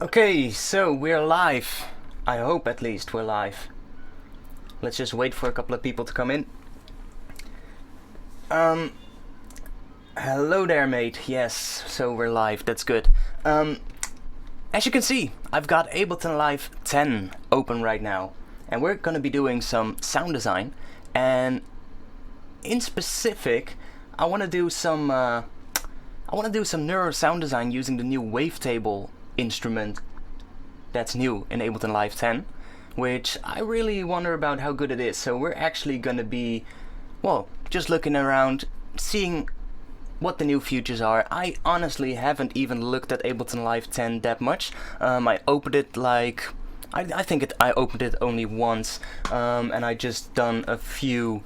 Okay, so we're live. I hope at least we're live. Let's just wait for a couple of people to come in. Hello there, mate. Yes, so we're live. That's good. As you can see, I've got Ableton Live 10 open right now, and we're gonna be doing some sound design. And in specific, I want to do some Neuro sound design using the new wavetable instrument that's new in Ableton Live 10, which I really wonder about how good it is. So we're actually gonna be, well, just looking around, seeing what the new features are. I honestly haven't even looked at Ableton Live 10 that much. I opened it like, I think I opened it only once, and I just done a few,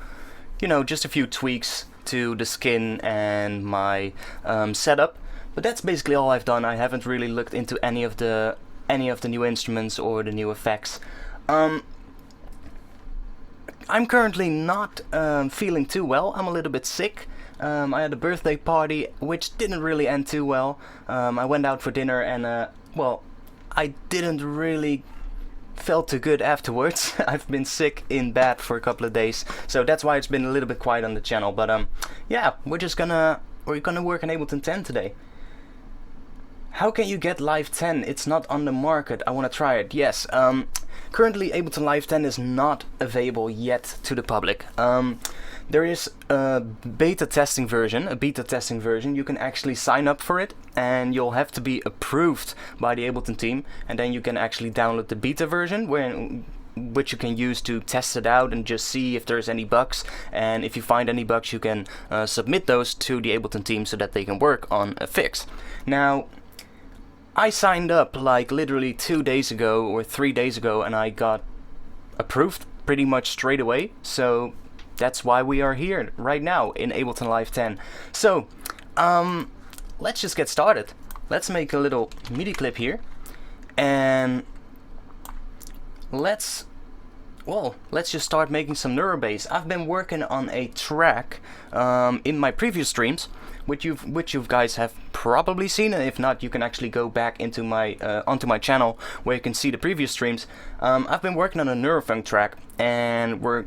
just a few tweaks to the skin and my setup. But that's basically all I've done. I haven't really looked into any of the new instruments or the new effects. I'm currently not feeling too well. I'm a little bit sick. I had a birthday party which didn't really end too well. I went out for dinner and well, I didn't really felt too good afterwards. I've been sick in bed for a couple of days, so that's why it's been a little bit quiet on the channel. But yeah, we're gonna work on Ableton 10 today. How can you get Live 10? It's not on the market. I want to try it. Yes. Currently, Ableton Live 10 is not available yet to the public. There is a beta testing version. You can actually sign up for it, and you'll have to be approved by the Ableton team, and then you can actually download the beta version, which you can use to test it out and just see if there's any bugs. And if you find any bugs, you can submit those to the Ableton team so that they can work on a fix. Now, I signed up like literally 2 days ago or 3 days ago, and I got approved pretty much straight away. So that's why we are here right now in Ableton Live 10. So let's just get started. Let's make a little MIDI clip here, and let's just start making some Neuro bass. I've been working on a track in my previous streams, which you guys have probably seen, and if not, you can actually go back into my onto my channel where you can see the previous streams. I've been working on a Neurofunk track, and we're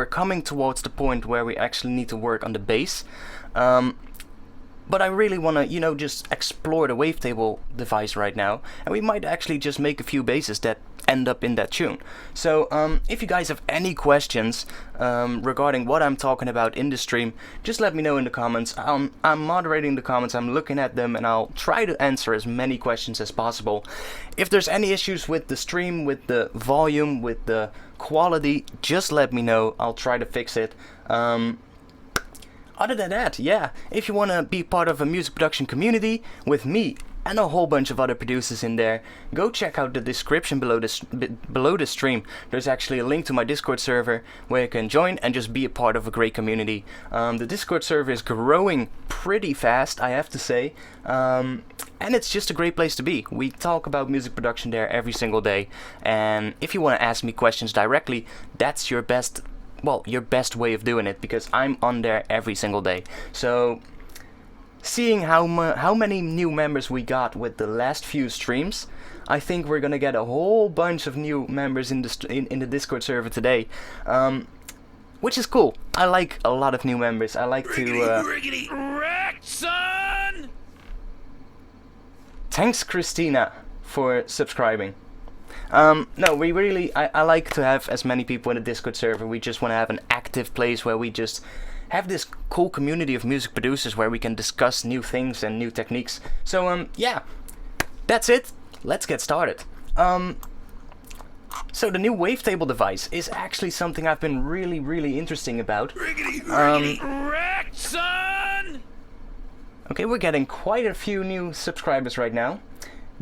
coming towards the point where we actually need to work on the bass. But I really want to, just explore the wavetable device right now, and we might actually just make a few basses that end up in that tune. So if you guys have any questions regarding what I'm talking about in the stream, just let me know in the comments. I'm moderating the comments, I'm looking at them, and I'll try to answer as many questions as possible. If there's any issues with the stream, with the volume, with the quality, just let me know. I'll try to fix it. Other than that, yeah, if you want to be part of a music production community with me and a whole bunch of other producers in there, go check out the description below the stream. There's actually a link to my Discord server where you can join and just be a part of a great community. The Discord server is growing pretty fast, I have to say, and it's just a great place to be. We talk about music production there every single day, and if you want to ask me questions directly, that's your best way of doing it, because I'm on there every single day. So seeing how many new members we got with the last few streams, I think we're gonna get a whole bunch of new members in the Discord server today, which is cool. I like a lot of new members. I like Riggedy wrecked, son! Thanks, Christina, for subscribing. No, we really, I like to have as many people in the Discord server. We just want to have an active place where we just have this cool community of music producers where we can discuss new things and new techniques. So, yeah, that's it. Let's get started. So the new wavetable device is actually something I've been really interesting about. Riggedy wrecked, son! Okay, we're getting quite a few new subscribers right now.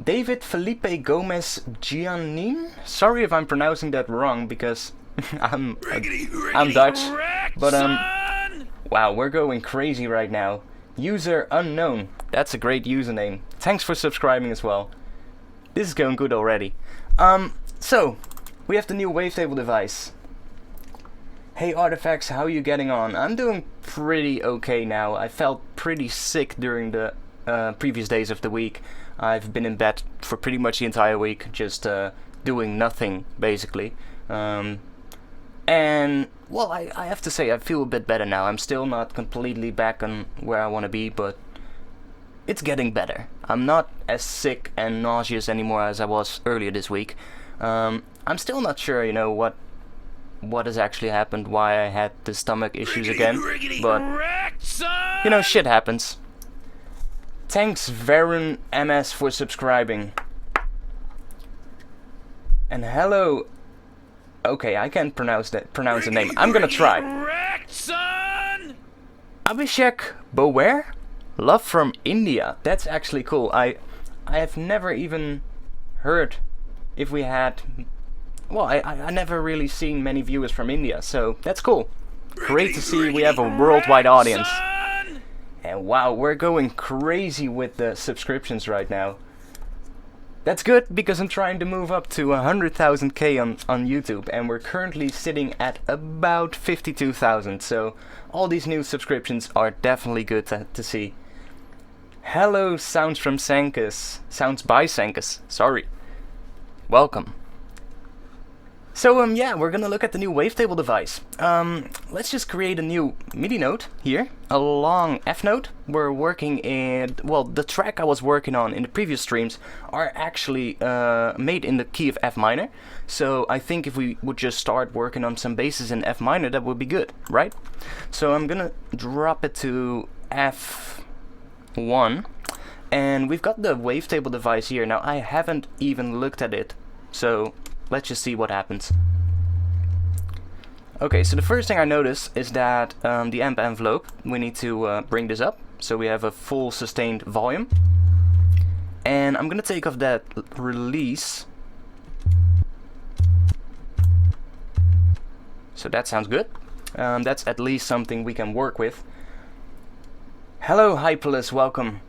David Felipe Gomez Giannin. Sorry if I'm pronouncing that wrong, because I'm Dutch. But wow, we're going crazy right now. User unknown. That's a great username. Thanks for subscribing as well. This is going good already. So we have the new wavetable device. Hey ARTFX, how are you getting on? I'm doing pretty okay now. I felt pretty sick during the previous days of the week. I've been in bed for pretty much the entire week, just doing nothing, basically. And, well, I have to say, I feel a bit better now. I'm still not completely back on where I want to be, but it's getting better. I'm not as sick and nauseous anymore as I was earlier this week. I'm still not sure, you know, what has actually happened, why I had the stomach issues again, but, you know, shit happens. Thanks Varun MS for subscribing. And hello. Okay, I can't pronounce the name. I'm gonna try. Abhishek Bower? Love from India. That's actually cool. I have never even heard if we had... Well, I never really seen many viewers from India, so that's cool. Great to see we have a worldwide audience. And wow, we're going crazy with the subscriptions right now. That's good, because I'm trying to move up to 100,000k on YouTube, and we're currently sitting at about 52,000, so all these new subscriptions are definitely good to see. Hello, Sounds from Sankus. Sounds by Sankus, sorry. Welcome. So yeah, we're gonna look at the new wavetable device. Let's just create a new MIDI note here, a long F note. We're working in, well, the track I was working on in the previous streams are actually made in the key of F minor. So I think if we would just start working on some basses in F minor, that would be good, right? So I'm gonna drop it to F1, and we've got the wavetable device here. Now I haven't even looked at it, so let's just see what happens. Okay, so the first thing I notice is that the amp envelope, we need to bring this up so we have a full sustained volume. And I'm gonna take off that release. So that sounds good. That's at least something we can work with. Hello Hyperless, welcome.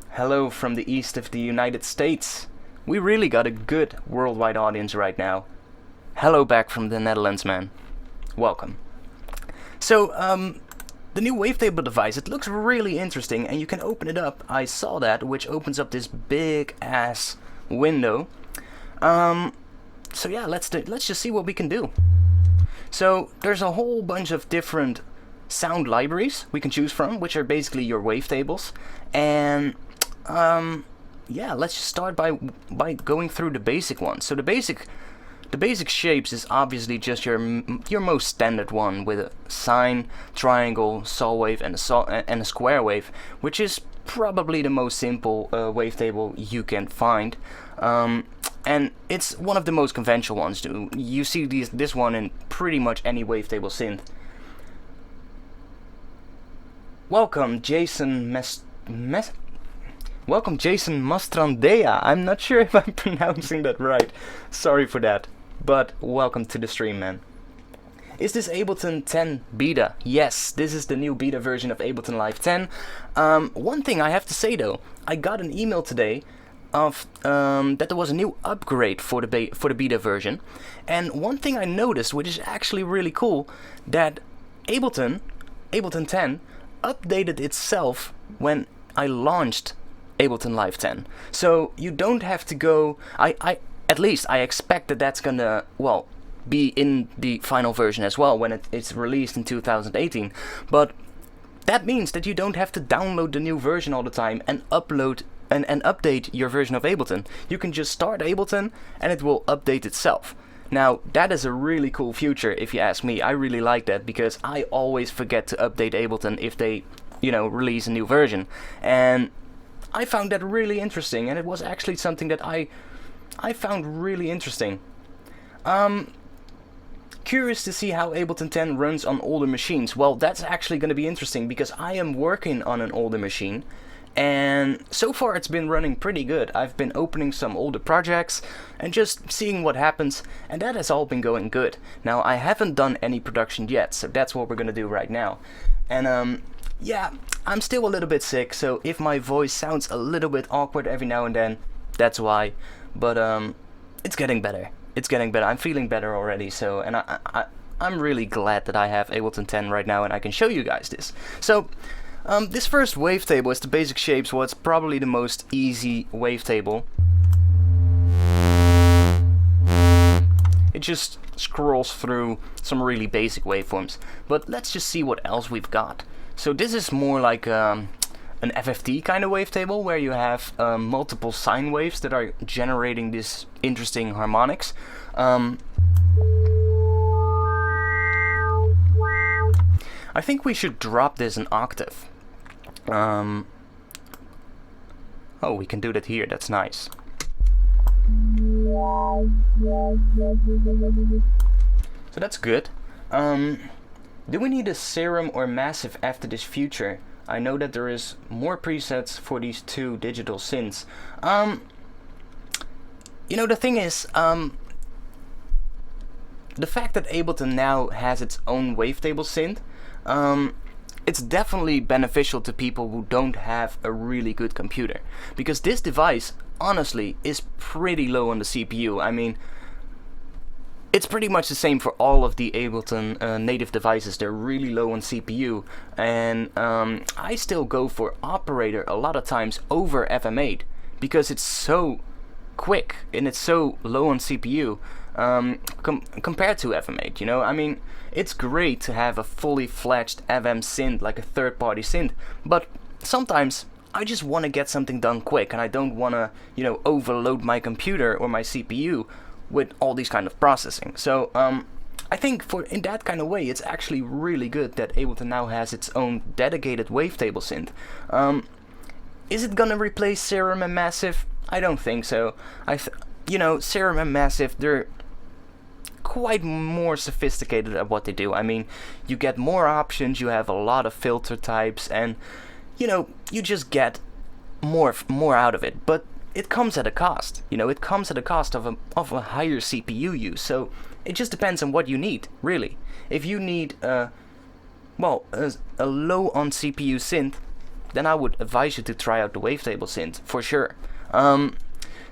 Hello from the east of the United States. We really got a good worldwide audience right now. Hello back from the Netherlands, man. Welcome. So, the new wavetable device, it looks really interesting, and you can open it up. I saw that, which opens up this big ass window. So yeah, let's just see what we can do. So there's a whole bunch of different sound libraries we can choose from, which are basically your wavetables, and yeah, let's just start by going through the basic ones. So the basic shapes is obviously just your most standard one, with a sine, triangle, saw wave, and a square wave, which is probably the most simple wavetable you can find. And it's one of the most conventional ones. You see this one in pretty much any wavetable synth. Welcome, Jason Welcome, Jason Mastrandea. I'm not sure if I'm pronouncing that right. Sorry for that. But welcome to the stream, man. Is this Ableton 10 beta? Yes, this is the new beta version of Ableton Live 10. One thing I have to say though, I got an email today of that there was a new upgrade for the beta version. And one thing I noticed, which is actually really cool, that Ableton 10 updated itself when I launched Ableton Live 10. So you don't have to go, at least I expect that that's gonna, well, be in the final version as well when it's released in 2018. But that means that you don't have to download the new version all the time and upload and update your version of Ableton. You can just start Ableton and it will update itself. Now that is a really cool feature if you ask me. I really like that because I always forget to update Ableton if they, you know, release a new version. And I found that really interesting, and it was actually something that I found really interesting. Curious to see how Ableton 10 runs on older machines. Well, that's actually going to be interesting because I am working on an older machine, and so far it's been running pretty good. I've been opening some older projects and just seeing what happens, and that has all been going good. Now, I haven't done any production yet, so that's what we're going to do right now. And yeah, I'm still a little bit sick, so if my voice sounds a little bit awkward every now and then, that's why. But it's getting better. It's getting better. I'm feeling better already. So, and I'm really glad that I have Ableton 10 right now, and I can show you guys this. So, This first wavetable is the basic shapes, what's probably the most easy wavetable. It just scrolls through some really basic waveforms. But let's just see what else we've got. So this is more like an FFT kind of wavetable, where you have multiple sine waves that are generating this interesting harmonics. I think we should drop this an octave. Oh, we can do that here, that's nice. So that's good. Do we need a serum or massive after this future? I know that there is more presets for these two digital synths. You know, the thing is, the fact that Ableton now has its own wavetable synth, it's definitely beneficial to people who don't have a really good computer, because this device honestly is pretty low on the CPU. I mean, it's pretty much the same for all of the Ableton native devices. They're really low on CPU, and I still go for Operator a lot of times over FM8 because it's so quick and it's so low on CPU compared to FM8. You know, I mean, it's great to have a fully fledged FM synth like a third-party synth, but sometimes I just want to get something done quick, and I don't want to, you know, overload my computer or my CPU with all these kind of processing. So I think in that kind of way, it's actually really good that Ableton now has its own dedicated wavetable synth. Is it gonna replace Serum and Massive? I don't think so. You know, Serum and Massive, they're quite more sophisticated at what they do. I mean, you get more options, you have a lot of filter types, and you know, you just get more out of it. But it comes at a cost. You know, it comes at a cost of a higher CPU use. So it just depends on what you need, really. If you need a low on CPU synth, then I would advise you to try out the wavetable synth for sure.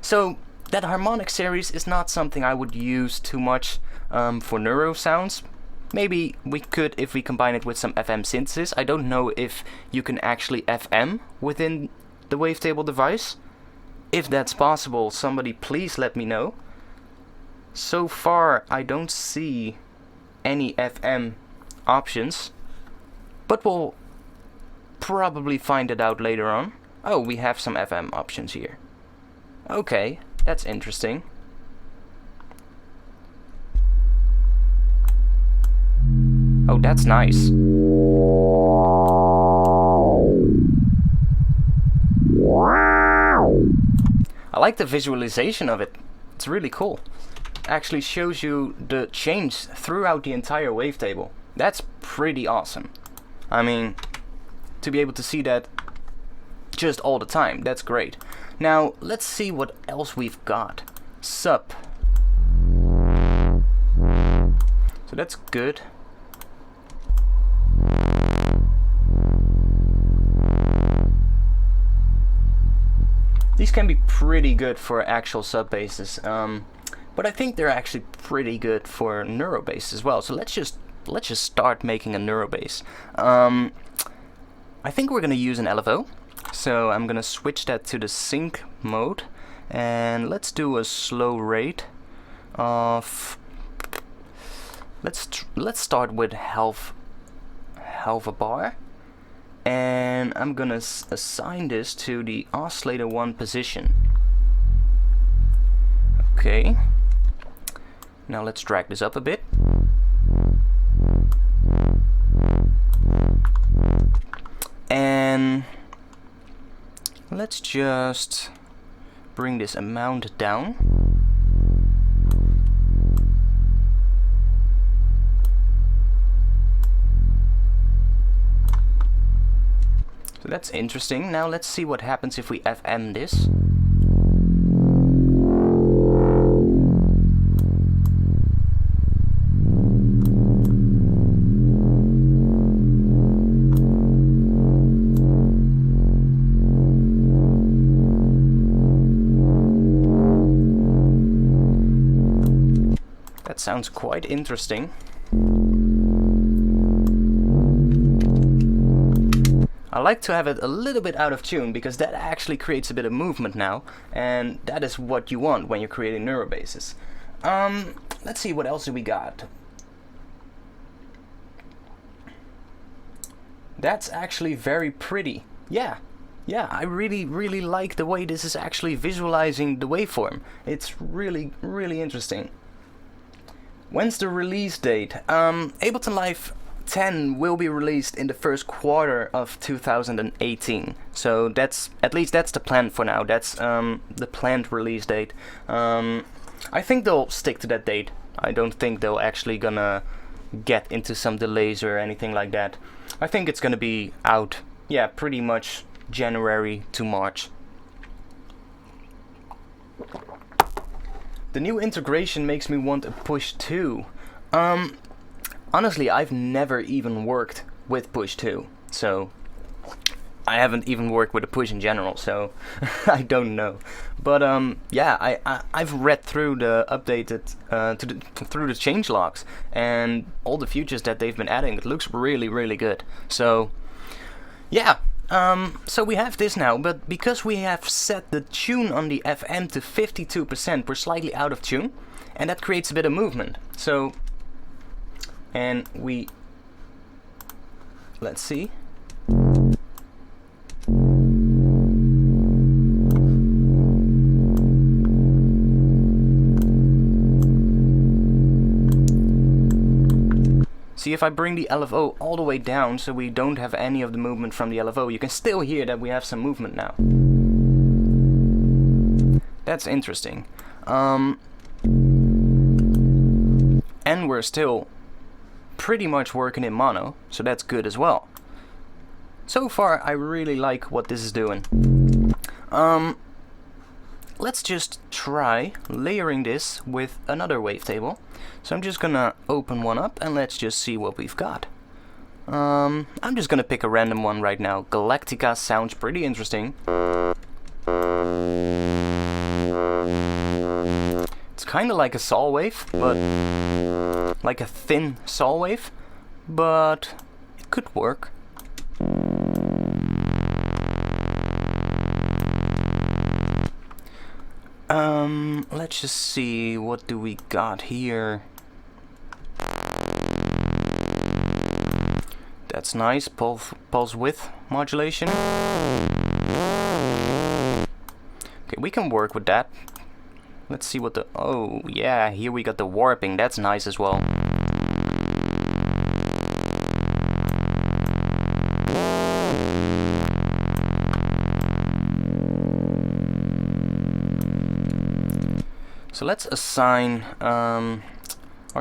So that harmonic series is not something I would use too much for Neuro sounds. Maybe we could if we combine it with some FM synthesis. I don't know if you can actually FM within the wavetable device. If that's possible, somebody please let me know. So far, I don't see any FM options, but we'll probably find it out later on. Oh, we have some FM options here. Okay, that's interesting. Oh, that's nice. I like the visualization of it. It's really cool. Actually shows you the change throughout the entire wavetable. That's pretty awesome. I mean, to be able to see that just all the time, that's great. Now, let's see what else we've got. Sub. So that's good. These can be pretty good for actual sub basses, but I think they're actually pretty good for neuro bass as well. So let's just start making a neuro bass. I think we're gonna use an LFO, so I'm gonna switch that to the sync mode, and let's do a slow rate of. Let's start with half a bar. And I'm gonna assign this to the oscillator 1 position. Okay. Now let's drag this up a bit. And let's just bring this amount down. So that's interesting. Now let's see what happens if we FM this. That sounds quite interesting. I like to have it a little bit out of tune because that actually creates a bit of movement now, and that is what you want when you're creating neuro basses. Let's see, what else do we got? That's actually very pretty. Yeah, I really like the way this is actually visualizing the waveform. It's really interesting. When's the release date? Ableton Live 10 will be released in the first quarter of 2018. So that's, at least that's the plan for now. That's the planned release date. I think they'll stick to that date. I don't think they'll actually gonna get into some delays or anything like that. I think it's gonna be out, yeah, pretty much January to March. The new integration makes me want a push 2. Honestly, I've never even worked with push 2, so I haven't even worked with a push in general, so I don't know. But yeah, I've read through the updated through the changelogs and all the features that they've been adding. It looks really good. So yeah, so we have this now, but because we have set the tune on the FM to 52%, we're slightly out of tune, and that creates a bit of movement. So, and we, let's see. See, if I bring the LFO all the way down so we don't have any of the movement from the LFO, you can still hear that we have some movement now. That's interesting. And we're still pretty much working in mono, so that's good as well. So far, I really like what this is doing. Let's just try layering this with another wavetable. So I'm just gonna open one up and let's just see what we've got. I'm just gonna pick a random one right now. Galactica sounds pretty interesting. It's kind of like a saw wave, but like a thin saw wave, but it could work. Let's just see, what do we got here? That's nice, pulse width modulation. Okay, we can work with that. Let's see what the, oh yeah, here we got the warping, that's nice as well. So let's assign our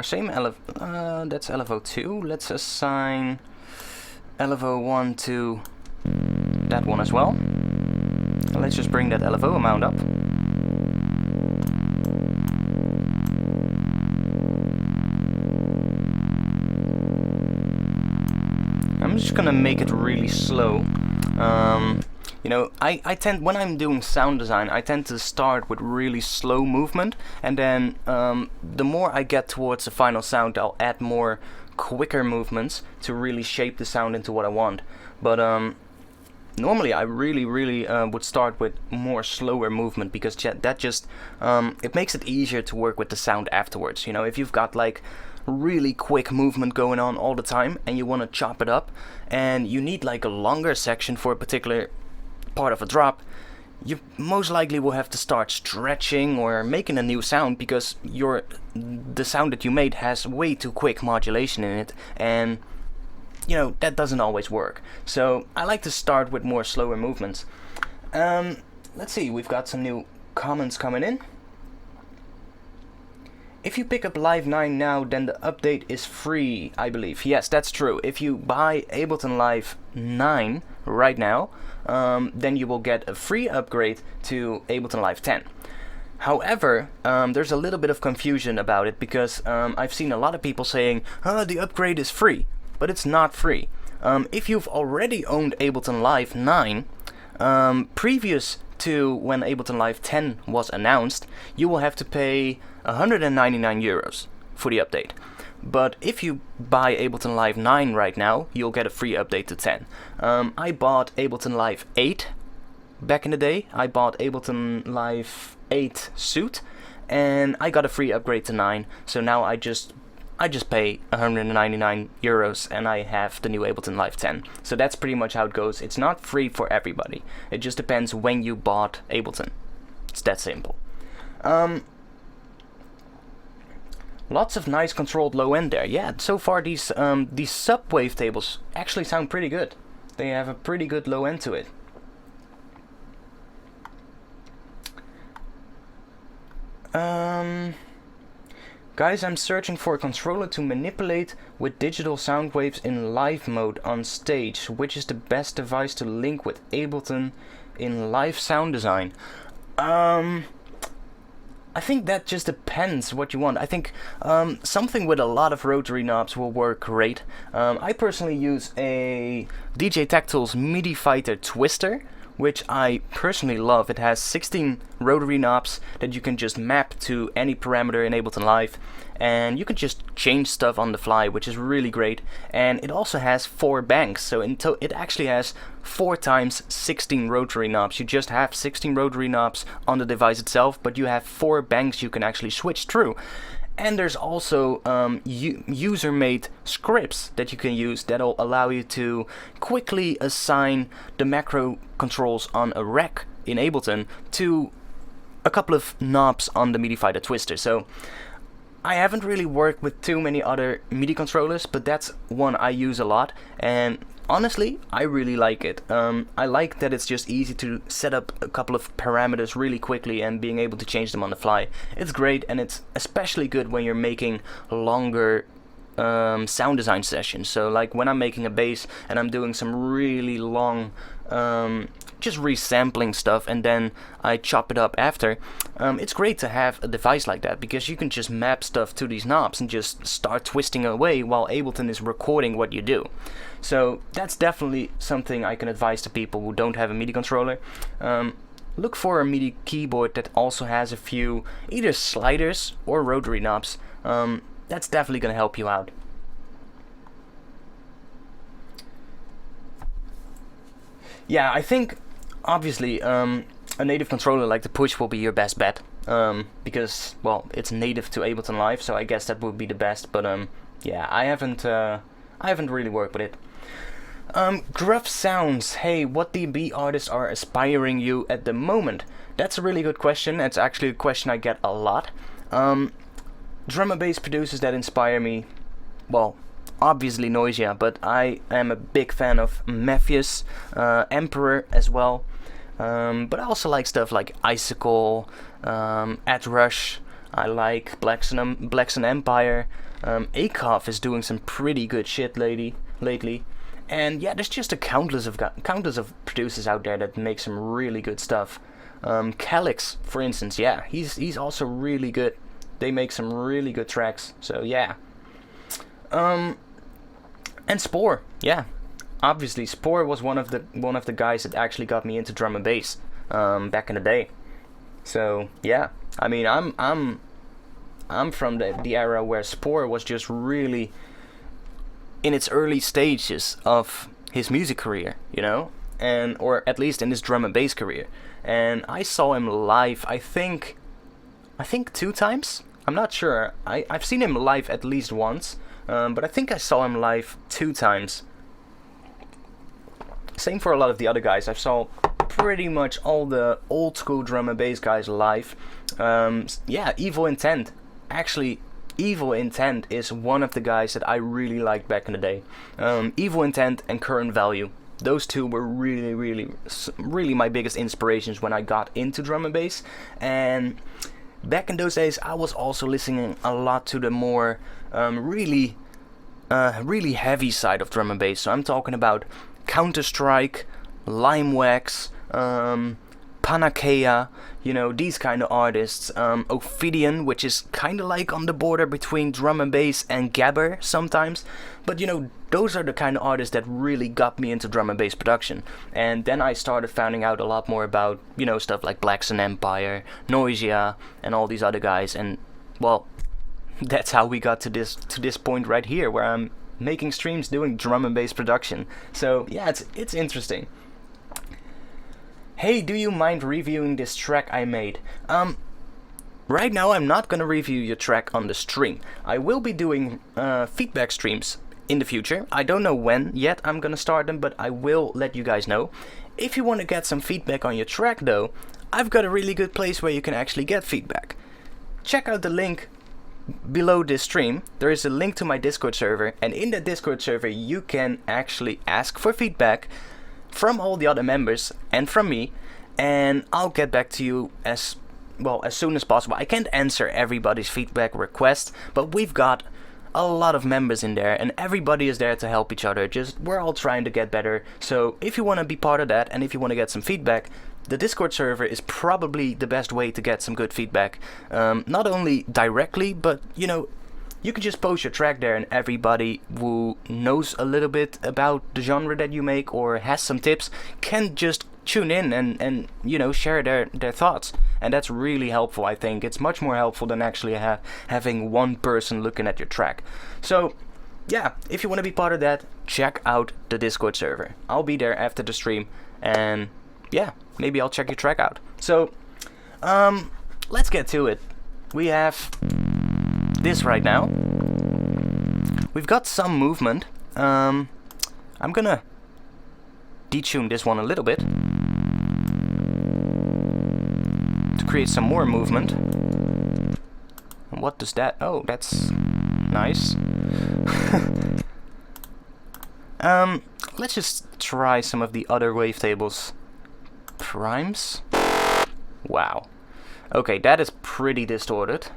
same that's LFO2. Let's assign LFO1 to that one as well. And let's just bring that LFO amount up. I'm just gonna make it really slow. You know, I tend, when I'm doing sound design, I tend to start with really slow movement, and then the more I get towards the final sound, I'll add more quicker movements to really shape the sound into what I want. But normally I really would start with more slower movement, because that just it makes it easier to work with the sound afterwards. You know, if you've got like really quick movement going on all the time and you want to chop it up and you need like a longer section for a particular part of a drop, you most likely will have to start stretching or making a new sound, because the sound that you made has way too quick modulation in it, and you know, that doesn't always work. So I like to start with more slower movements. Let's see, we've got some new comments coming in. If you pick up Live 9 now, then the update is free, I believe. Yes, that's true. If you buy Ableton Live 9 right now, then you will get a free upgrade to Ableton Live 10. However, there's a little bit of confusion about it, because I've seen a lot of people saying, the upgrade is free, but it's not free. If you've already owned Ableton Live 9, previous to when Ableton Live 10 was announced, you will have to pay 199 euros for the update. but if you buy Ableton Live 9 right now, you'll get a free update to 10. I bought Ableton Live 8 back in the day. I bought Ableton Live 8 Suite, and I got a free upgrade to 9, so now I just pay 199 euros and I have the new Ableton Live 10. So that's pretty much how it goes. It's not free for everybody. It just depends when you bought Ableton. It's that simple. Lots of nice controlled low end there. Yeah, so far these sub wavetables actually sound pretty good. They have a pretty good low end to it. Guys, I'm searching for a controller to manipulate with digital sound waves in live mode on stage. Which is the best device to link with Ableton in live sound design? I think that just depends what you want. I think something with a lot of rotary knobs will work great. I personally use a DJ Tech Tools MIDI Fighter Twister, which I personally love. It has 16 rotary knobs that you can just map to any parameter in Ableton Live, and you can just change stuff on the fly, which is really great. And it also has 4 banks, so it actually has 4 times 16 rotary knobs. You just have 16 rotary knobs on the device itself, but you have 4 banks you can actually switch through. And there's also user-made scripts that you can use that'll allow you to quickly assign the macro controls on a rack in Ableton to a couple of knobs on the MIDI Fighter Twister. So I haven't really worked with too many other MIDI controllers, but that's one I use a lot, and honestly, I really like it. I like that it's just easy to set up a couple of parameters really quickly and being able to change them on the fly. It's great, and it's especially good when you're making longer sound design sessions. So like when I'm making a bass and I'm doing some really long just resampling stuff and then I chop it up after, it's great to have a device like that, because you can just map stuff to these knobs and just start twisting away while Ableton is recording what you do. So that's definitely something I can advise to people who don't have a MIDI controller. Look for a MIDI keyboard that also has a few either sliders or rotary knobs. That's definitely going to help you out. Yeah, I think obviously a native controller like the Push will be your best bet, because, well, it's native to Ableton Live, so I guess that would be the best. But yeah, I haven't really worked with it. Gruff Sounds, hey, what DB artists are inspiring you at the moment? That's a really good question. It's actually a question I get a lot. Drum and bass producers that inspire me, well, obviously Noisia, but I am a big fan of Mephius, Emperor as well. But I also like stuff like Icicle, At Rush. I like Blackson Empire. Akov is doing some pretty good shit lately. And yeah, there's just a countless of producers out there that make some really good stuff. Calyx, for instance, yeah, he's also really good. They make some really good tracks. So yeah. And Spore, yeah. Obviously, Spore was one of the guys that actually got me into drum and bass back in the day. So yeah, I mean, I'm from the era where Spore was just really in its early stages of his music career, you know, and or at least in his drum and bass career. And I saw him live, I think 2 times. I'm not sure. I've seen him live at least once, but I think I saw him live 2 times. Same for a lot of the other guys. I saw pretty much all the old school drum and bass guys live. Yeah, Evil Intent. Actually, Evil Intent is one of the guys that I really liked back in the day. Evil Intent and Current Value. Those two were really my biggest inspirations when I got into drum and bass. And back in those days, I was also listening a lot to the more really heavy side of drum and bass. So I'm talking about Counter-Strike, Limewax, Panacea, you know, these kind of artists. Ophidian, which is kind of like on the border between drum and bass and gabber sometimes. But you know, those are the kind of artists that really got me into drum and bass production. And then I started finding out a lot more about, you know, stuff like Blackson Empire, Noisia, and all these other guys. And well, that's how we got to this point right here, where I'm making streams doing drum and bass production. So yeah, it's interesting. Hey, do you mind reviewing this track I made? Right now I'm not gonna review your track on the stream. I will be doing feedback streams in the future. I don't know when yet I'm gonna start them, but I will let you guys know. If you want to get some feedback on your track though, I've got a really good place where you can actually get feedback. Check out the link below this stream. There is a link to my Discord server, and in that Discord server you can actually ask for feedback from all the other members and from me, and I'll get back to you as soon as possible. I can't answer everybody's feedback request, but we've got a lot of members in there and everybody is there to help each other. We're all trying to get better. So if you want to be part of that and if you want to get some feedback, the Discord server is probably the best way to get some good feedback. Not only directly, but you know, you can just post your track there and everybody who knows a little bit about the genre that you make or has some tips can just tune in and you know, share their thoughts. And that's really helpful. I think it's much more helpful than actually having one person looking at your track. So yeah, if you want to be part of that, check out the Discord server. I'll be there after the stream, and yeah, maybe I'll check your track out. So let's get to it. We have this right now. We've got some movement. I'm gonna detune this one a little bit to create some more movement. And what does that? Oh, that's nice. Let's just try some of the other wavetables. Primes. Wow. Okay, that is pretty distorted.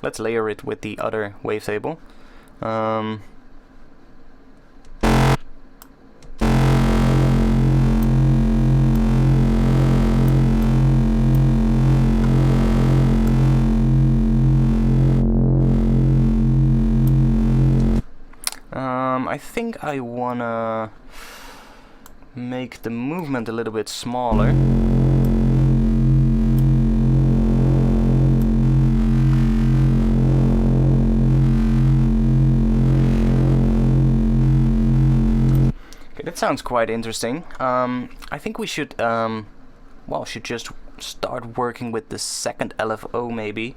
Let's layer it with the other wavetable. I think I wanna make the movement a little bit smaller. Okay, that sounds quite interesting. I think we should should just start working with the second LFO maybe.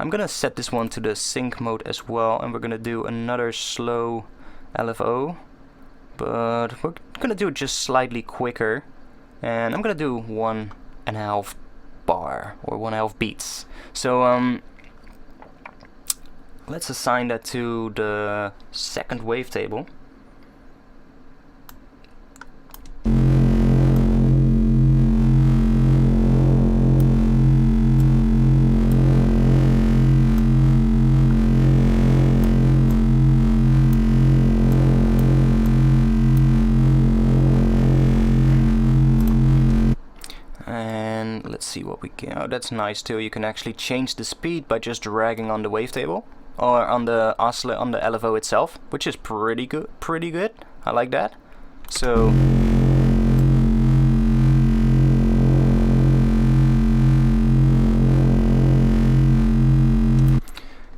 I'm gonna set this one to the sync mode as well, and we're gonna do another slow LFO, but we're gonna do it just slightly quicker, and I'm gonna do 1.5 bar or 1.5 beats. So let's assign that to the second wavetable. See what we can. Oh, that's nice too. You can actually change the speed by just dragging on the wavetable or on the oscillator, on the LFO itself, which is pretty good. I like that. So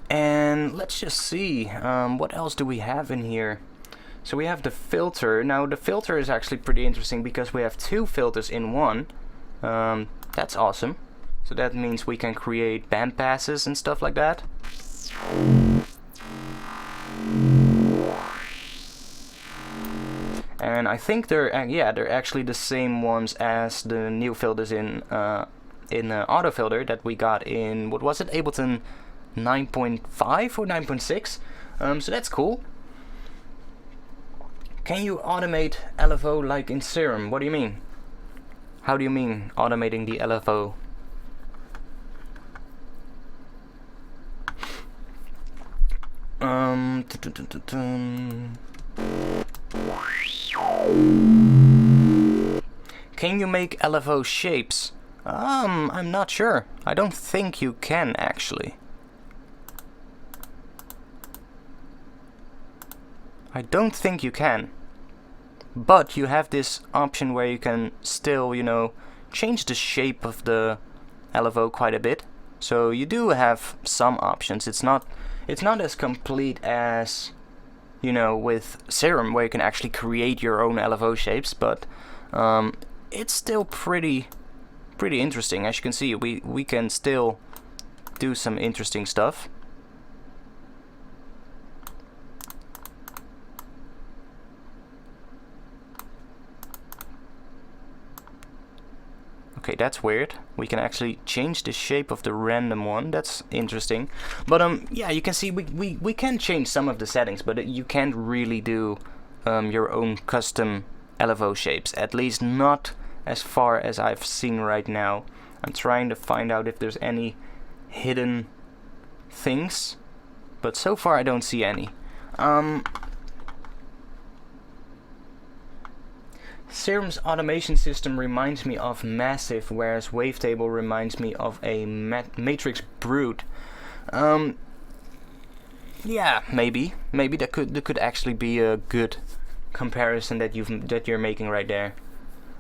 and let's just see what else do we have in here. So we have the filter. Now the filter is actually pretty interesting because we have two filters in one. That's awesome. So that means we can create band passes and stuff like that. And I think they're actually the same ones as the new filters in autofilter that we got in, what was it, Ableton 9.5 or 9.6. So that's cool. Can you automate LFO like in Serum? What do you mean? How do you mean automating the LFO? Can you make LFO shapes? I'm not sure. I don't think you can actually. I don't think you can. But you have this option where you can still, you know, change the shape of the LFO quite a bit. So you do have some options. It's not as complete as, you know, with Serum, where you can actually create your own LFO shapes, but it's still pretty interesting. As you can see, we can still do some interesting stuff. Okay, that's weird. We can actually change the shape of the random one. That's interesting. But yeah, you can see we can change some of the settings, but you can't really do your own custom LFO shapes. At least not as far as I've seen right now. I'm trying to find out if there's any hidden things, but so far I don't see any. Serum's automation system reminds me of Massive, whereas Wavetable reminds me of a Matrix Brute. Yeah, maybe that could actually be a good comparison that you're making right there.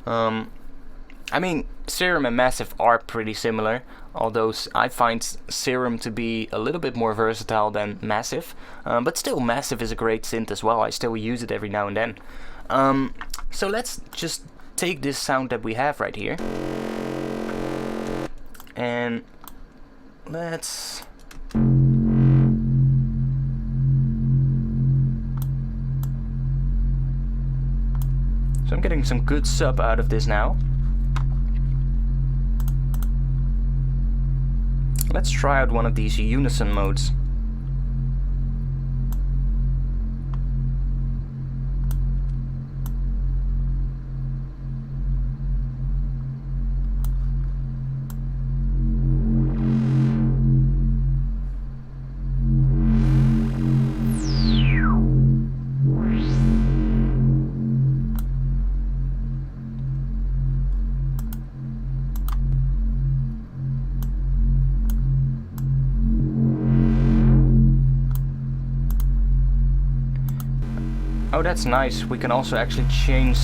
I mean, Serum and Massive are pretty similar, although I find Serum to be a little bit more versatile than Massive, but still Massive is a great synth as well. I still use it every now and then. So let's just take this sound that we have right here, and let's so I'm getting some good sub out of this now. Let's try out one of these unison modes. Oh, that's nice. We can also actually change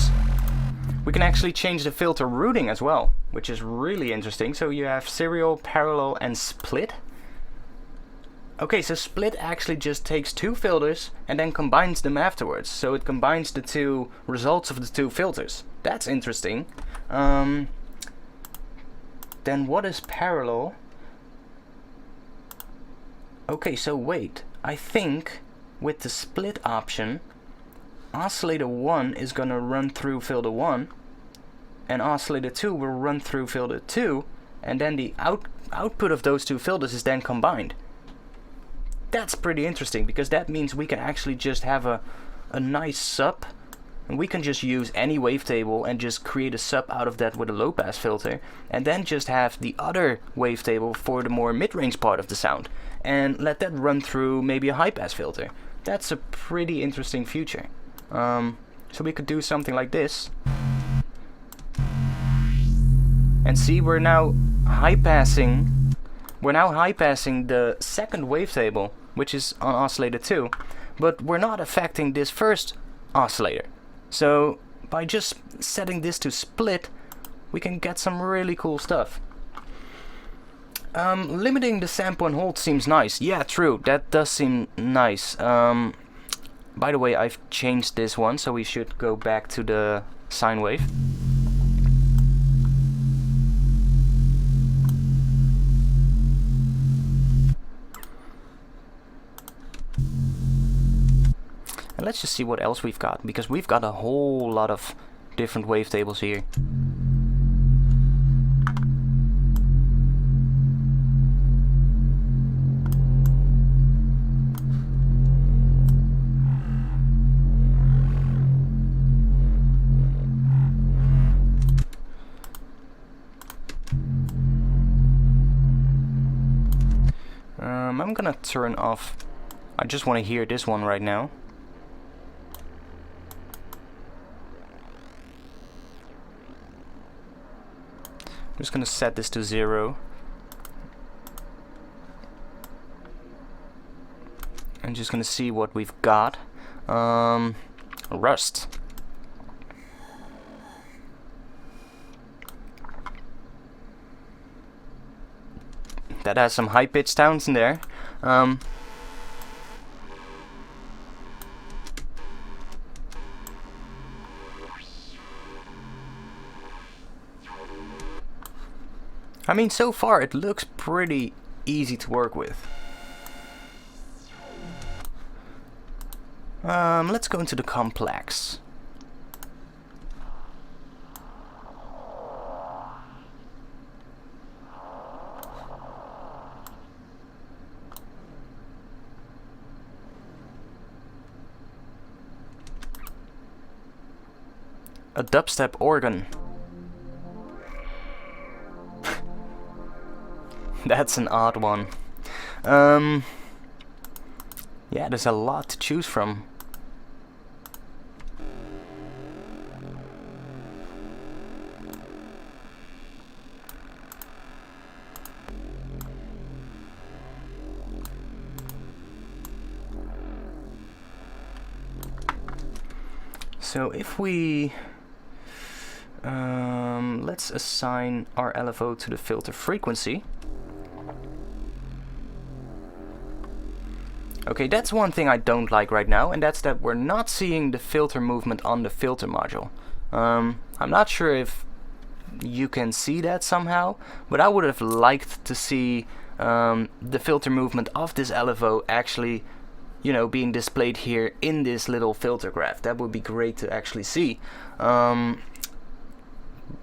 the filter routing as well, which is really interesting. So you have serial, parallel, and split. Okay, so split actually just takes two filters and then combines them afterwards. So it combines the two results of the two filters. That's interesting. Then what is parallel? Okay, so wait. I think with the split option, oscillator 1 is gonna run through filter 1, and oscillator 2 will run through filter 2, and then the output of those two filters is then combined. That's pretty interesting, because that means we can actually just have a nice sub, and we can just use any wavetable and just create a sub out of that with a low pass filter, and then just have the other wavetable for the more mid-range part of the sound, and let that run through maybe a high pass filter. That's a pretty interesting feature. So we could do something like this, and see, we're now high passing the second wavetable, which is on oscillator 2, but we're not affecting this first oscillator. So by just setting this to split, we can get some really cool stuff. Limiting the sample and hold seems nice. Yeah, true, that does seem nice. By the way, I've changed this one, so we should go back to the sine wave. And let's just see what else we've got, because we've got a whole lot of different wavetables here. I'm gonna turn off. I just want to hear this one right now. I'm just gonna set this to 0. I'm just gonna see what we've got. Rust. that has some high-pitched sounds in there. I mean, so far it looks pretty easy to work with. Let's go into the complex. A dubstep organ. That's an odd one. Yeah, there's a lot to choose from. So if we let's assign our LFO to the filter frequency. Okay, that's one thing I don't like right now, and that's that we're not seeing the filter movement on the filter module. I'm not sure if you can see that somehow, but I would have liked to see the filter movement of this LFO actually, you know, being displayed here in this little filter graph. That would be great to actually see.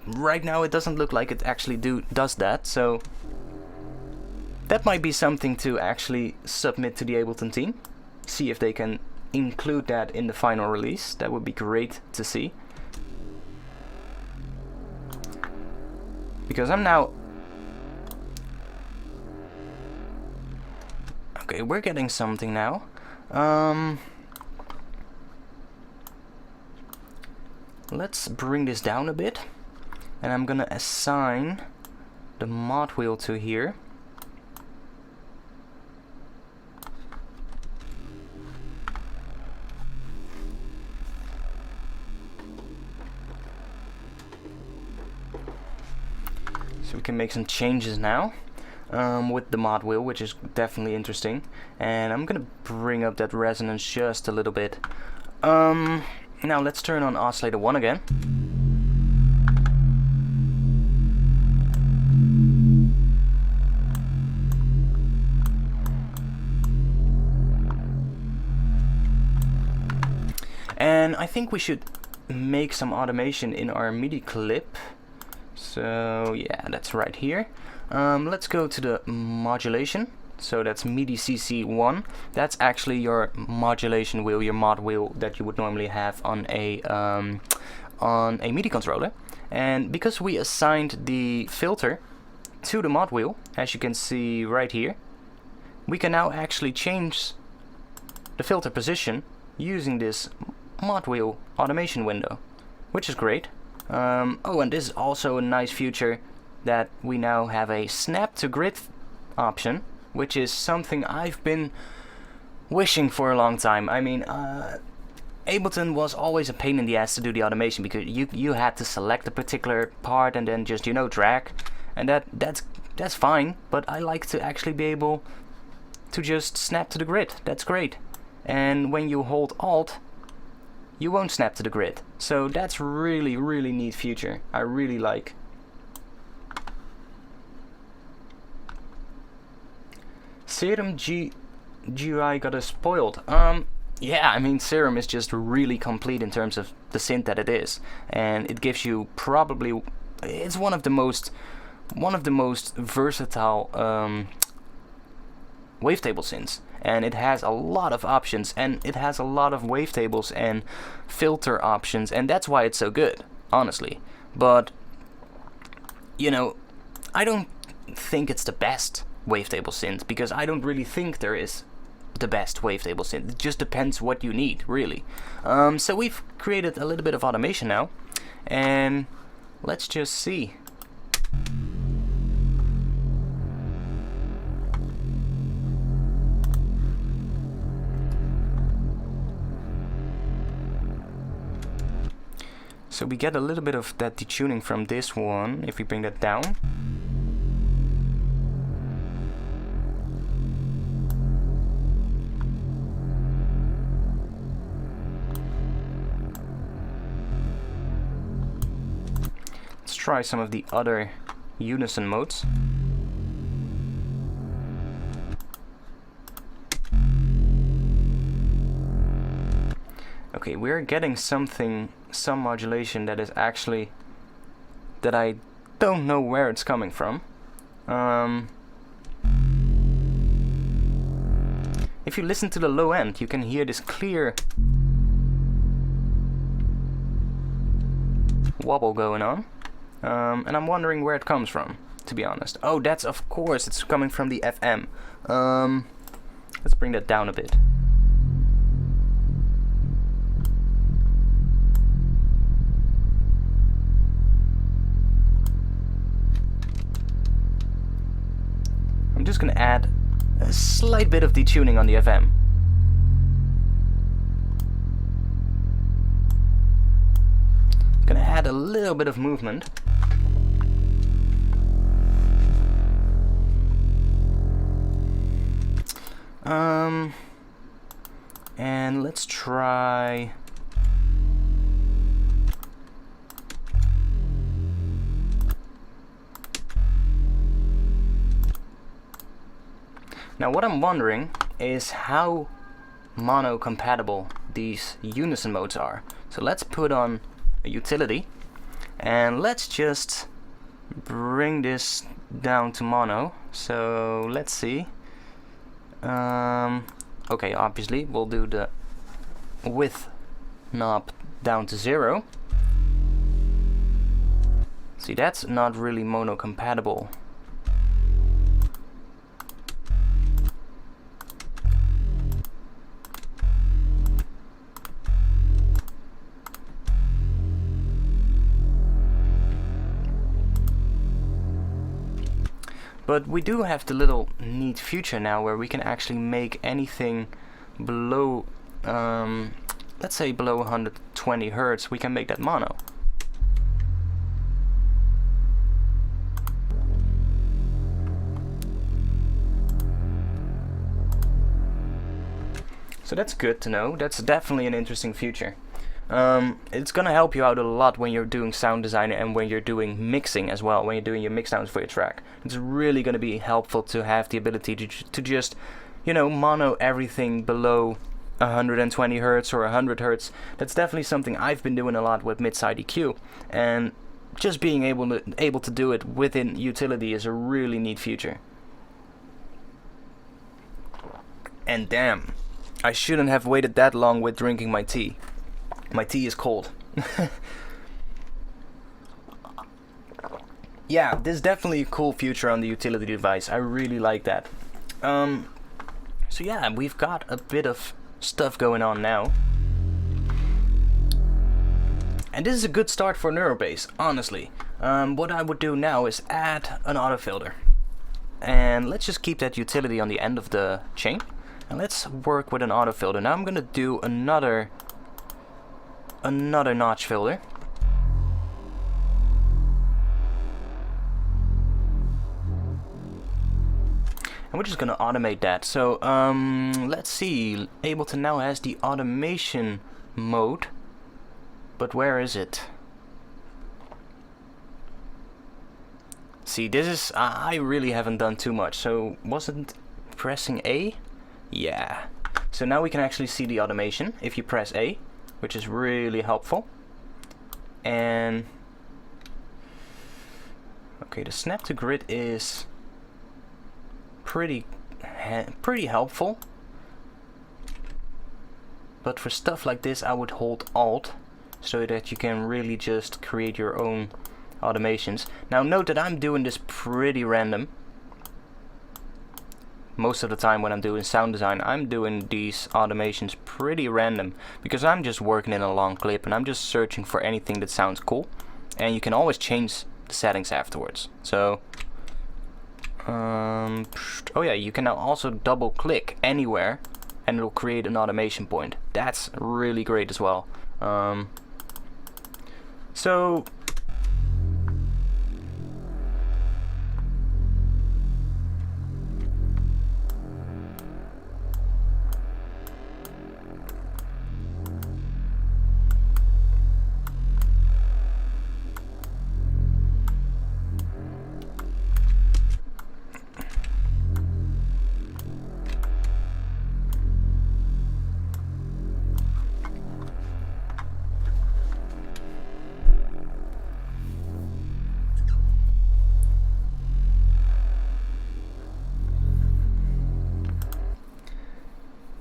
Right now it doesn't look like it actually does that, so that might be something to actually submit to the Ableton team. See if they can include that in the final release. That would be great to see. Because I'm now... Okay, we're getting something now. Let's bring this down a bit. And I'm gonna assign the mod wheel to here. So we can make some changes now with the mod wheel, which is definitely interesting. And I'm gonna bring up that resonance just a little bit. Now let's turn on oscillator 1 again. And I think we should make some automation in our MIDI clip. So yeah, that's right here. Let's go to the modulation. So that's MIDI CC1. That's actually your modulation wheel, your mod wheel that you would normally have on a MIDI controller. And because we assigned the filter to the mod wheel, as you can see right here, we can now actually change the filter position using this mod wheel automation window, which is great. Oh, and this is also a nice feature that we now have a snap to grid option, which is something I've been wishing for a long time. I mean, Ableton was always a pain in the ass to do the automation because you had to select a particular part and then just, you know, drag, and that's fine. But I like to actually be able to just snap to the grid. That's great. And when you hold Alt, you won't snap to the grid. So that's really, really neat feature. I really like. Serum GUI got us spoiled. Yeah, I mean, Serum is just really complete in terms of the synth that it is, and it gives you probably, it's one of the most versatile wavetable synths. And it has a lot of options, and it has a lot of wavetables and filter options, and that's why it's so good, honestly. But, you know, I don't think it's the best wavetable synth, because I don't really think there is the best wavetable synth. It just depends what you need, really. So we've created a little bit of automation now, and let's just see. So we get a little bit of that detuning from this one, if we bring that down. try some of the other unison modes. Okay, we're getting some modulation that is actually, that I don't know where it's coming from. If you listen to the low end, you can hear this clear wobble going on. And I'm wondering where it comes from, to be honest. Oh, that's, of course, it's coming from the FM. Let's bring that down a bit. I'm just gonna add a slight bit of detuning on the FM. Gonna add a little bit of movement. And let's try now. What I'm wondering is how mono compatible these unison modes are. So let's put on a utility and let's just bring this down to mono. So let's see. Okay, obviously we'll do the width knob down to 0. See, that's not really mono compatible. But we do have the little neat feature now where we can actually make anything below, let's say below 120 Hertz, we can make that mono. So that's good to know. That's definitely an interesting feature. It's gonna help you out a lot when you're doing sound design and when you're doing mixing as well, when you're doing your mix downs for your track. It's really gonna be helpful to have the ability to just, you know, mono everything below 120 Hertz or 100 Hertz. That's definitely something I've been doing a lot with mid-side EQ, and just being able to do it within utility is a really neat feature. And damn, I shouldn't have waited that long with drinking my tea. My tea is cold. Yeah, this is definitely a cool feature on the utility device. I really like that. So yeah, we've got a bit of stuff going on now. And this is a good start for Neurobass, honestly. What I would do now is add an autofilter. And let's just keep that utility on the end of the chain. And let's work with an autofilter. Now I'm gonna do another notch filter. And we're just gonna automate that. So let's see, Ableton now has the automation mode, but where is it? See, this is, I really haven't done too much. So wasn't pressing A? Yeah. So now we can actually see the automation if you press A, which is really helpful. And okay, the snap to grid is pretty helpful, but for stuff like this I would hold Alt so that you can really just create your own automations. Now note that I'm doing this pretty random. Most of the time when I'm doing sound design, I'm doing these automations pretty random because I'm just working in a long clip and I'm just searching for anything that sounds cool, and you can always change the settings afterwards. So oh yeah, you can now also double click anywhere and it'll create an automation point. That's really great as well. So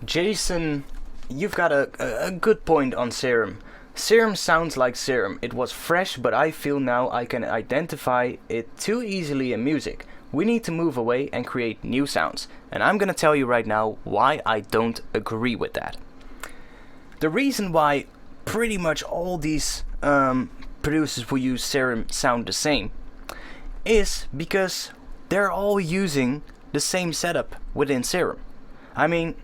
Jason, you've got a good point on Serum. Serum sounds like Serum. It was fresh, but I feel now I can identify it too easily in music. We need to move away and create new sounds. And I'm gonna tell you right now why I don't agree with that. The reason why pretty much all these producers who use Serum sound the same is because they're all using the same setup within Serum. I mean,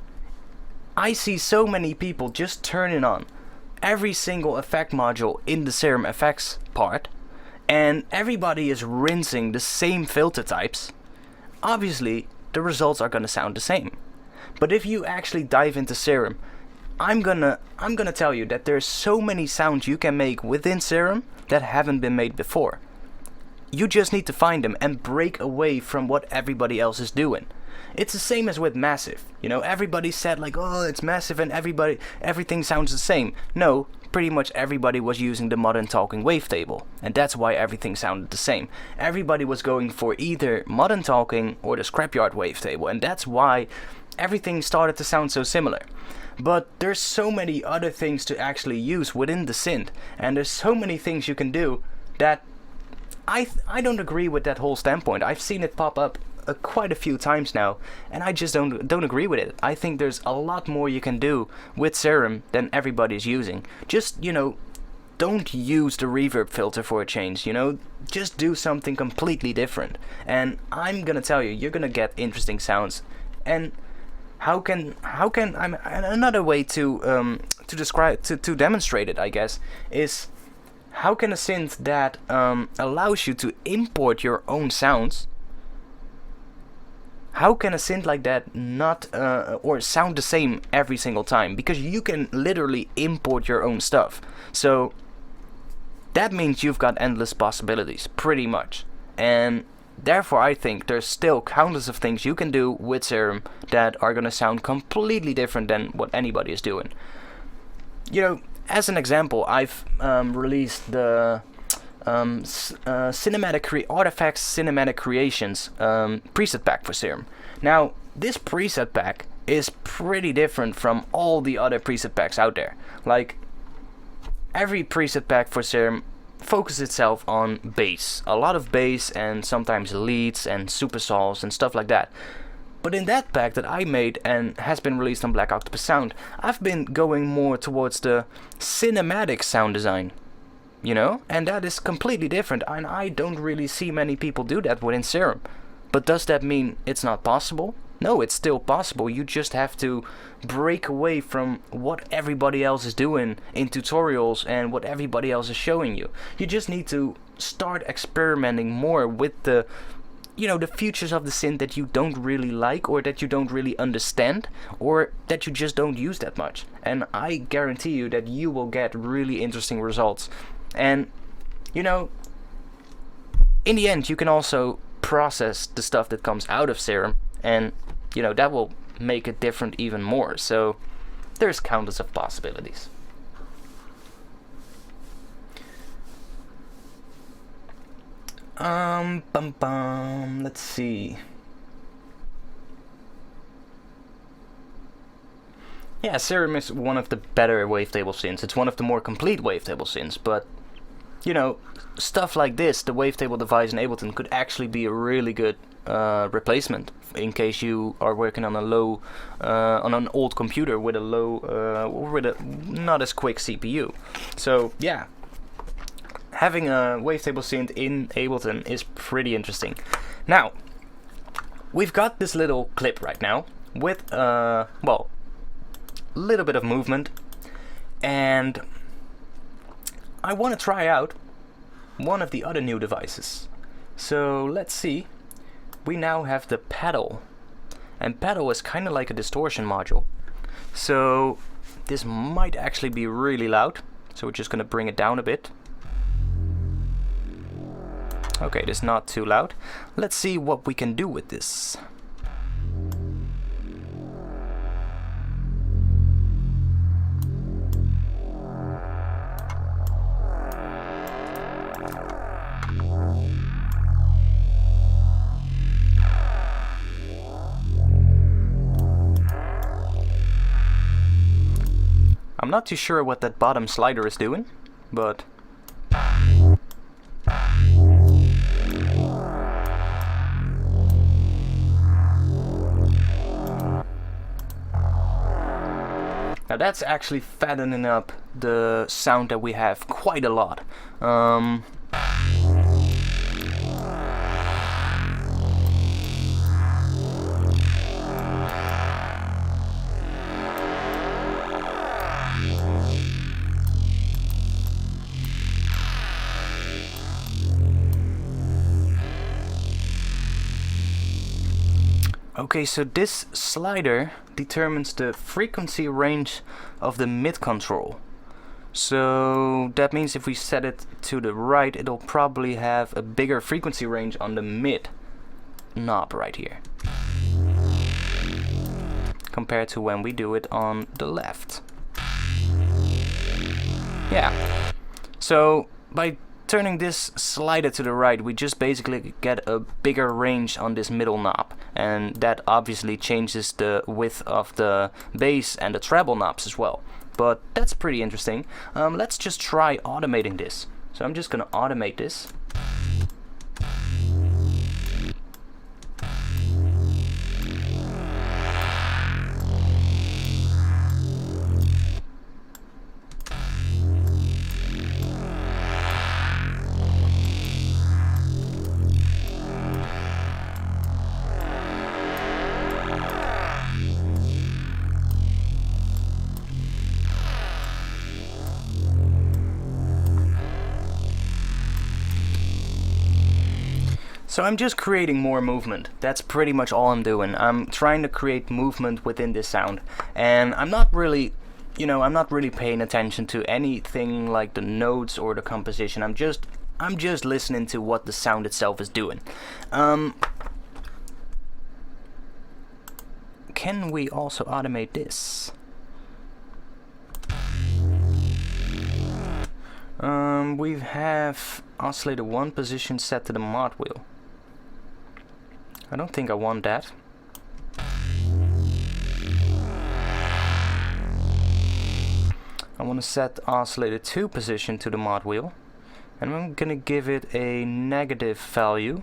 I see so many people just turning on every single effect module in the Serum FX part, and everybody is rinsing the same filter types. Obviously, the results are gonna sound the same. But if you actually dive into Serum, I'm gonna tell you that there's so many sounds you can make within Serum that haven't been made before. You just need to find them and break away from what everybody else is doing. It's the same as with Massive. You know, everybody said like, oh, it's Massive and everything sounds the same. No, pretty much everybody was using the modern talking wavetable, and that's why everything sounded the same. Everybody was going for either modern talking or the scrapyard wavetable, and that's why everything started to sound so similar. But there's so many other things to actually use within the synth, and there's so many things you can do that I don't agree with that whole standpoint. I've seen it pop up quite a few times now, and I just don't agree with it. I think there's a lot more you can do with Serum than everybody's using. Just, you know, don't use the reverb filter for a change, you know? Just do something completely different. And I'm gonna tell you, you're gonna get interesting sounds. And another way to describe, to demonstrate it, I guess, is how can a synth that allows you to import your own sounds, how can a synth like that not or sound the same every single time? Because you can literally import your own stuff. So that means you've got endless possibilities, pretty much. And therefore I think there's still countless of things you can do with Serum that are gonna sound completely different than what anybody is doing. You know, as an example, I've released the ARTFX Cinematic Creations preset pack for Serum. Now, this preset pack is pretty different from all the other preset packs out there. Like, every preset pack for Serum focuses itself on bass. A lot of bass and sometimes leads and supersols and stuff like that. But in that pack that I made and has been released on Black Octopus Sound, I've been going more towards the cinematic sound design, you know? And that is completely different, and I don't really see many people do that within Serum. But does that mean it's not possible? No, it's still possible. You just have to break away from what everybody else is doing in tutorials and what everybody else is showing you. You just need to start experimenting more with the, you know, the features of the synth that you don't really like, or that you don't really understand, or that you just don't use that much. And I guarantee you that you will get really interesting results. And, you know, in the end, you can also process the stuff that comes out of Serum, and, you know, that will make it different even more. So there's countless of possibilities. Let's see. Yeah, Serum is one of the better wavetable synths. It's one of the more complete wavetable synths, but, you know, stuff like this, the wavetable device in Ableton, could actually be a really good replacement in case you are working on a low, on an old computer with a low, with a not as quick CPU. So yeah, having a wavetable synth in Ableton is pretty interesting. Now, we've got this little clip right now with well, a little bit of movement, and I want to try out one of the other new devices. So let's see. We now have the pedal, and pedal is kind of like a distortion module. So this might actually be really loud, so we're just gonna bring it down a bit. Okay, this is not too loud. Let's see what we can do with this. not too sure what that bottom slider is doing, but... Now that's actually fattening up the sound that we have quite a lot. Okay, so this slider determines the frequency range of the mid control. So that means if we set it to the right, it'll probably have a bigger frequency range on the mid knob right here, compared to when we do it on the left. Yeah, so by turning this slider to the right, we just basically get a bigger range on this middle knob, and that obviously changes the width of the bass and the treble knobs as well. But that's pretty interesting. Let's just try automating this. So I'm just gonna automate this. So I'm just creating more movement. That's pretty much all I'm doing. I'm trying to create movement within this sound, and I'm not really, I'm not really paying attention to anything like the notes or the composition. I'm just listening to what the sound itself is doing. Can we also automate this? We have oscillator 1 position set to the mod wheel. I don't think I want that. I want to set oscillator 2 position to the mod wheel, and I'm gonna give it a negative value.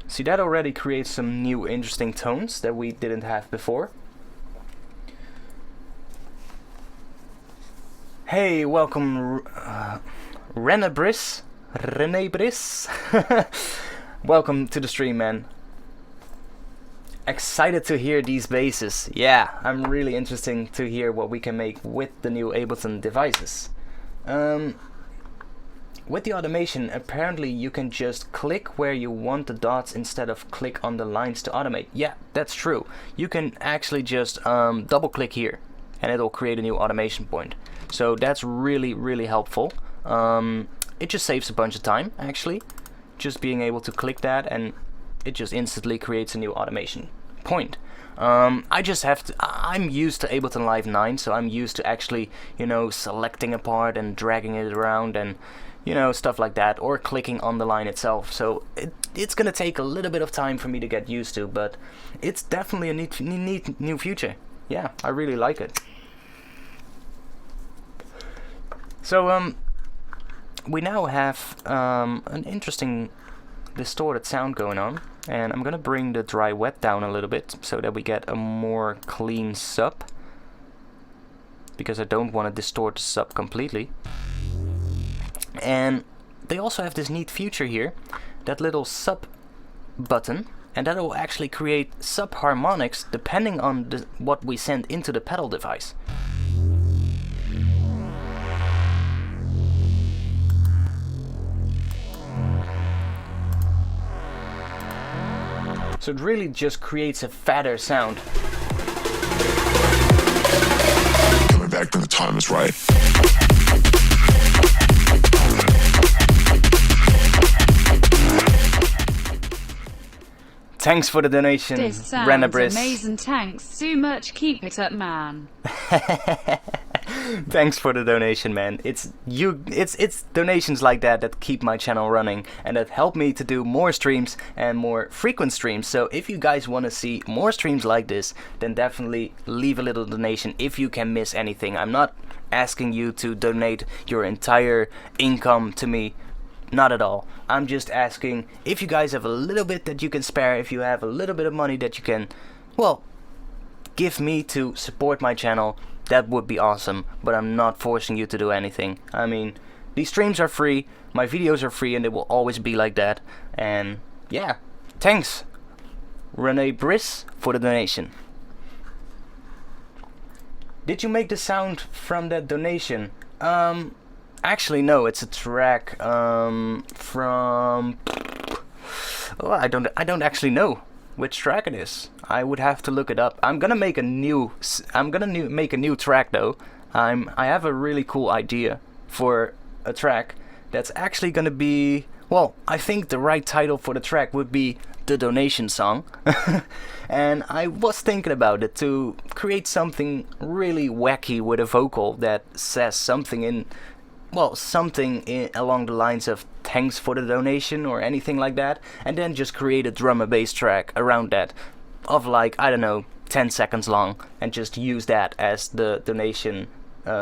See, that already creates some new interesting tones that we didn't have before. Hey, welcome Rene Briss. Welcome to the stream, man. Excited to hear these basses. Yeah, I'm really interested to hear what we can make with the new Ableton devices. With the automation, apparently you can just click where you want the dots instead of click on the lines to automate. Yeah, that's true. You can actually just double click here and it'll create a new automation point. So that's really, really helpful. It just saves a bunch of time, actually. Just being able to click that and it just instantly creates a new automation point. I'm used to Ableton Live 9, so I'm used to actually, selecting a part and dragging it around and, stuff like that, or clicking on the line itself. So it's gonna take a little bit of time for me to get used to, but it's definitely a neat new feature. Yeah, I really like it. So we now have an interesting distorted sound going on, and I'm gonna bring the dry wet down a little bit so that we get a more clean sub, because I don't want to distort the sub completely. And they also have this neat feature here, that little sub button, and that will actually create sub harmonics depending on what we send into the pedal device. So it really just creates a fatter sound. Coming back when the time is right. Thanks for the donation, this sounds Renabris. Amazing, thanks so much. Keep it up, man. Thanks for the donation, man. It's donations like that that keep my channel running and that help me to do more streams and more frequent streams. So if you guys want to see more streams like this, then definitely leave a little donation if you can miss anything. I'm not asking you to donate your entire income to me. Not at all. I'm just asking if you guys have a little bit that you can spare, if you have a little bit of money that you can, well, give me to support my channel, that would be awesome. But I'm not forcing you to do anything. I mean, these streams are free, my videos are free, and they will always be like that. And yeah, thanks, Renee Briss, for the donation. Did you make the sound from that donation? Actually, no. It's a track from. Oh, I don't actually know which track it is. I would have to look it up. I'm gonna make a new track though. I have a really cool idea for a track that's actually gonna be. Well, I think the right title for the track would be The Donation Song. And I was thinking about it to create something really wacky with a vocal that says something along the lines of thanks for the donation or anything like that, and then just create a drum and bass track around that of like, I don't know, 10 seconds long, and just use that as the donation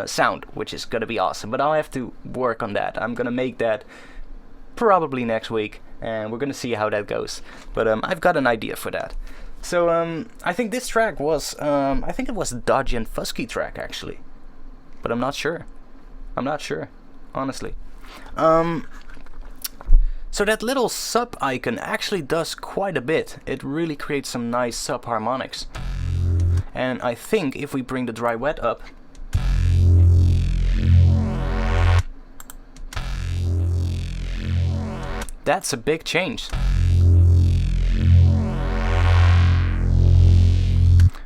sound, which is gonna be awesome. But I'll have to work on that. I'm gonna make that probably next week, and we're gonna see how that goes. But I've got an idea for that. So I think this track was I think it was a Dodgy and Fusky track actually, but I'm not sure, honestly. So that little sub icon actually does quite a bit. It really creates some nice sub harmonics. And I think if we bring the dry wet up, that's a big change.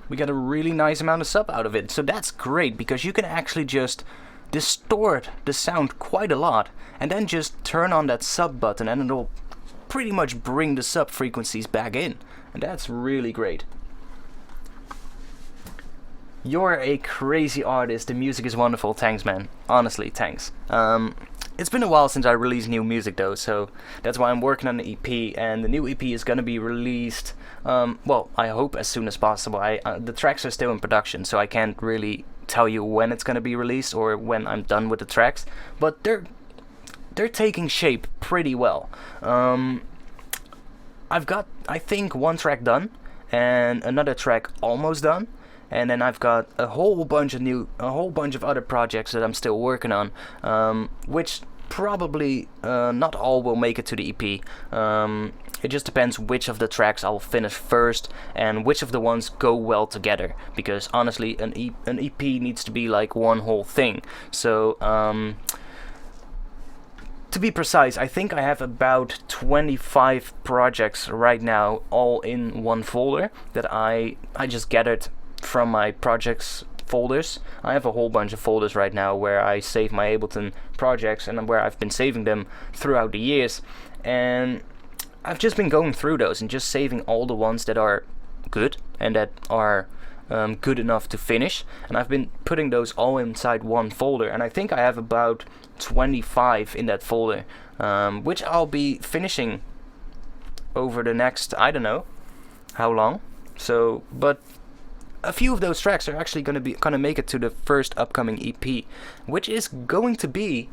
We got a really nice amount of sub out of it. So that's great because you can actually just distort the sound quite a lot and then just turn on that sub button and it'll pretty much bring the sub frequencies back in, and that's really great. You're a crazy artist, the music is wonderful. Thanks, man, honestly, thanks. It's been a while since I released new music though, so that's why I'm working on the EP, and the new EP is gonna be released, well, I hope as soon as possible. The tracks are still in production, so I can't really tell you when it's gonna be released or when I'm done with the tracks, but they're taking shape pretty well. I've got, I think, one track done and another track almost done, and then I've got a whole bunch of other projects that I'm still working on, which probably not all will make it to the EP. It just depends which of the tracks I'll finish first and which of the ones go well together, because honestly an EP needs to be like one whole thing. So to be precise, I think I have about 25 projects right now, all in one folder that I just gathered from my projects folders. I have a whole bunch of folders right now where I save my Ableton projects and where I've been saving them throughout the years, and I've just been going through those and just saving all the ones that are good and that are good enough to finish, and I've been putting those all inside one folder, and I think I have about 25 in that folder, which I'll be finishing over the next, I don't know how long. So, but a few of those tracks are actually gonna make it to the first upcoming EP, which is going to be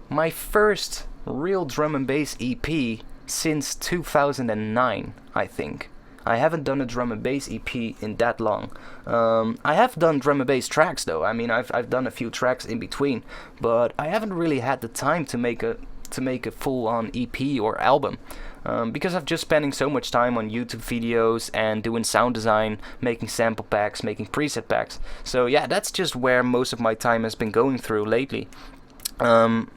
my first real drum and bass EP since 2009, I think. I haven't done a drum and bass EP in that long. I have done drum and bass tracks though. I mean, I've done a few tracks in between, but I haven't really had the time to make a full-on EP or album. Because I've just spending so much time on YouTube videos and doing sound design, making sample packs, making preset packs. So yeah, that's just where most of my time has been going through lately. And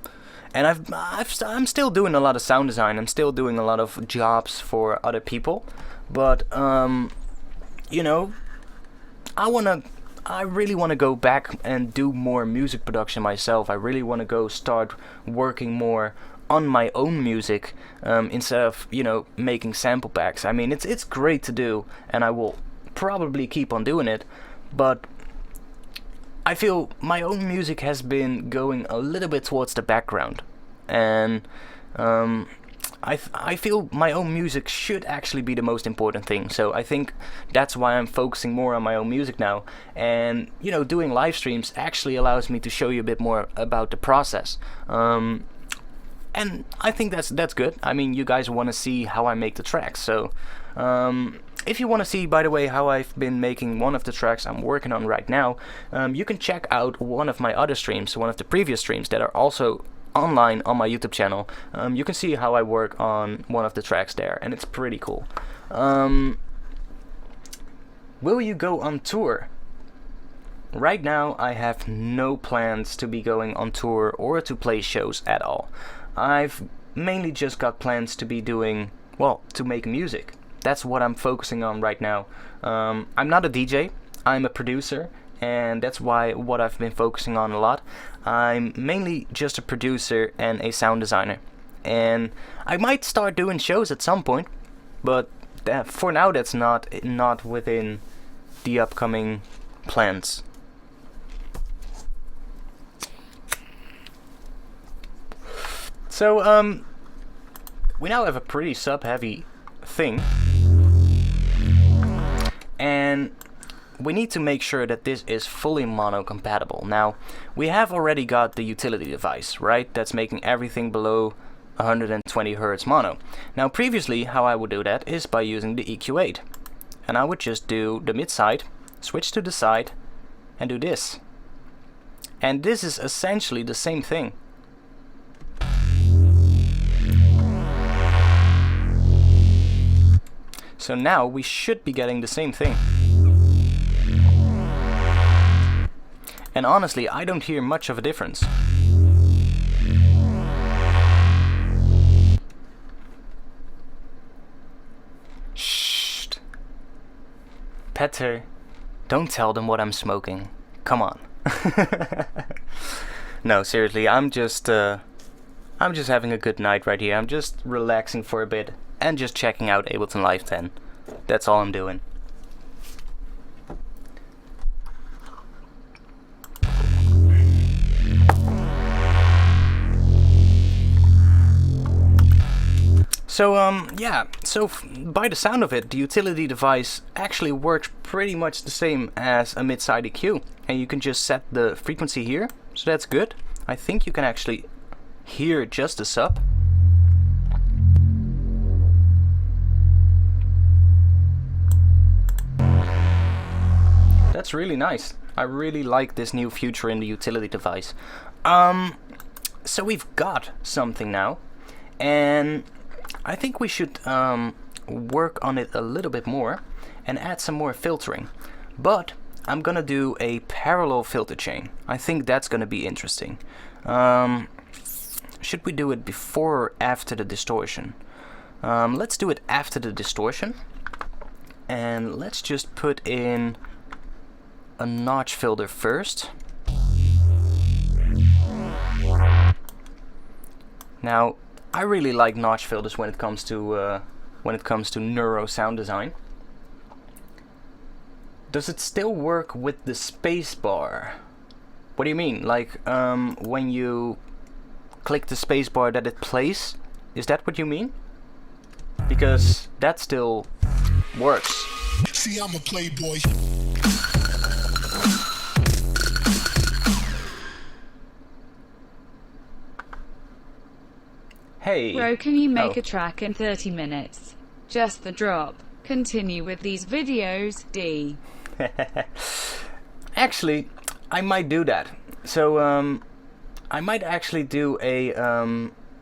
I'm still doing a lot of sound design. I'm still doing a lot of jobs for other people. But you know, I really want to go back and do more music production myself. I really want to go start working more on my own music, instead of, you know, making sample packs. I mean, it's great to do, and I will probably keep on doing it, but I feel my own music has been going a little bit towards the background, and I feel my own music should actually be the most important thing. So I think that's why I'm focusing more on my own music now. And you know, doing live streams actually allows me to show you a bit more about the process. And I think that's good. I mean, you guys want to see how I make the tracks, so if you want to see, by the way, how I've been making one of the tracks I'm working on right now, you can check out one of my other streams, one of the previous streams that are also online on my YouTube channel. You can see how I work on one of the tracks there, and it's pretty cool. Will you go on tour? Right now I have no plans to be going on tour or to play shows at all. I've mainly just got plans to be doing, well, to make music. That's what I'm focusing on right now. I'm not a DJ, I'm a producer, and that's what I've been focusing on a lot. I'm mainly just a producer and a sound designer. And I might start doing shows at some point, but for now that's not within the upcoming plans. So, we now have a pretty sub-heavy thing, and we need to make sure that this is fully mono compatible. Now, we have already got the utility device, right? That's making everything below 120 Hz mono. Now, previously, how I would do that is by using the EQ8. And I would just do the mid side, switch to the side, and do this. And this is essentially the same thing. So now we should be getting the same thing. And honestly, I don't hear much of a difference. Shh. Petter, don't tell them what I'm smoking. Come on. No, seriously, I'm just having a good night right here. I'm just relaxing for a bit and just checking out Ableton Live 10. That's all I'm doing. So yeah, so by the sound of it, the utility device actually works pretty much the same as a mid-side EQ, and you can just set the frequency here, so that's good. I think you can actually hear just the sub. That's really nice. I really like this new feature in the utility device. So we've got something now, and I think we should work on it a little bit more and add some more filtering. But I'm gonna do a parallel filter chain. I think that's gonna be interesting. Should we do it before or after the distortion? Let's do it after the distortion. And let's just put in a notch filter first. Now, I really like notch filters when it comes to Neuro sound design. Does it still work with the space bar? What do you mean? Like when you click the space bar that it plays? Is that what you mean? Because that still works. See, I'm a playboy. Hey. Bro, can you make a track in 30 minutes? Just the drop. Continue with these videos, D. Actually, I might do that. So, I might actually do a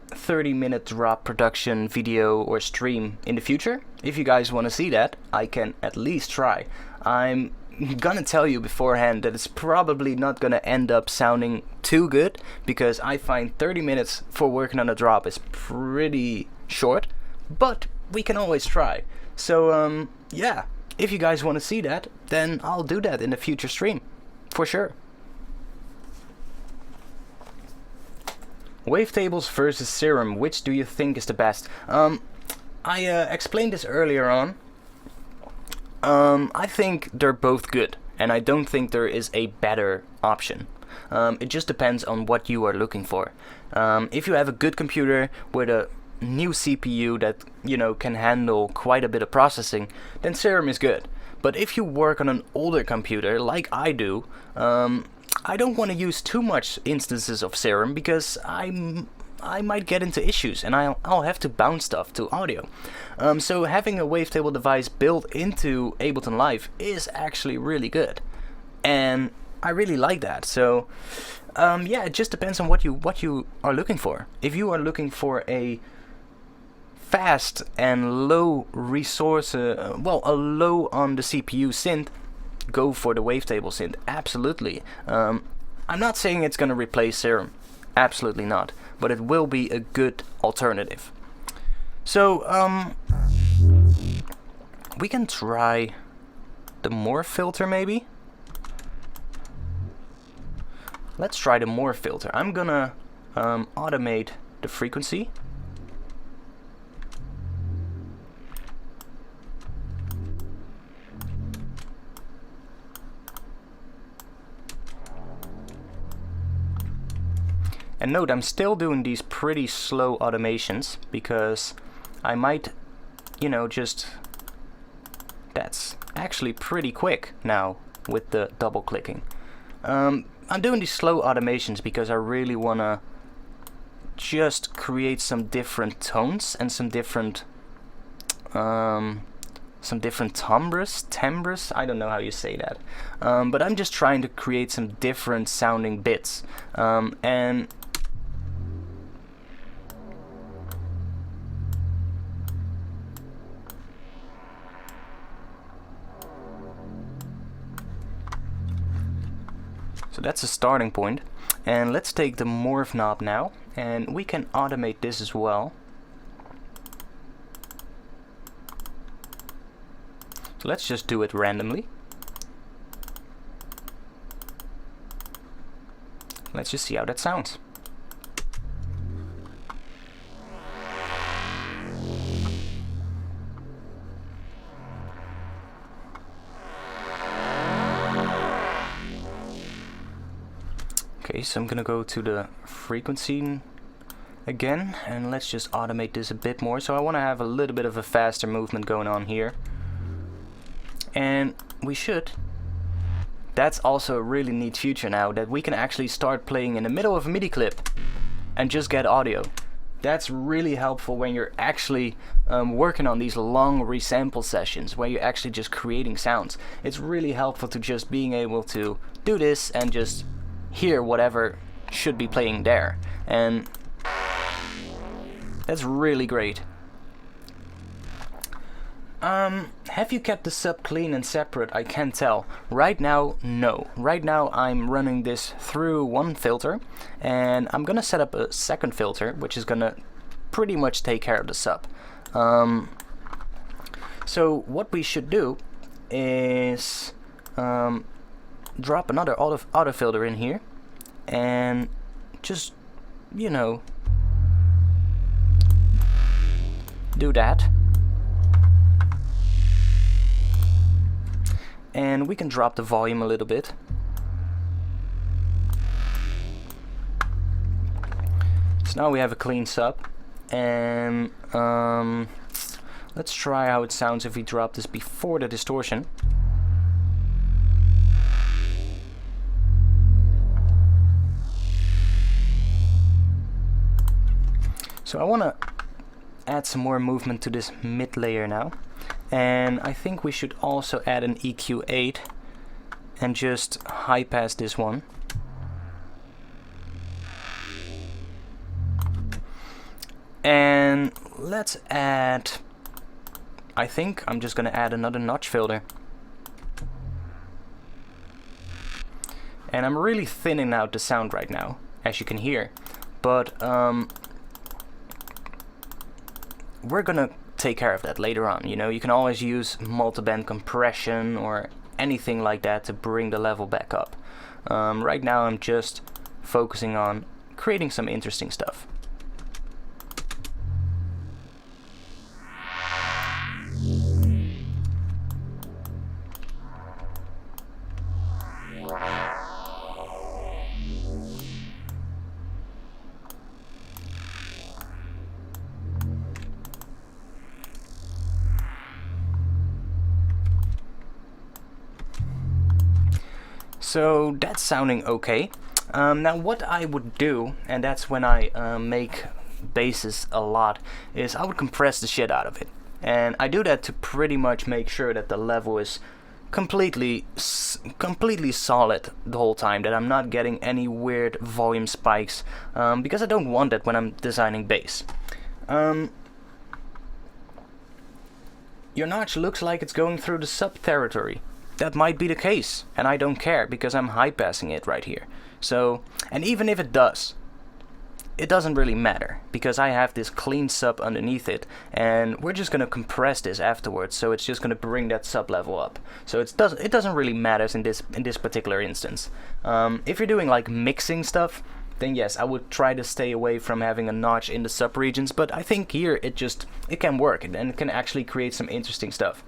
30-minute drop production video or stream in the future. If you guys want to see that, I can at least try. I'm gonna tell you beforehand that it's probably not gonna end up sounding too good, because I find 30 minutes for working on a drop is pretty short, but we can always try. So yeah, if you guys want to see that, then I'll do that in a future stream for sure. Wavetables versus Serum, which do you think is the best? I explained this earlier on. I think they're both good, and I don't think there is a better option. It just depends on what you are looking for. If you have a good computer with a new CPU that, you know, can handle quite a bit of processing, then Serum is good. But if you work on an older computer like I do, I don't want to use too much instances of Serum because I might get into issues and I'll have to bounce stuff to audio. So having a wavetable device built into Ableton Live is actually really good, and I really like that. So yeah, it just depends on what you are looking for. If you are looking for a fast and low resource, well, a low on the CPU synth, go for the wavetable synth. Absolutely. I'm not saying it's gonna replace Serum, absolutely not, but it will be a good alternative. So we can try the Morph filter maybe. Let's try the Morph filter. I'm gonna automate the frequency. And note, I'm still doing these pretty slow automations because I might, you know, just... That's actually pretty quick now with the double clicking. I'm doing these slow automations because I really want to just create some different tones and some different timbres, I don't know how you say that. But I'm just trying to create some different sounding bits. And so that's a starting point. And let's take the Morph knob now, and we can automate this as well. So let's just do it randomly. Let's just see how that sounds. Okay, so I'm gonna go to the frequency again, and let's just automate this a bit more. So I want to have a little bit of a faster movement going on here. And we should. That's also a really neat feature now, that we can actually start playing in the middle of a MIDI clip and just get audio. That's really helpful when you're actually working on these long resample sessions where you're actually just creating sounds. It's really helpful to just being able to do this and just hear whatever should be playing there. And that's really great. Have you kept the sub clean and separate? I can't tell. Right now, no. Right now I'm running this through one filter, and I'm gonna set up a second filter which is gonna pretty much take care of the sub. So what we should do is drop another auto filter in here and just, you know, do that. And we can drop the volume a little bit. So now we have a clean sub, and let's try how it sounds if we drop this before the distortion. So I want to add some more movement to this mid layer now. And I think we should also add an EQ8 and just high pass this one. And let's add, I think I'm just gonna add another notch filter. And I'm really thinning out the sound right now, as you can hear. But we're gonna take care of that later on. You know, you can always use multiband compression or anything like that to bring the level back up. Right now I'm just focusing on creating some interesting stuff. So that's sounding okay. Now what I would do, and that's when I make basses a lot, is I would compress the shit out of it. And I do that to pretty much make sure that the level is completely solid the whole time, that I'm not getting any weird volume spikes, because I don't want that when I'm designing bass. Your notch looks like it's going through the sub territory. That might be the case, and I don't care because I'm high passing it right here. So, and even if it does, it doesn't really matter because I have this clean sub underneath it, and we're just gonna compress this afterwards, so it's just gonna bring that sub level up. So it doesn't really matter in this particular instance. If you're doing like mixing stuff, then yes, I would try to stay away from having a notch in the sub regions, but I think here it can work and it can actually create some interesting stuff.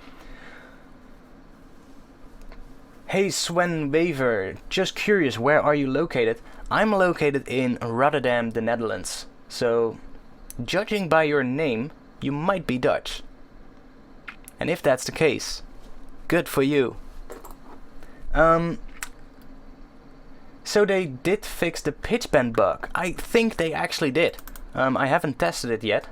Hey Sven Wever, just curious, where are you located? I'm located in Rotterdam, the Netherlands. So, judging by your name, you might be Dutch. And if that's the case, good for you. So they did fix the pitch bend bug. I think they actually did. I haven't tested it yet.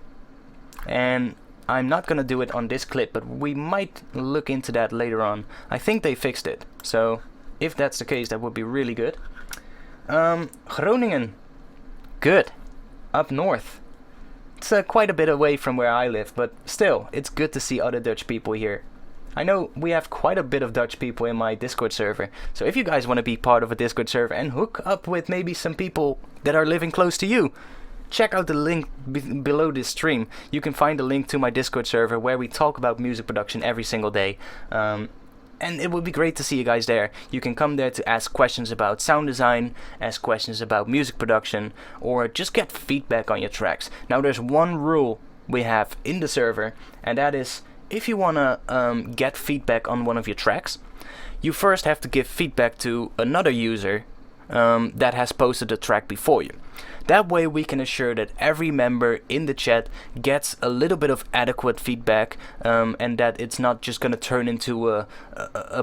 And I'm not gonna do it on this clip, but we might look into that later on. I think they fixed it. So, if that's the case, that would be really good. Groningen. Good. Up north. It's quite a bit away from where I live, but still, it's good to see other Dutch people here. I know we have quite a bit of Dutch people in my Discord server, so if you guys want to be part of a Discord server and hook up with maybe some people that are living close to you, check out the link below this stream. You can find a link to my Discord server where we talk about music production every single day. And it would be great to see you guys there. You can come there to ask questions about sound design, ask questions about music production, or just get feedback on your tracks. Now there's one rule we have in the server, and that is if you want to get feedback on one of your tracks, you first have to give feedback to another user that has posted a track before you. That way we can assure that every member in the chat gets a little bit of adequate feedback, and that it's not just going to turn into a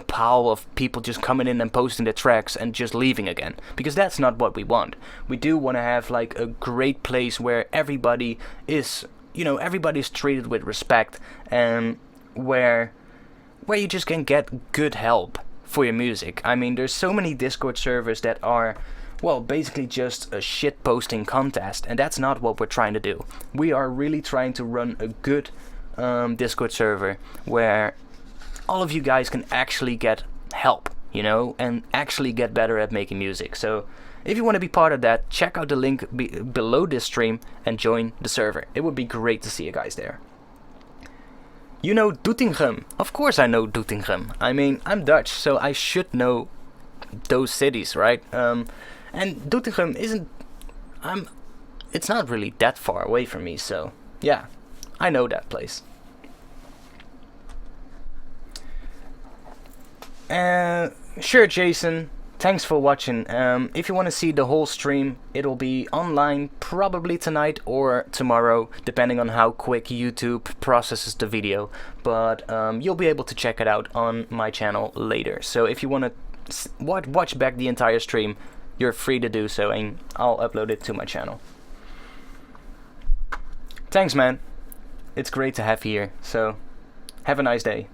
pile of people just coming in and posting their tracks and just leaving again. Because that's not what we want. We do want to have like a great place where everybody is, everybody's treated with respect, and where you just can get good help for your music. I mean, there's so many Discord servers that are, well, basically just a shit posting contest, and that's not what we're trying to do. We are really trying to run a good Discord server where all of you guys can actually get help, and actually get better at making music. So if you want to be part of that, check out the link below this stream and join the server. It would be great to see you guys there. You know Doetinchem. Of course I know Doetinchem. I mean, I'm Dutch, so I should know those cities, right? And Doetinchem it's not really that far away from me, so yeah, I know that place. Sure, Jason, thanks for watching. If you want to see the whole stream, it'll be online probably tonight or tomorrow, depending on how quick YouTube processes the video, but you'll be able to check it out on my channel later. So if you want to watch back the entire stream, you're free to do so, and I'll upload it to my channel. Thanks, man. It's great to have you here, so have a nice day.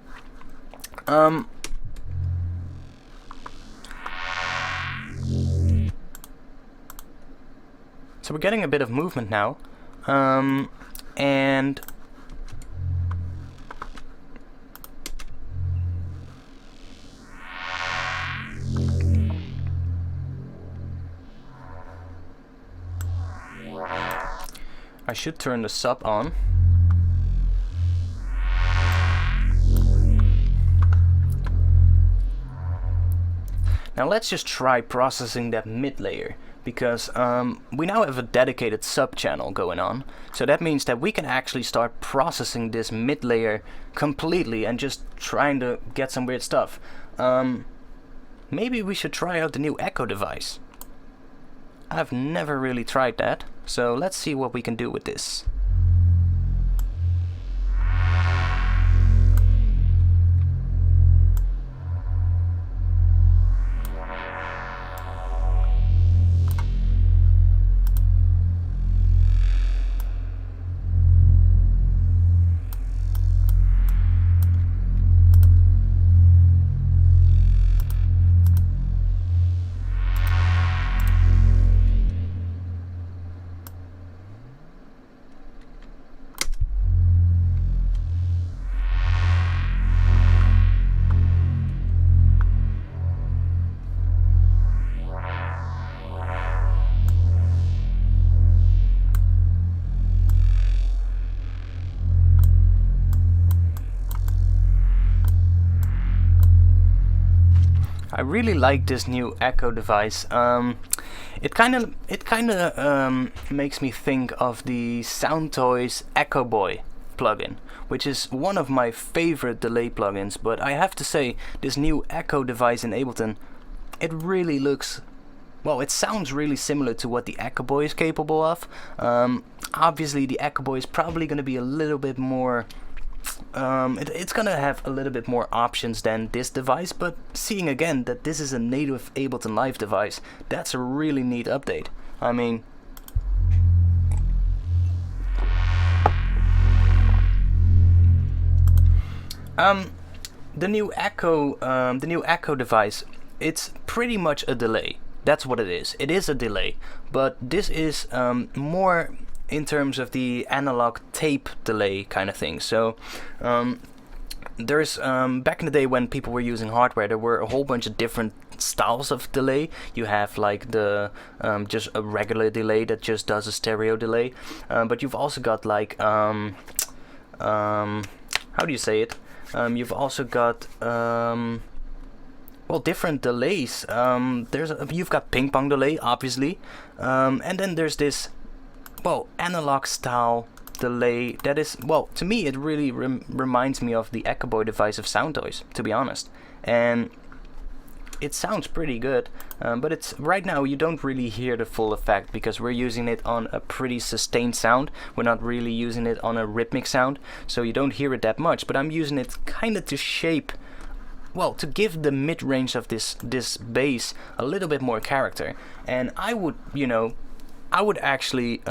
So we're getting a bit of movement now, and I should turn the sub on. Now let's just try processing that mid layer, because we now have a dedicated sub channel going on. So that means that we can actually start processing this mid layer completely and just trying to get some weird stuff. Maybe we should try out the new Echo device. I've never really tried that, so let's see what we can do with this. I really like this new echo device. It kind of makes me think of the Soundtoys Echo Boy plugin, which is one of my favorite delay plugins. But I have to say, this new echo device in Ableton, it really looks, well, it sounds really similar to what the Echo Boy is capable of. Obviously, the Echo Boy is probably going to be a little bit more. It's gonna have a little bit more options than this device, but seeing again that this is a native Ableton Live device, that's a really neat update. I mean, the new Echo device, it's pretty much a delay. That's what it is. It is a delay, but this is more in terms of the analog tape delay kind of thing. So there's back in the day when people were using hardware, there were a whole bunch of different styles of delay. You have like the just a regular delay that just does a stereo delay, but you've also got like how do you say it? You've also got well, different delays. You've got ping pong delay, obviously, and then there's this, well, analog style delay that is, well, to me it really reminds me of the Echo Boy device of Soundtoys, to be honest, and it sounds pretty good, but it's right now you don't really hear the full effect because we're using it on a pretty sustained sound. We're not really using it on a rhythmic sound, so you don't hear it that much, but I'm using it kind of to shape, well, to give the mid-range of this bass a little bit more character. And I would, you know, I would actually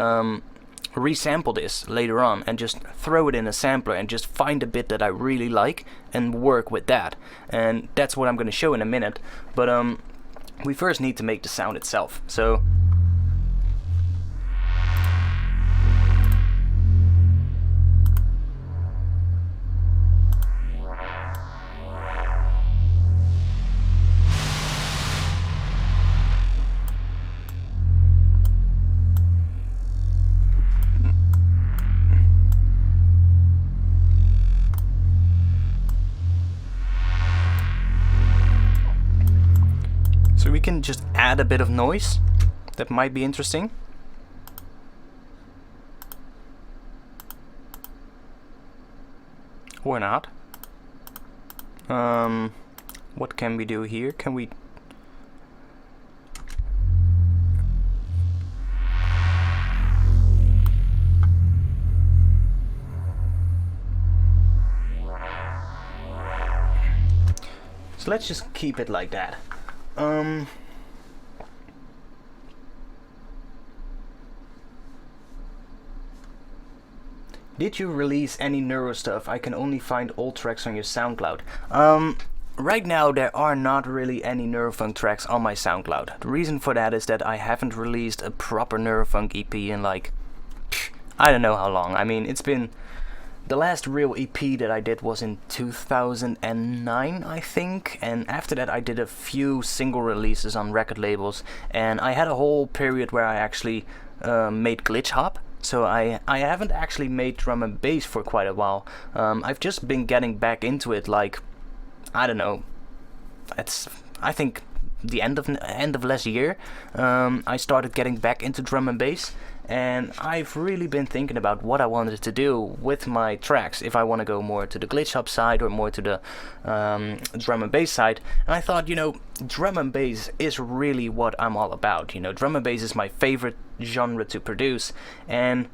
resample this later on and just throw it in a sampler and just find a bit that I really like and work with that. And that's what I'm going to show in a minute. But we first need to make the sound itself. So we can just add a bit of noise. That might be interesting. Or not. What can we do here? Can we... So let's just keep it like that. Did you release any Neuro stuff? I can only find old tracks on your SoundCloud. Right now there are not really any Neurofunk tracks on my SoundCloud. The reason for that is that I haven't released a proper Neurofunk EP in like, I don't know how long. I mean, it's been... The last real EP that I did was in 2009, I think, and after that I did a few single releases on record labels, and I had a whole period where I actually made glitch hop, so I haven't actually made drum and bass for quite a while. I've just been getting back into it, like, I don't know, it's, I think, the end of last year. I started getting back into drum and bass, and I've really been thinking about what I wanted to do with my tracks, if I want to go more to the glitch hop side or more to the drum and bass side. And I thought, you know, drum and bass is really what I'm all about. You know, drum and bass is my favorite genre to produce, and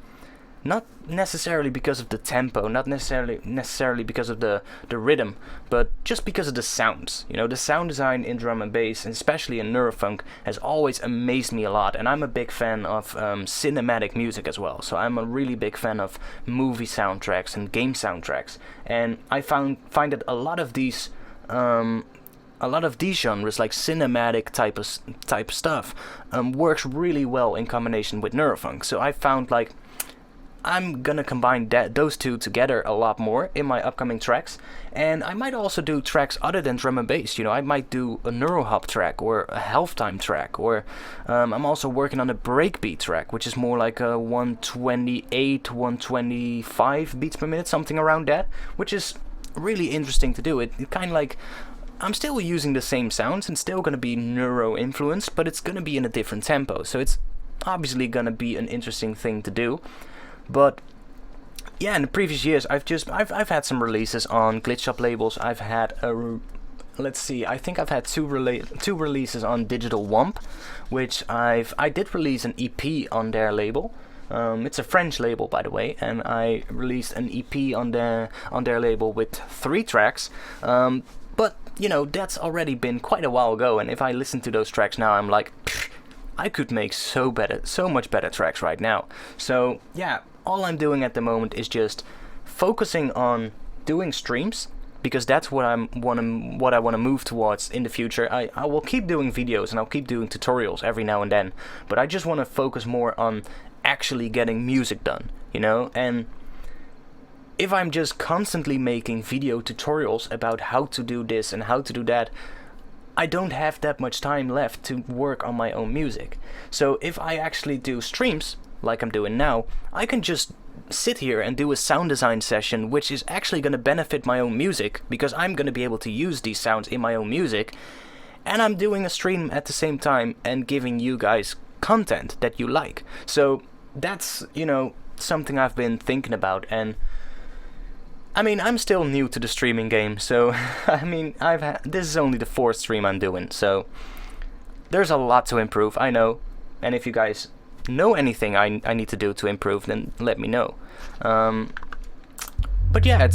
not necessarily because of the tempo, not necessarily because of the rhythm, but just because of the sounds. You know, the sound design in drum and bass, and especially in Neurofunk, has always amazed me a lot. And I'm a big fan of cinematic music as well. So I'm a really big fan of movie soundtracks and game soundtracks. And I find that a lot of these genres, like cinematic type of stuff, works really well in combination with Neurofunk. So I found, like, I'm gonna combine those two together a lot more in my upcoming tracks, and I might also do tracks other than drum and bass. You know, I might do a neuro hop track or a half time track, or I'm also working on a breakbeat track, which is more like a 128, 125 beats per minute, something around that, which is really interesting to do. It kind of like I'm still using the same sounds and still going to be Neuro influenced, but it's going to be in a different tempo. So it's obviously going to be an interesting thing to do. But yeah, in the previous years, I've had some releases on Glitch Shop labels. I've had let's see, I think I've had two releases on Digital Womp, which I did release an EP on their label. It's a French label, by the way, and I released an EP on their label with 3 tracks. But you know, that's already been quite a while ago, and if I listen to those tracks now, I'm like, I could make so much better tracks right now. So yeah, all I'm doing at the moment is just focusing on doing streams, because that's what I want to move towards in the future. I will keep doing videos and I'll keep doing tutorials every now and then, but I just want to focus more on actually getting music done, you know. And if I'm just constantly making video tutorials about how to do this and how to do that, I don't have that much time left to work on my own music. So if I actually do streams, like I'm doing now, I can just sit here and do a sound design session, which is actually going to benefit my own music, because I'm going to be able to use these sounds in my own music, and I'm doing a stream at the same time and giving you guys content that you like. So that's, you know, something I've been thinking about. And I mean, I'm still new to the streaming game, so I mean, this is only the 4th stream I'm doing, so there's a lot to improve, I know. And if you guys know anything I need to do to improve, then let me know. But yeah,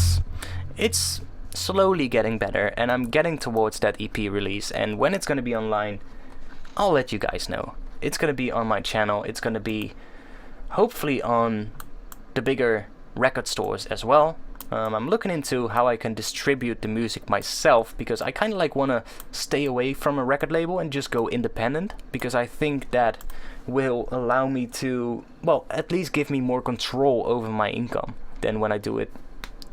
it's slowly getting better, and I'm getting towards that EP release, and when it's going to be online, I'll let you guys know. It's going to be on my channel, it's going to be hopefully on the bigger record stores as well. I'm looking into how I can distribute the music myself, because I kind of like want to stay away from a record label and just go independent, because I think that will allow me to, well, at least give me more control over my income than when I do it,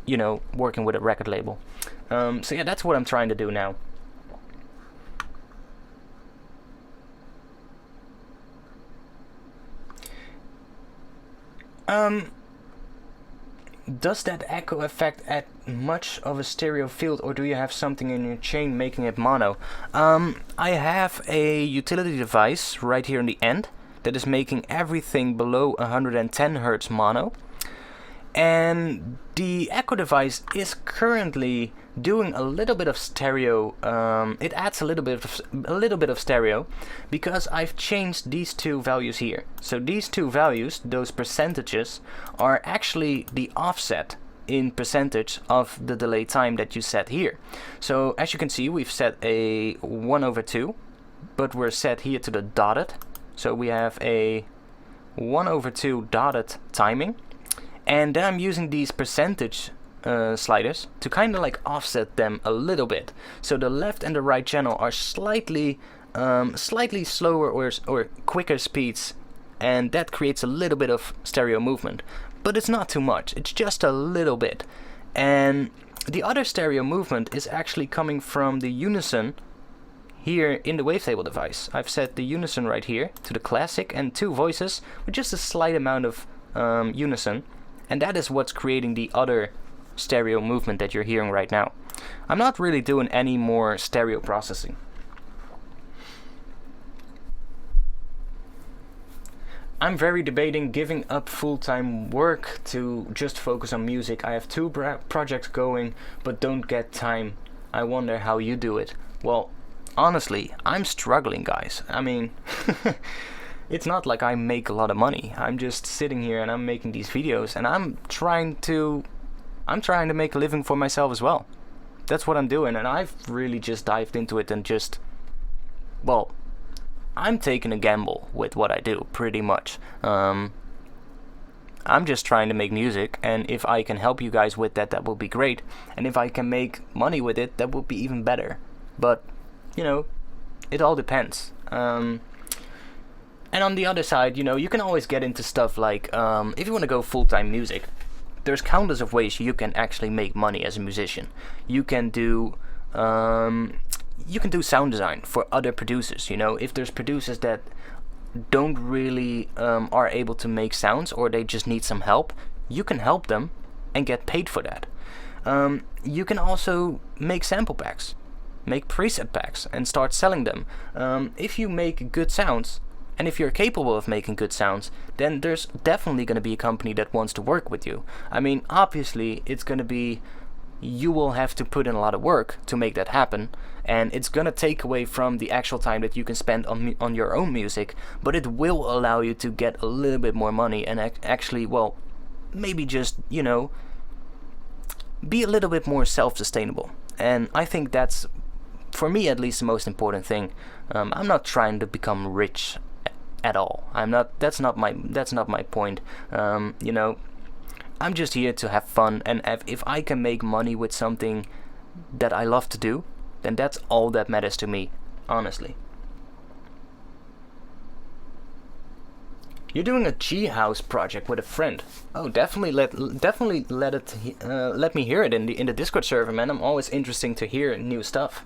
you know, working with a record label. So yeah, that's what I'm trying to do now. Does that echo effect add much of a stereo field, or do you have something in your chain making it mono? I have a utility device right here in the end that is making everything below 110 Hz mono, and the echo device is currently doing a little bit of stereo. It adds a little bit of stereo, because I've changed these 2 values here. So these 2 values, those percentages, are actually the offset in percentage of the delay time that you set here. So as you can see, we've set a 1/2, but we're set here to the dotted. So we have a 1/2 dotted timing, and then I'm using these percentage sliders to kind of like offset them a little bit. So the left and the right channel are slightly slower or quicker speeds, and that creates a little bit of stereo movement, but it's not too much, it's just a little bit. And the other stereo movement is actually coming from the unison here in the wavetable device. I've set the unison right here to the classic and 2 voices with just a slight amount of unison, and that is what's creating the other stereo movement that you're hearing right now. I'm not really doing any more stereo processing. I'm very debating giving up full-time work to just focus on music. I have 2 projects going but don't get time. I wonder how you do it. Well, honestly, I'm struggling, guys. I mean, it's not like I make a lot of money. I'm just sitting here and I'm making these videos, and I'm trying to make a living for myself as well. That's what I'm doing, and I've really just dived into it and just, well, I'm taking a gamble with what I do, pretty much. I'm just trying to make music, and if I can help you guys with that, that will be great. And if I can make money with it, that will be even better. But, you know, it all depends. And on the other side, you know, you can always get into stuff like, if you want to go full-time music, there's countless of ways you can actually make money as a musician. You can do sound design for other producers. You know, if there's producers that don't really are able to make sounds, or they just need some help, you can help them and get paid for that. You can also make sample packs. make preset packs and start selling them. If you make good sounds, and if you're capable of making good sounds, then there's definitely going to be a company that wants to work with you. I mean, obviously, it's going to be, you will have to put in a lot of work to make that happen, and it's going to take away from the actual time that you can spend on your own music, but it will allow you to get a little bit more money and actually, well, maybe just, you know, be a little bit more self-sustainable. And I think that's, for me at least, the most important thing. I'm not trying to become rich at all. I'm not. That's not my point. You know, I'm just here to have fun, and if I can make money with something that I love to do, then that's all that matters to me, honestly. You're doing a G House project with a friend. Oh, definitely let me hear it in the Discord server, man. I'm always interested to hear new stuff.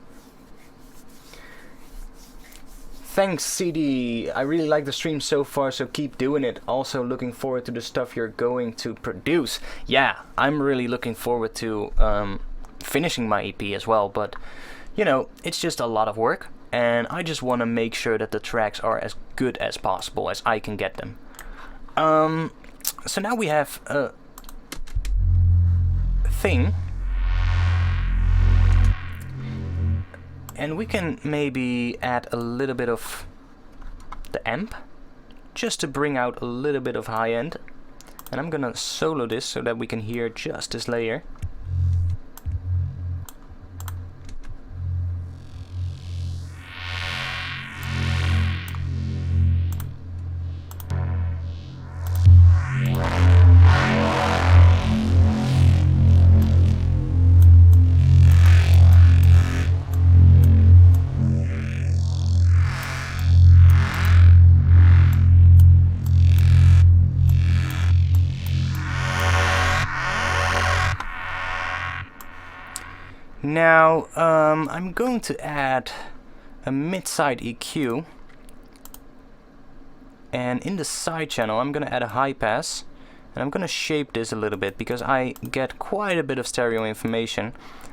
Thanks, CD. I really like the stream so far, so keep doing it. Also looking forward to the stuff you're going to produce. Yeah, I'm really looking forward to finishing my EP as well, but you know, it's just a lot of work, and I just want to make sure that the tracks are as good as possible as I can get them. So now we have a thing, and we can maybe add a little bit of the amp just to bring out a little bit of high end, and I'm gonna solo this so that we can hear just this layer. Now, I'm going to add a mid-side EQ, and in the side channel I'm going to add a high pass, and I'm going to shape this a little bit because I get quite a bit of stereo information,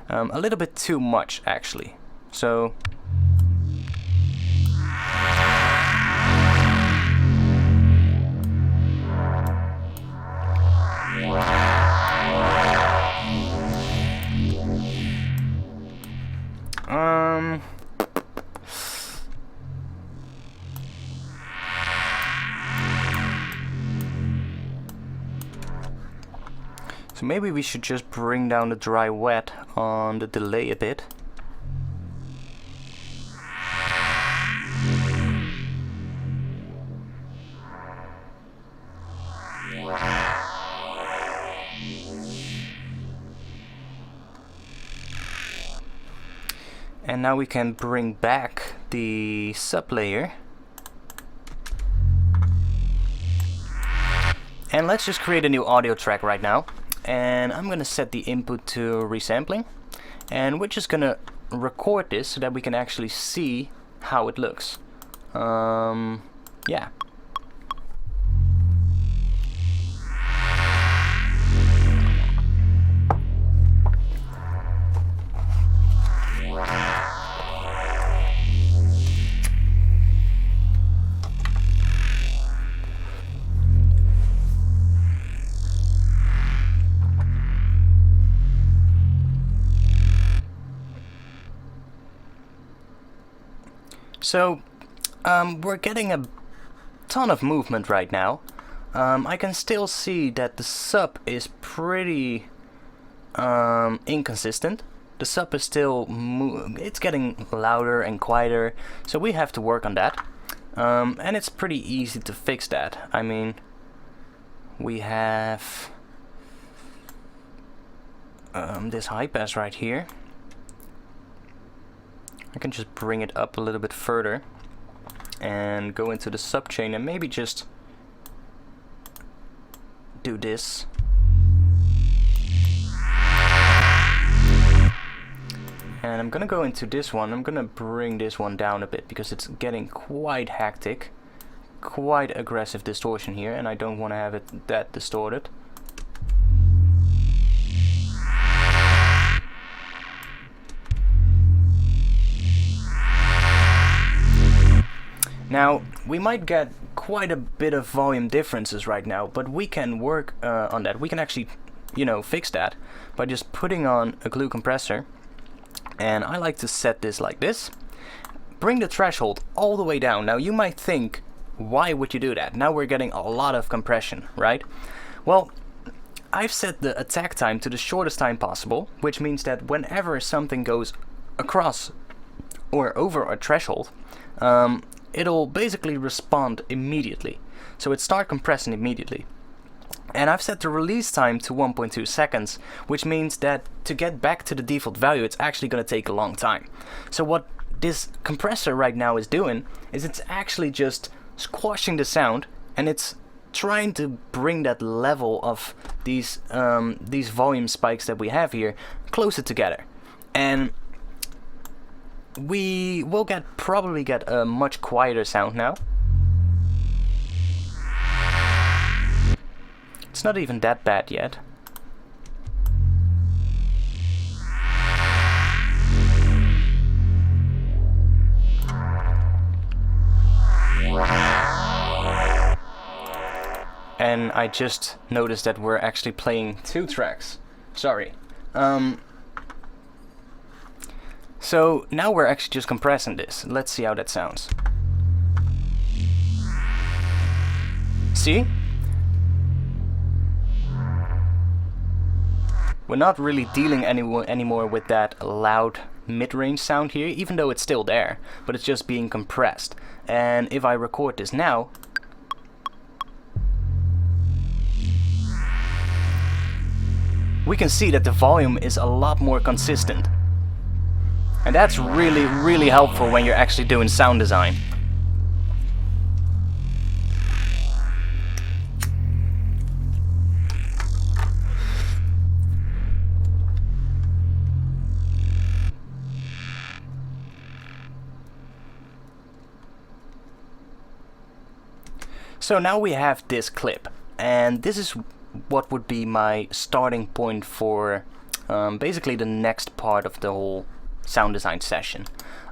a little bit too much actually. So so maybe we should just bring down the dry wet on the delay a bit. And now we can bring back the sub layer. And let's just create a new audio track right now. And I'm gonna set the input to resampling. And we're just gonna record this so that we can actually see how it looks. Yeah. So, we're getting a ton of movement right now. I can still see that the sub is pretty inconsistent. The sub is still it's getting louder and quieter, so we have to work on that. And it's pretty easy to fix that. I mean, we have this high pass right here. I can just bring it up a little bit further and go into the sub chain and maybe just do this. And I'm gonna go into this one. I'm gonna bring this one down a bit because it's getting quite hectic, quite aggressive distortion here, and I don't want to have it that distorted. Now, we might get quite a bit of volume differences right now, but we can work on that. We can actually, you know, fix that by just putting on a glue compressor. And I like to set this like this. Bring the threshold all the way down. Now, you might think, why would you do that? Now we're getting a lot of compression, right? Well, I've set the attack time to the shortest time possible, which means that whenever something goes across or over a threshold, it'll basically respond immediately. So it starts compressing immediately. And I've set the release time to 1.2 seconds, which means that to get back to the default value, it's actually going to take a long time. So what this compressor right now is doing is it's actually just squashing the sound, and it's trying to bring that level of these volume spikes that we have here closer together. And we will probably get a much quieter sound now. It's not even that bad yet. And I just noticed that we're actually playing 2 tracks. Sorry. So now we're actually just compressing this. Let's see how that sounds. See? We're not really dealing anymore with that loud mid-range sound here, even though it's still there, but it's just being compressed. And if I record this now, we can see that the volume is a lot more consistent. And that's really, really helpful when you're actually doing sound design. So now we have this clip, and this is what would be my starting point for basically the next part of the whole sound design session.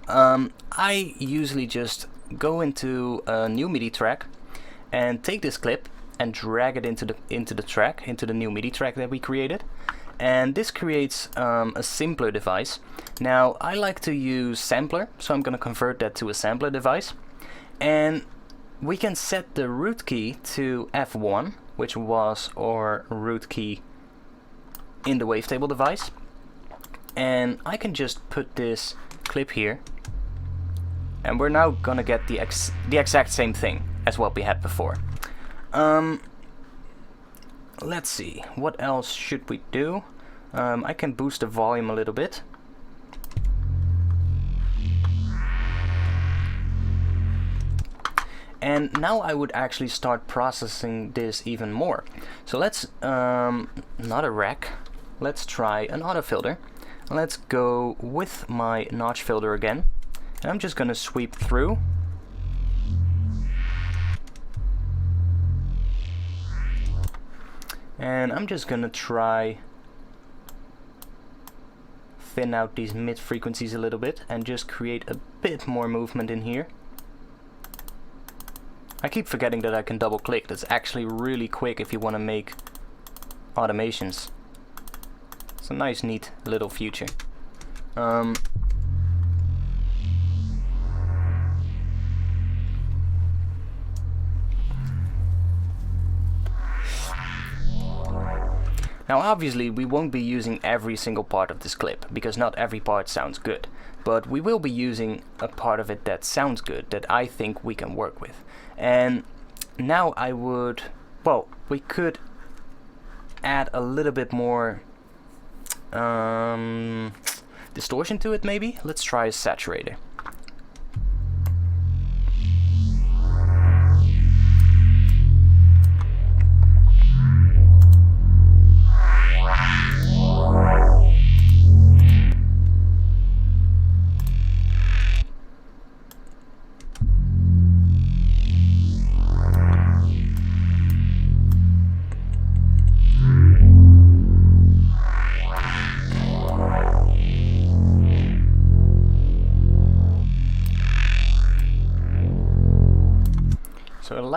I usually just go into a new MIDI track and take this clip and drag it into the new MIDI track that we created, and this creates a simpler device. Now I like to use sampler, so I'm going to convert that to a sampler device, and we can set the root key to F1, which was our root key in the wavetable device. And I can just put this clip here, and we're now gonna get the exact same thing as what we had before. Let's see, what else should we do? I can boost the volume a little bit. And now I would actually start processing this even more. So let's, not a rack, let's try an auto filter. Let's go with my notch filter again. And I'm just gonna sweep through. And I'm just gonna try thin out these mid frequencies a little bit and just create a bit more movement in here. I keep forgetting that I can double click. That's actually really quick if you want to make automations. It's a nice, neat little feature. Now obviously we won't be using every single part of this clip, because not every part sounds good, but we will be using a part of it that sounds good, that I think we can work with. And now I would, well, we could add a little bit more distortion to it maybe. Let's try a saturator.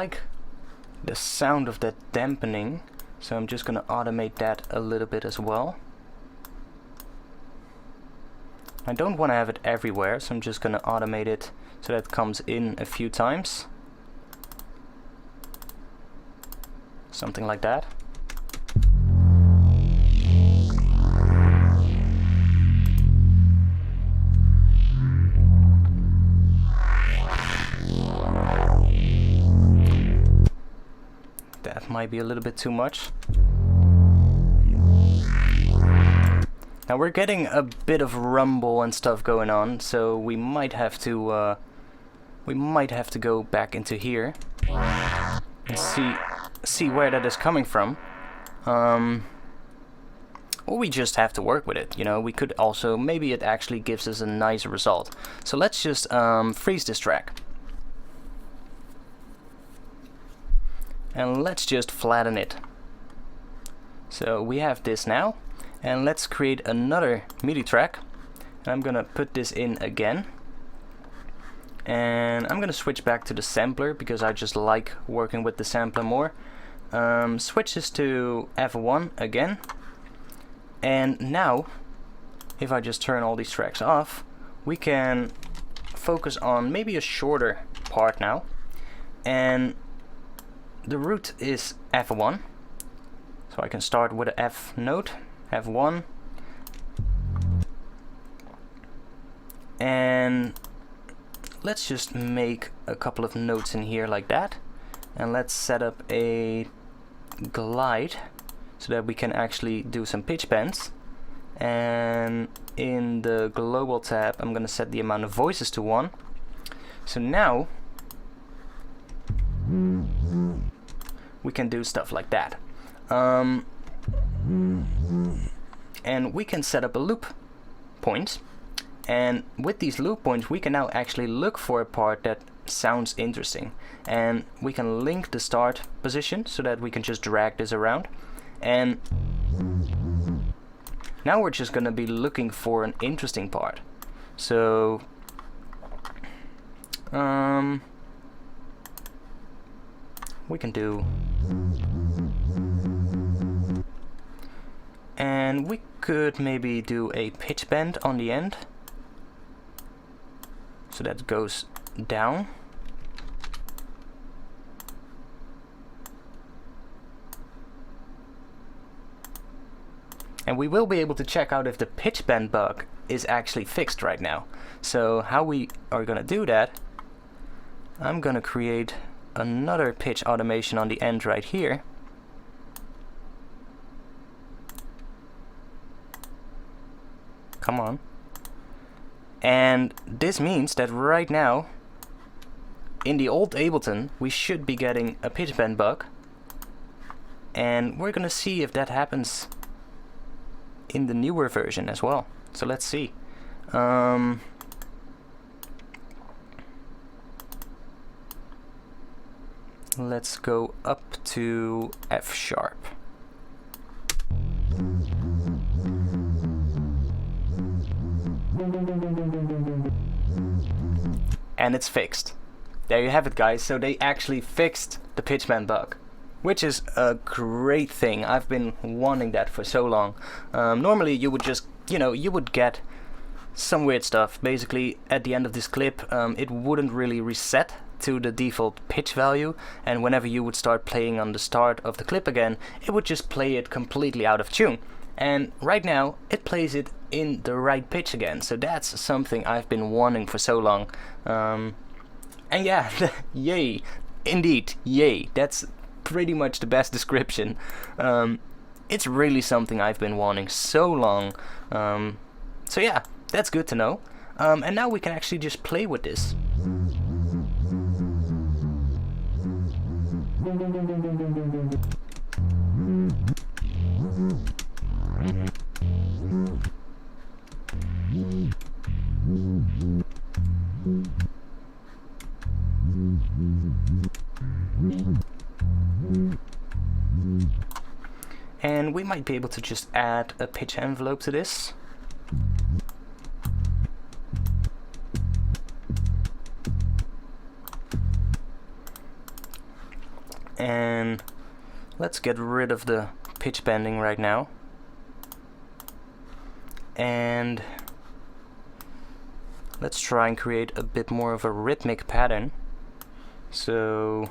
like the sound of that dampening, so I'm just gonna automate that a little bit as well. I don't want to have it everywhere, so I'm just gonna automate it so that it comes in a few times. Something like that. That might be a little bit too much. Now we're getting a bit of rumble and stuff going on, so we might have to go back into here and see where that is coming from. Or we just have to work with it, you know. We could also, maybe it actually gives us a nice result. So let's just freeze this track. And let's just flatten it. So we have this now. And let's create another MIDI track. And I'm gonna put this in again. And I'm gonna switch back to the sampler because I just like working with the sampler more. Switch this to F1 again. And now, if I just turn all these tracks off, we can focus on maybe a shorter part now. And the root is F1. So I can start with an F note, F1. And let's just make a couple of notes in here like that. And let's set up a glide so that we can actually do some pitch bends. And in the global tab, I'm gonna set the amount of voices to 1. So now we can do stuff like that. And we can set up a loop point. And with these loop points, we can now actually look for a part that sounds interesting. And we can link the start position so that we can just drag this around. And now we're just gonna be looking for an interesting part. So we can do, and we could maybe do a pitch bend on the end so that goes down. And we will be able to check out if the pitch bend bug is actually fixed right now. So how we are gonna do that, I'm gonna create another pitch automation on the end right here. Come on. And this means that right now, in the old Ableton, we should be getting a pitch bend bug. And we're gonna see if that happens in the newer version as well. So let's see. Let's go up to F sharp. And it's fixed. There you have it, guys. So they actually fixed the pitch bend bug, which is a great thing. I've been wanting that for so long. Normally you would just, you would get some weird stuff. Basically, at the end of this clip, it wouldn't really reset to the default pitch value, and whenever you would start playing on the start of the clip again, it would just play it completely out of tune. And right now, it plays it in the right pitch again. So that's something I've been wanting for so long. And yeah, yay. Indeed, yay. That's pretty much the best description. It's really something I've been wanting so long. So yeah, that's good to know. And now we can actually just play with this. And we might be able to just add a pitch envelope to this. And let's get rid of the pitch bending right now. And let's try and create a bit more of a rhythmic pattern. So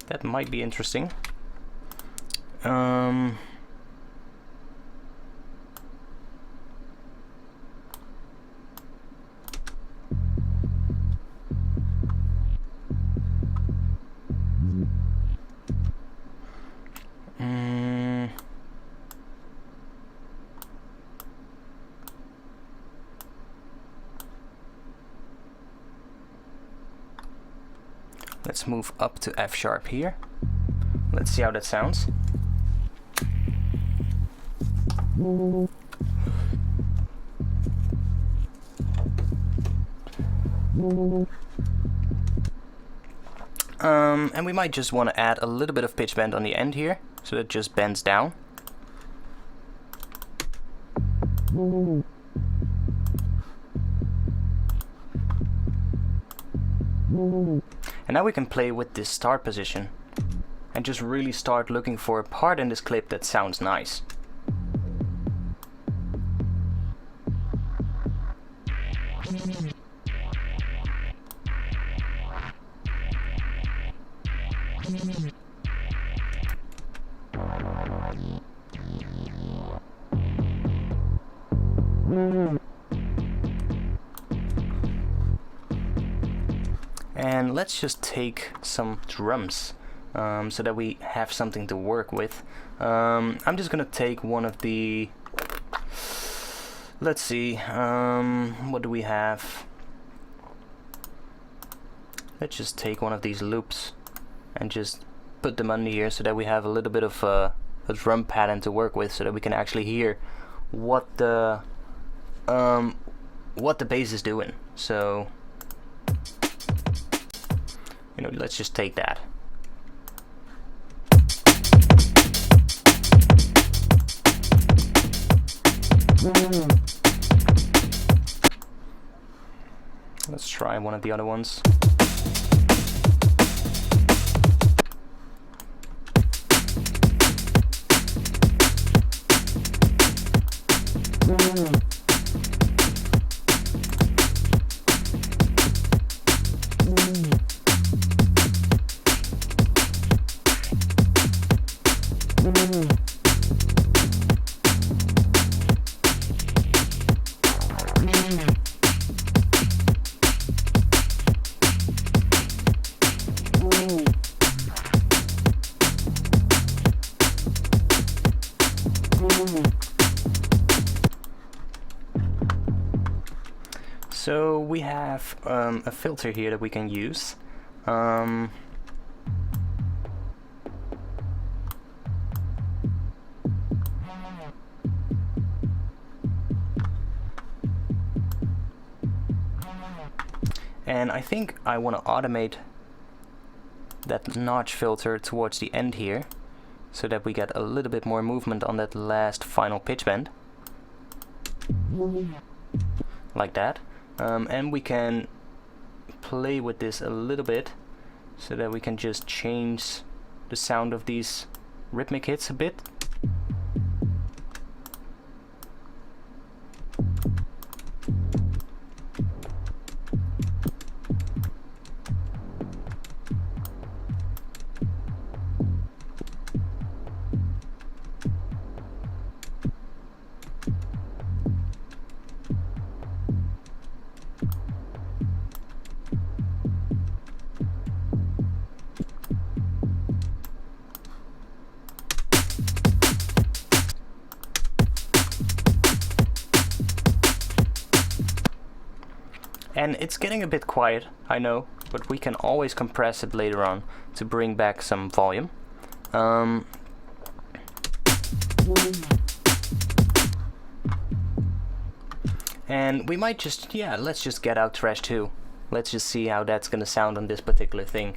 that might be interesting. Let's move up to F sharp here. Let's see how that sounds. And we might just want to add a little bit of pitch bend on the end here, so it just bends down. And now we can play with this start position and just really start looking for a part in this clip that sounds nice. And let's just take some drums so that we have something to work with. I'm just gonna take one of the, let's see, what do we have? Let's just take one of these loops and just put them under here so that we have a little bit of a drum pattern to work with, so that we can actually hear what the bass is doing. So, you know, let's just take that. Let's try one of the other ones. So we have a filter here that we can use. And I think I want to automate that notch filter towards the end here, so that we get a little bit more movement on that last final pitch bend. Like that. And we can play with this a little bit so that we can just change the sound of these rhythmic hits a bit. And it's getting a bit quiet, I know, but we can always compress it later on to bring back some volume. And we might just, yeah, let's just get out Trash 2. Let's just see how that's gonna sound on this particular thing.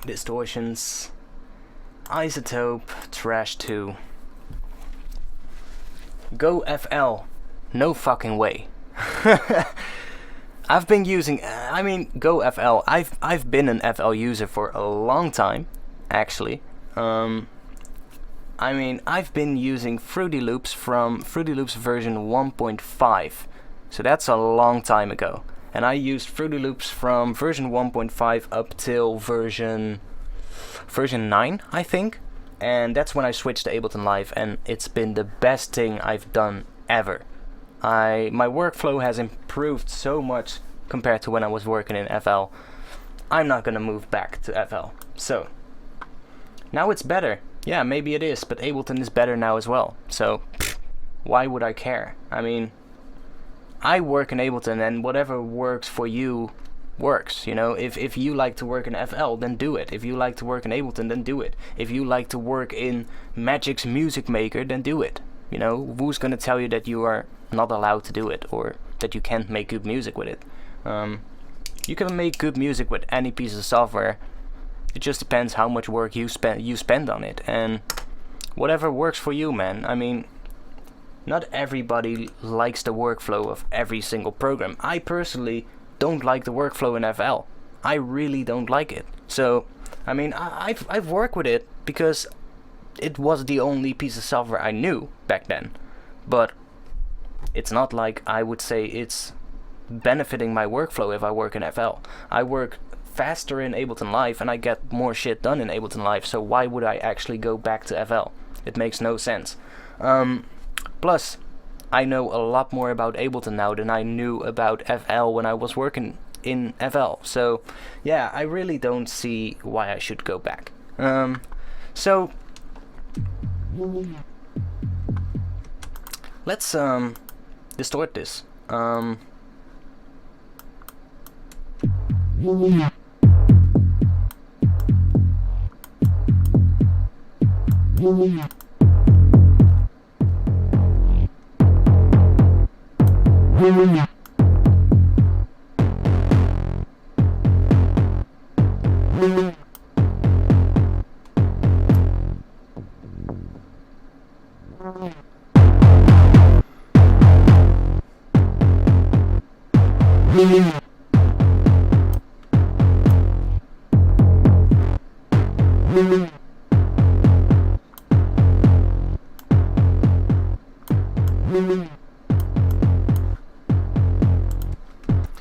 Distortions, Isotope, Trash 2. Go FL. No fucking way. I've been using, I mean, Go FL. I've been an FL user for a long time, actually. I mean, I've been using Fruity Loops from Fruity Loops version 1.5. So that's a long time ago. And I used Fruity Loops from version 1.5 up till version 9, I think. And that's when I switched to Ableton Live, and it's been the best thing I've done ever. My workflow has improved so much compared to when I was working in FL. I'm not gonna move back to FL. So now it's better. Yeah, maybe it is, but Ableton is better now as well. So why would I care? I mean, I work in Ableton, and whatever works for you works. You know, if you like to work in FL, then do it. If you like to work in Ableton, then do it. If you like to work in Magic's Music Maker, then do it. You know, who's gonna tell you that you are not allowed to do it, or that you can't make good music with it? You can make good music with any piece of software. It just depends how much work you spend on it, and whatever works for you, man. I mean, not everybody likes the workflow of every single program. I personally don't like the workflow in FL. I really don't like it. So, I mean, I've worked with it because it was the only piece of software I knew back then. But it's not like I would say it's benefiting my workflow if I work in FL. I work faster in Ableton Live, and I get more shit done in Ableton Live, so why would I actually go back to FL? It makes no sense. Plus, I know a lot more about Ableton now than I knew about FL when I was working in FL. So, yeah, I really don't see why I should go back. So, let's distort this.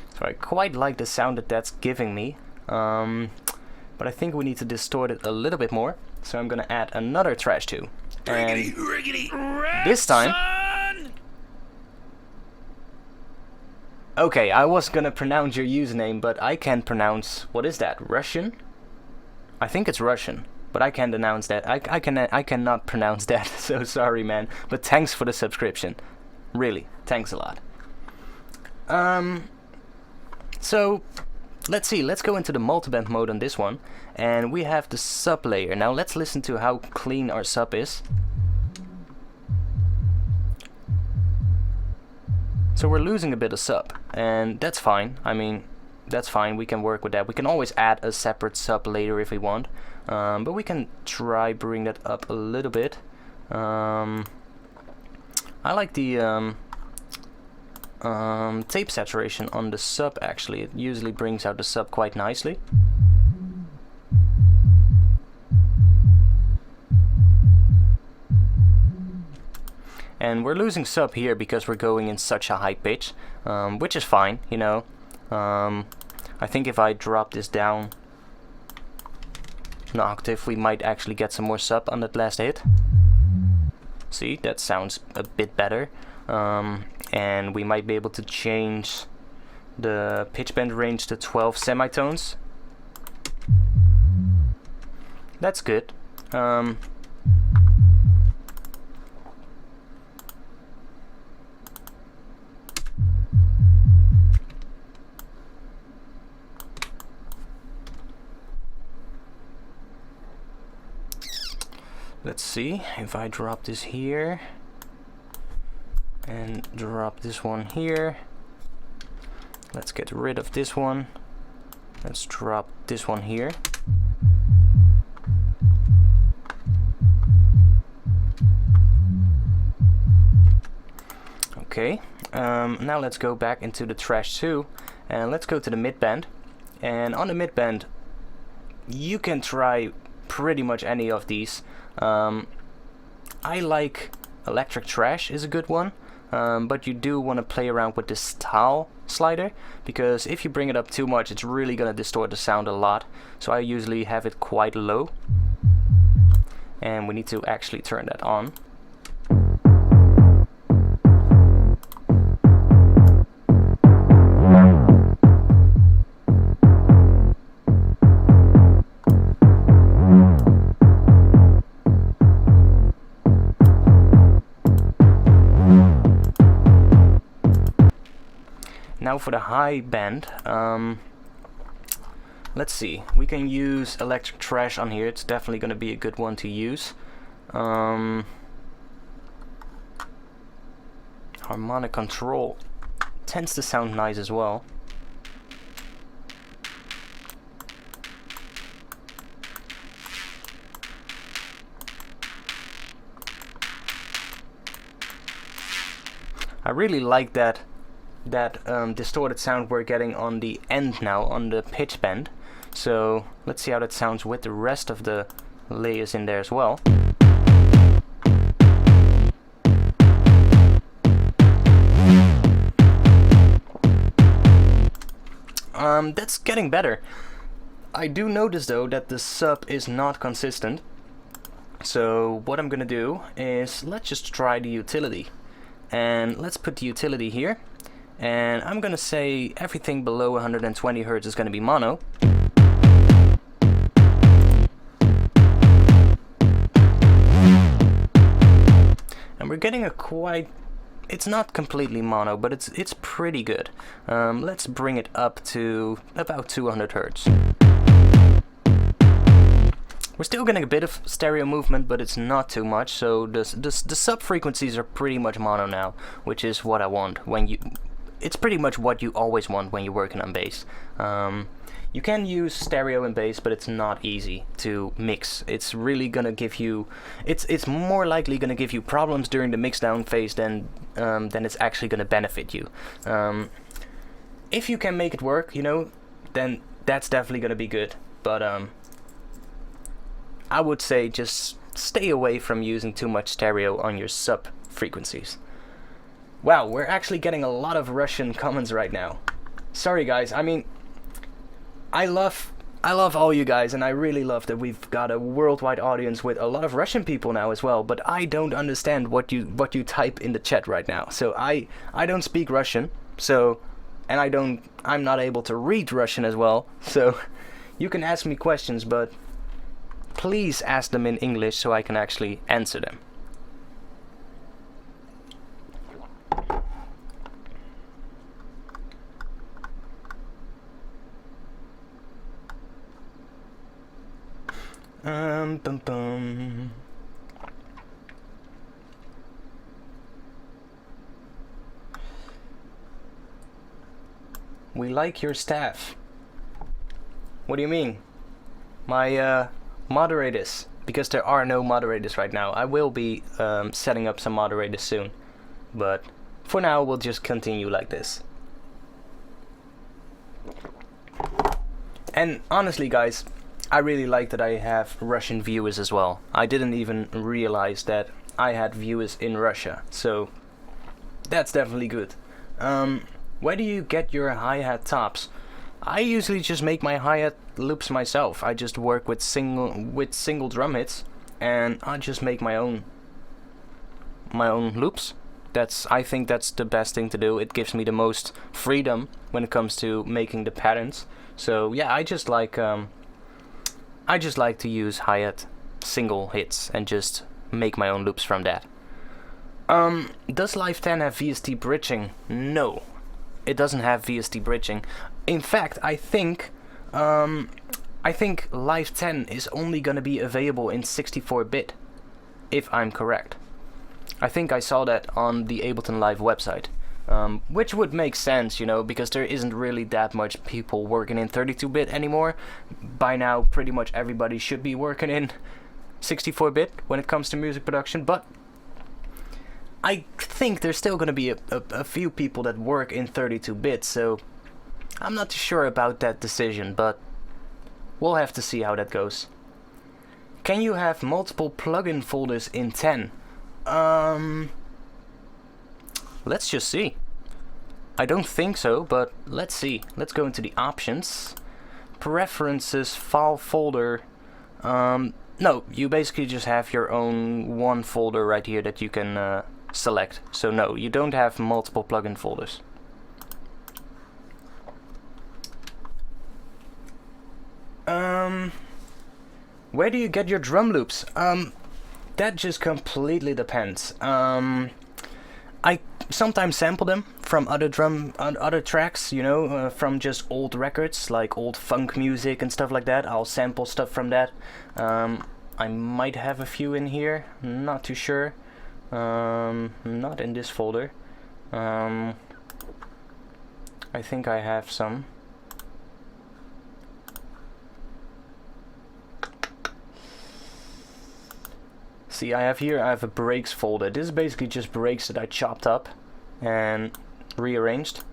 So I quite like the sound that that's giving me, but I think we need to distort it a little bit more. So I'm gonna add another Trash 2, and this time, okay, I was gonna pronounce your username, but I can't pronounce, what is that, Russian? I think it's Russian, but I can't announce that. I cannot pronounce that, so sorry, man. But thanks for the subscription. Really, thanks a lot. So, let's see, let's go into the multiband mode on this one, and we have the sub layer. Now let's listen to how clean our sub is. So we're losing a bit of sub, and that's fine. I mean, that's fine, we can work with that. We can always add a separate sub later if we want, but we can try bring that up a little bit. I like the tape saturation on the sub, actually. It usually brings out the sub quite nicely. And we're losing sub here because we're going in such a high pitch, which is fine, you know. I think if I drop this down an octave, we might actually get some more sub on that last hit. See, that sounds a bit better. And we might be able to change the pitch bend range to 12 semitones. That's good. Let's see if I drop this here and drop this one here. Let's get rid of this one. Let's drop this one here. Okay, now let's go back into the trash 2 and let's go to the midband. And on the midband, you can try pretty much any of these. I like electric trash is a good one, but you do want to play around with this tile slider, because if you bring it up too much, it's really going to distort the sound a lot. So I usually have it quite low, and we need to actually turn that on. Now for the high band, let's see, we can use electric trash on here. It's definitely going to be a good one to use. Harmonic control tends to sound nice as well. I really like that distorted sound we're getting on the end now, on the pitch bend. So let's see how that sounds with the rest of the layers in there as well. That's getting better. I do notice though that the sub is not consistent. So what I'm gonna do is let's just try the utility. And let's put the utility here. And I'm gonna say everything below 120 Hz is gonna be mono. And we're getting a quite, it's not completely mono, but it's pretty good. Let's bring it up to about 200 Hz. We're still getting a bit of stereo movement, but it's not too much. So the sub frequencies are pretty much mono now, which is what I want when you. It's pretty much what you always want when you're working on bass. You can use stereo and bass, but it's not easy to mix. It's really gonna give you, it's more likely gonna give you problems during the mix down phase than it's actually gonna benefit you. If you can make it work, you know, then that's definitely gonna be good. But I would say just stay away from using too much stereo on your sub frequencies. Wow, we're actually getting a lot of Russian comments right now. Sorry guys, I mean, I love all you guys, and I really love that we've got a worldwide audience with a lot of Russian people now as well, but I don't understand what you type in the chat right now. So I don't speak Russian, so, and I'm not able to read Russian as well, so you can ask me questions, but please ask them in English so I can actually answer them. Bum bum. We like your staff. What do you mean? My moderators, because there are no moderators right now. I will be setting up some moderators soon, but for now we'll just continue like this. And honestly guys, I really like that I have Russian viewers as well. I didn't even realize that I had viewers in Russia, so that's definitely good. Where do you get your hi-hat tops? I usually just make my hi-hat loops myself. I just work with single drum hits, and I just make my own loops. I think that's the best thing to do. It gives me the most freedom when it comes to making the patterns. So yeah, I just like to use hi-hat single hits and just make my own loops from that. Does Live 10 have VST bridging? No, it doesn't have VST bridging. In fact, I think Live 10 is only gonna be available in 64-bit, if I'm correct. I think I saw that on the Ableton Live website. Which would make sense, you know, because there isn't really that much people working in 32-bit anymore. By now, pretty much everybody should be working in 64-bit when it comes to music production, but I think there's still going to be a few people that work in 32-bit, so I'm not too sure about that decision, but we'll have to see how that goes. Can you have multiple plugin folders in 10? Let's just see. I don't think so, but let's see. Let's go into the options. Preferences, file folder. No, you basically just have your own one folder right here that you can select. So no, you don't have multiple plugin folders. Where do you get your drum loops? That just completely depends. I sometimes sample them from other tracks, you know, from just old records, like old funk music and stuff like that. I'll sample stuff from that. I might have a few in here, not too sure. Not in this folder. I think I have some. See, I have a breaks folder. This is basically just breaks that I chopped up and rearranged.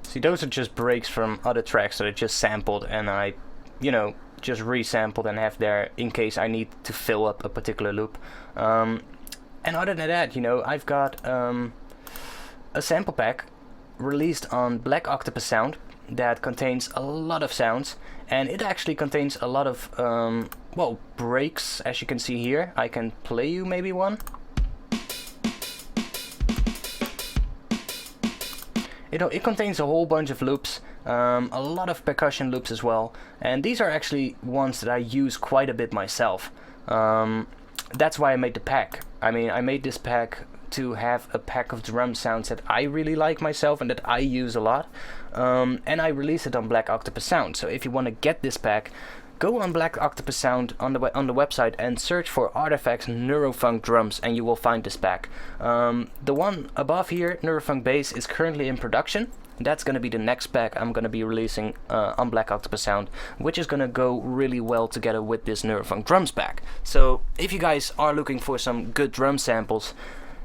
See, those are just breaks from other tracks that I just sampled and I, you know, just resampled and have there in case I need to fill up a particular loop. And other than that, you know, I've got a sample pack released on Black Octopus Sound that contains a lot of sounds, and it actually contains a lot of well, breaks, as you can see here. I can play you maybe one. It contains a whole bunch of loops, a lot of percussion loops as well, and these are actually ones that I use quite a bit myself. That's why I made the pack. I mean, I made this pack to have a pack of drum sounds that I really like myself and that I use a lot, and I release it on Black Octopus Sound. So if you want to get this pack, go on Black Octopus Sound on the website and search for ARTFX Neurofunk drums, and you will find this pack. The one above here, Neurofunk Bass, is currently in production. That's going to be the next pack I'm going to be releasing on Black Octopus Sound, which is going to go really well together with this Neurofunk drums pack. So if you guys are looking for some good drum samples,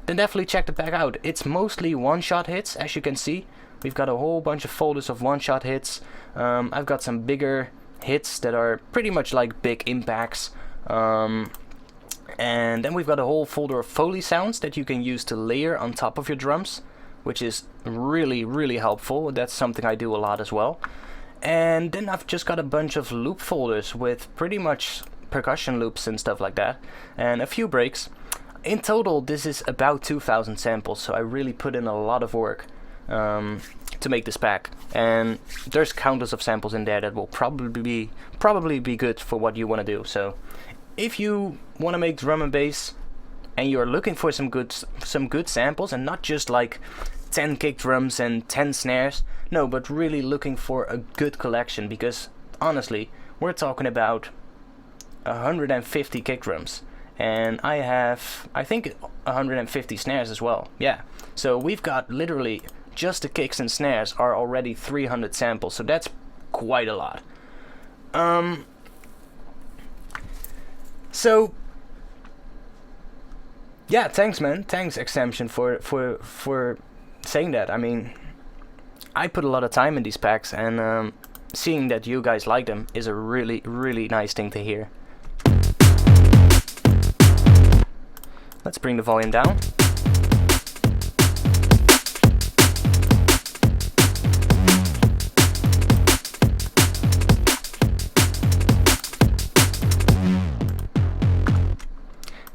then definitely check the pack out. It's mostly one-shot hits, as you can see. We've got a whole bunch of folders of one-shot hits. I've got some bigger hits that are pretty much like big impacts. And then we've got a whole folder of Foley sounds that you can use to layer on top of your drums, which is really, really helpful. That's something I do a lot as well. And then I've just got a bunch of loop folders with pretty much percussion loops and stuff like that, and a few breaks. In total, this is about 2,000 samples, so I really put in a lot of work to make this pack. And there's countless of samples in there that will probably be good for what you want to do. So if you want to make drum and bass and you're looking for some good samples, and not just like 10 kick drums and 10 snares, no, but really looking for a good collection, because honestly, we're talking about 150 kick drums. And I have, I think, 150 snares as well. Yeah. So we've got literally just the kicks and snares are already 300 samples. So that's quite a lot. So yeah, thanks, man. Thanks, Exemption, for saying that. I mean, I put a lot of time in these packs, and seeing that you guys like them is a really, really nice thing to hear. Let's bring the volume down.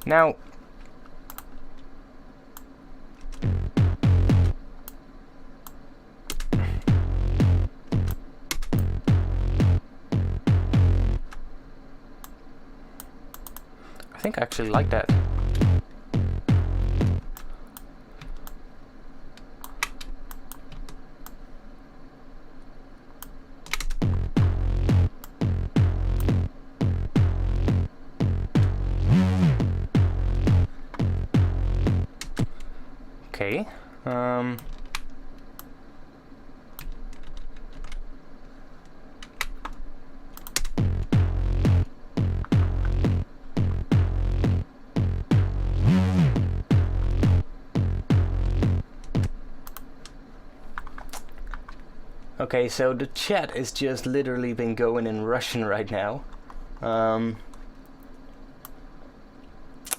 Now, I think I actually like that. Okay. Okay, so the chat is just literally been going in Russian right now.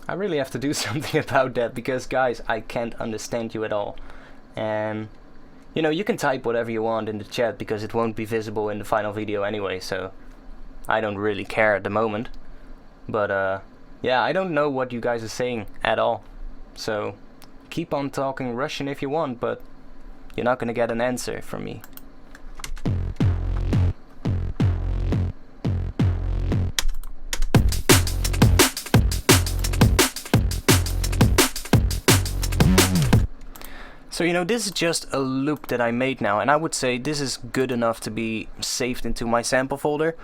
I really have to do something about that because, guys, I can't understand you at all. And, you know, you can type whatever you want in the chat because it won't be visible in the final video anyway, so I don't really care at the moment. But, yeah, I don't know what you guys are saying at all. So, keep on talking Russian if you want, but you're not gonna get an answer from me. So, you know, this is just a loop that I made now, and I would say this is good enough to be saved into my sample folder,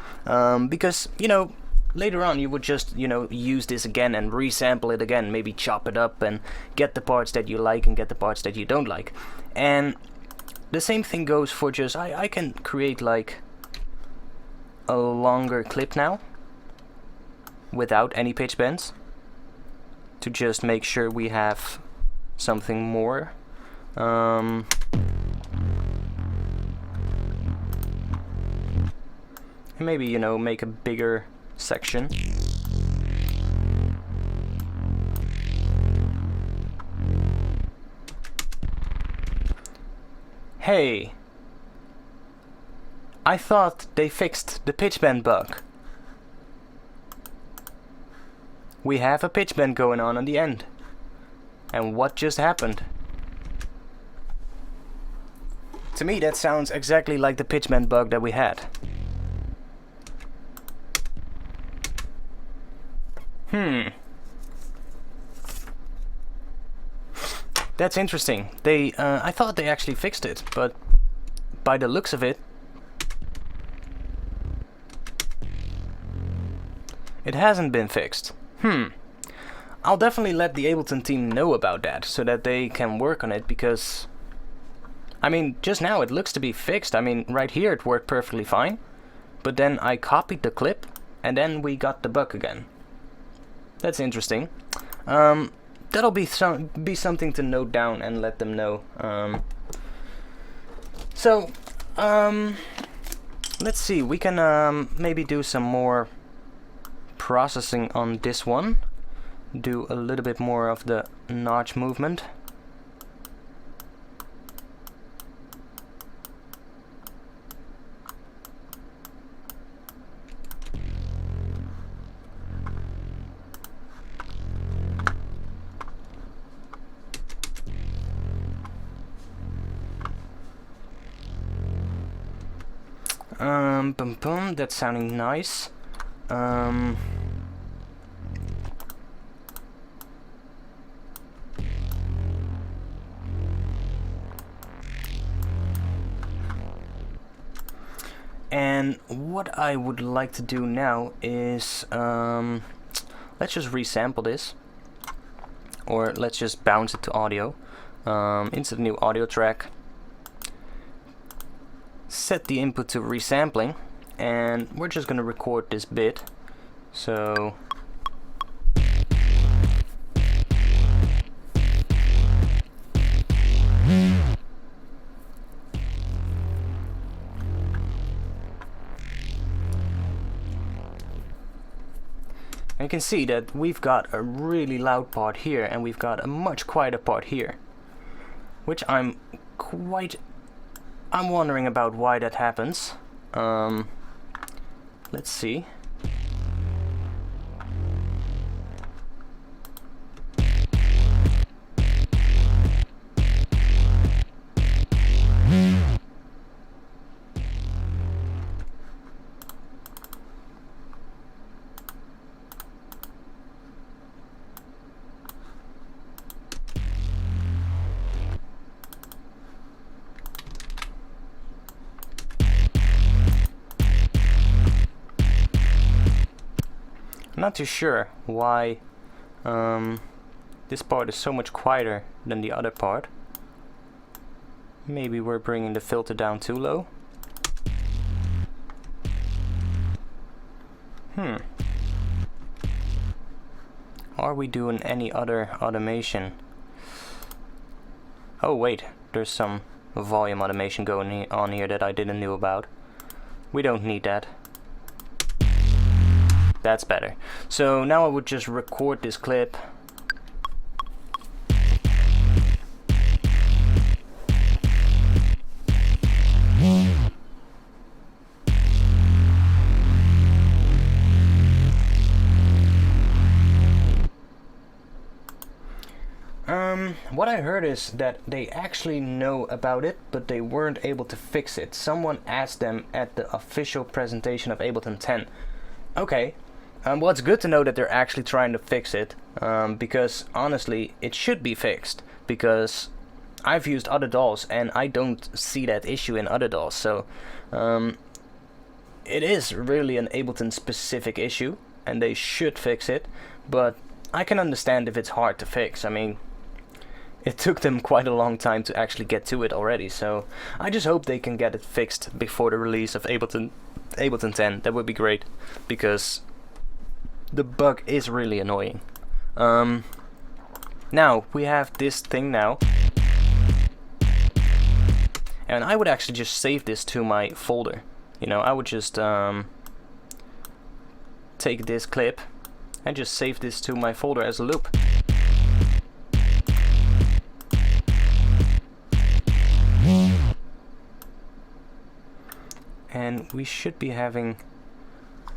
because, you know, later on you would just, you know, use this again and resample it again, maybe chop it up and get the parts that you like and get the parts that you don't like. And the same thing goes for just, I can create like a longer clip now without any pitch bends to just make sure we have something more. And maybe, you know, make a bigger section. Hey, I thought they fixed the pitch bend bug. We have a pitch bend going on the end. And what just happened? To me, that sounds exactly like the pitch bend bug that we had. That's interesting. I thought they actually fixed it, but by the looks of it, it hasn't been fixed. I'll definitely let the Ableton team know about that, so that they can work on it, because I mean, just now it looks to be fixed. I mean, right here it worked perfectly fine. But then I copied the clip, and then we got the bug again. That's interesting. That'll be something to note down and let them know. Let's see. We can maybe do some more processing on this one. Do a little bit more of the notch movement. Boom boom, that's sounding nice. And what I would like to do now is, let's just resample this. Or let's just bounce it to audio, into the new audio track. Set the input to resampling, and we're just gonna record this bit. So you can see that we've got a really loud part here, and we've got a much quieter part here, which I'm wondering about why that happens. Let's see. Not too sure why This part is so much quieter than the other part. Maybe we're bringing the filter down too low. Are we doing any other automation? Oh wait, there's some volume automation going on here that I didn't know about. We don't need that. That's better. So now I would just record this clip. What I heard is that they actually know about it, but they weren't able to fix it. Someone asked them at the official presentation of Ableton 10. Okay, well, it's good to know that they're actually trying to fix it, because honestly, it should be fixed, because I've used other DAWs and I don't see that issue in other DAWs, so it is really an Ableton specific issue, and they should fix it, but I can understand if it's hard to fix. I mean, it took them quite a long time to actually get to it already, so I just hope they can get it fixed before the release of Ableton 10. That would be great, because the bug is really annoying. Now, we have this thing now, and I would actually just save this to my folder. You know, I would just take this clip and just save this to my folder as a loop. And we should be having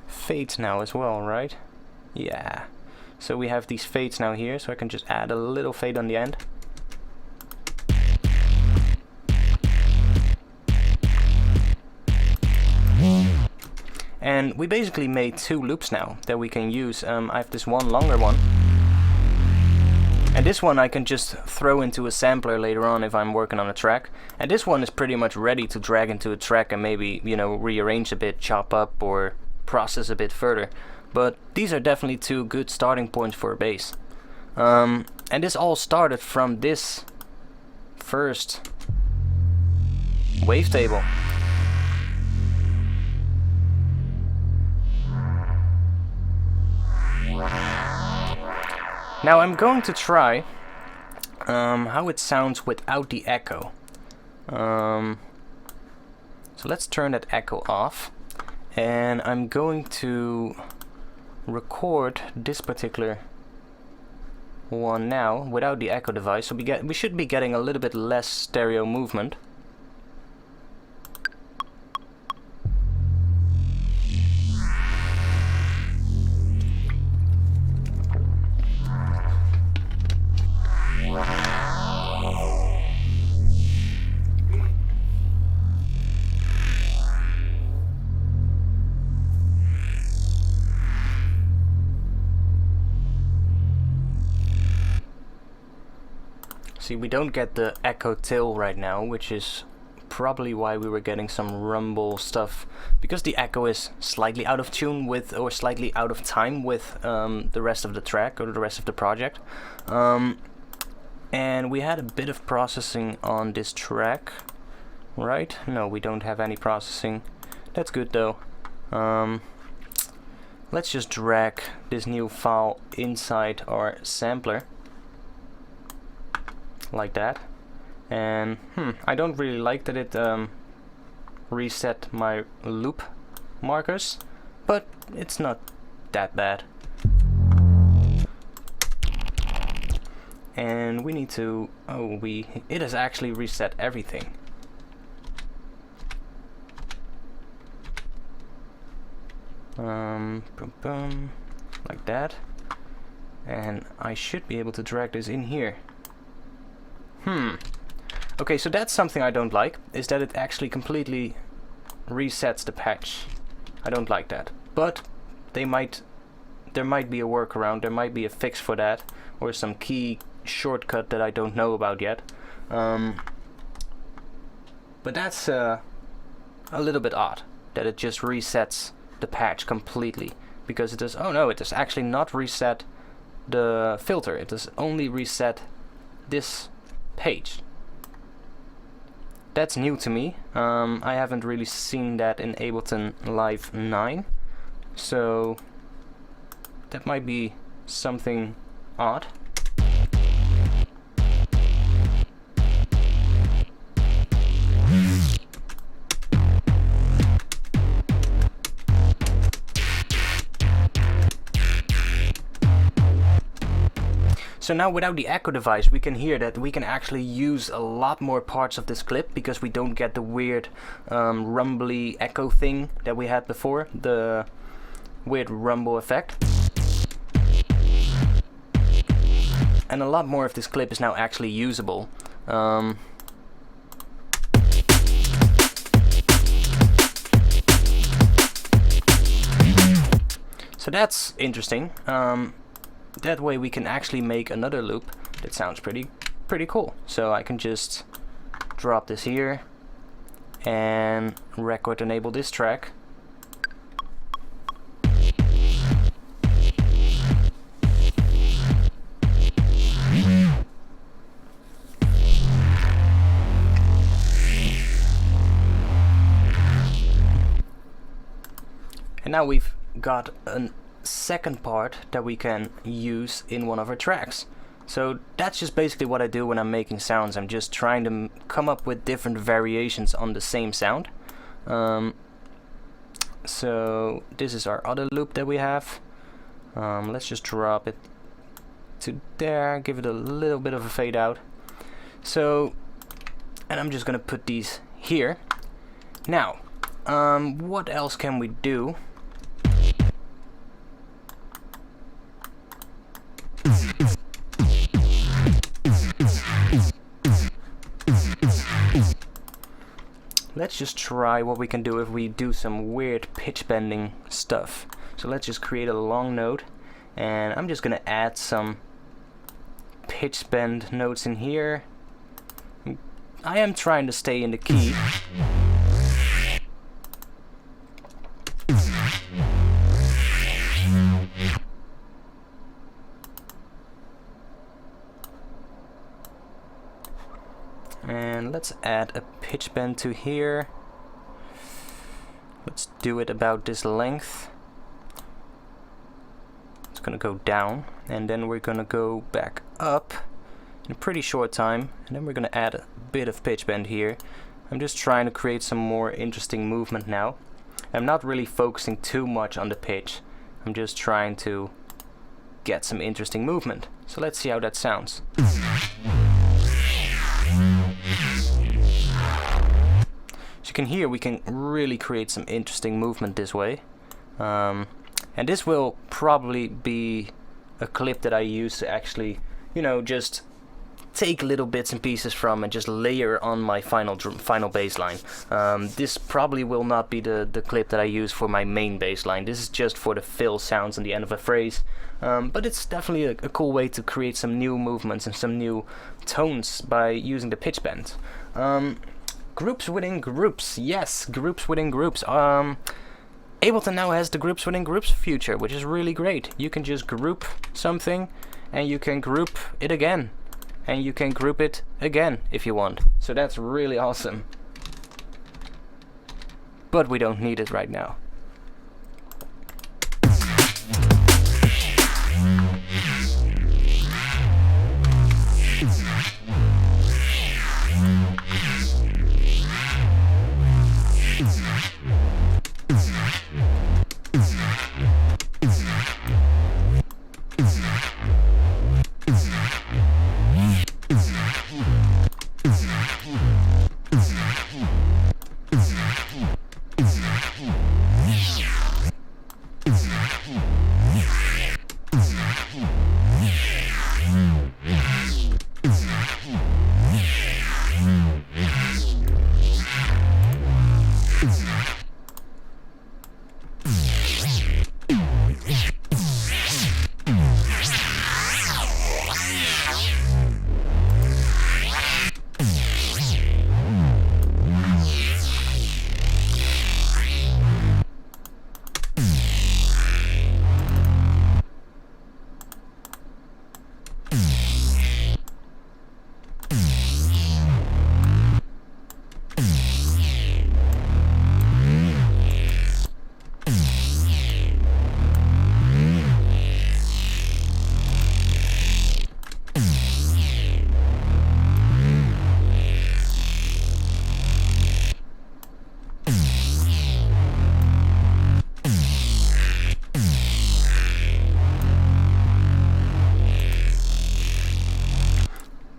fades now as well, right? Yeah. So we have these fades now here, so I can just add a little fade on the end. And we basically made two loops now that we can use. I have this one longer one. And this one I can just throw into a sampler later on if I'm working on a track. And this one is pretty much ready to drag into a track and maybe, you know, rearrange a bit, chop up, or process a bit further. But these are definitely two good starting points for a bass. And this all started from this first wavetable. Now I'm going to try how it sounds without the echo. So let's turn that echo off, and I'm going to record this particular one now without the echo device. So we should be getting a little bit less stereo movement. See, we don't get the echo tail right now, which is probably why we were getting some rumble stuff, because the echo is slightly out of tune with, or slightly out of time with the rest of the track or the rest of the project. And we had a bit of processing on this track, right? No, we don't have any processing. That's good though. Let's just drag this new file inside our sampler. Like that. And I don't really like that it reset my loop markers, but it's not that bad. And we need to, it has actually reset everything. Boom, boom, like that. And I should be able to drag this in here. Okay, so that's something I don't like, is that it actually completely resets the patch. I don't like that. But there might be a workaround, there might be a fix for that, or some key shortcut that I don't know about yet. But that's a little bit odd, that it just resets the patch completely. Because it does, oh no, it does actually not reset the filter. It does only reset this page. That's new to me. I haven't really seen that in Ableton Live 9, so that might be something odd. So now without the echo device, we can hear that we can actually use a lot more parts of this clip, because we don't get the weird rumbly echo thing that we had before, the weird rumble effect. And a lot more of this clip is now actually usable. So that's interesting. That way we can actually make another loop that sounds pretty cool. So I can just drop this here and record enable this track. And now we've got a second part that we can use in one of our tracks. So that's just basically what I do when I'm making sounds. I'm just trying to come up with different variations on the same sound. So this is our other loop that we have. Let's just drop it to there, give it a little bit of a fade out. So, and I'm just gonna put these here. Now, what else can we do? Let's just try what we can do if we do some weird pitch bending stuff. So let's just create a long note, and I'm just gonna add some pitch bend notes in here. I am trying to stay in the key. And let's add a pitch bend to here. Let's do it about this length. It's gonna go down, and then we're gonna go back up in a pretty short time, and then we're gonna add a bit of pitch bend here. I'm just trying to create some more interesting movement now. I'm not really focusing too much on the pitch. I'm just trying to get some interesting movement. So let's see how that sounds. As you can hear, we can really create some interesting movement this way. And this will probably be a clip that I use to actually, you know, just take little bits and pieces from and just layer on my final bass line. This probably will not be the clip that I use for my main bass line. This is just for the fill sounds on the end of a phrase. But it's definitely a cool way to create some new movements and some new tones by using the pitch bend. Groups within groups. Yes, groups within groups. Ableton now has the groups within groups feature, which is really great. You can just group something, and you can group it again, and you can group it again if you want. So that's really awesome. But we don't need it right now.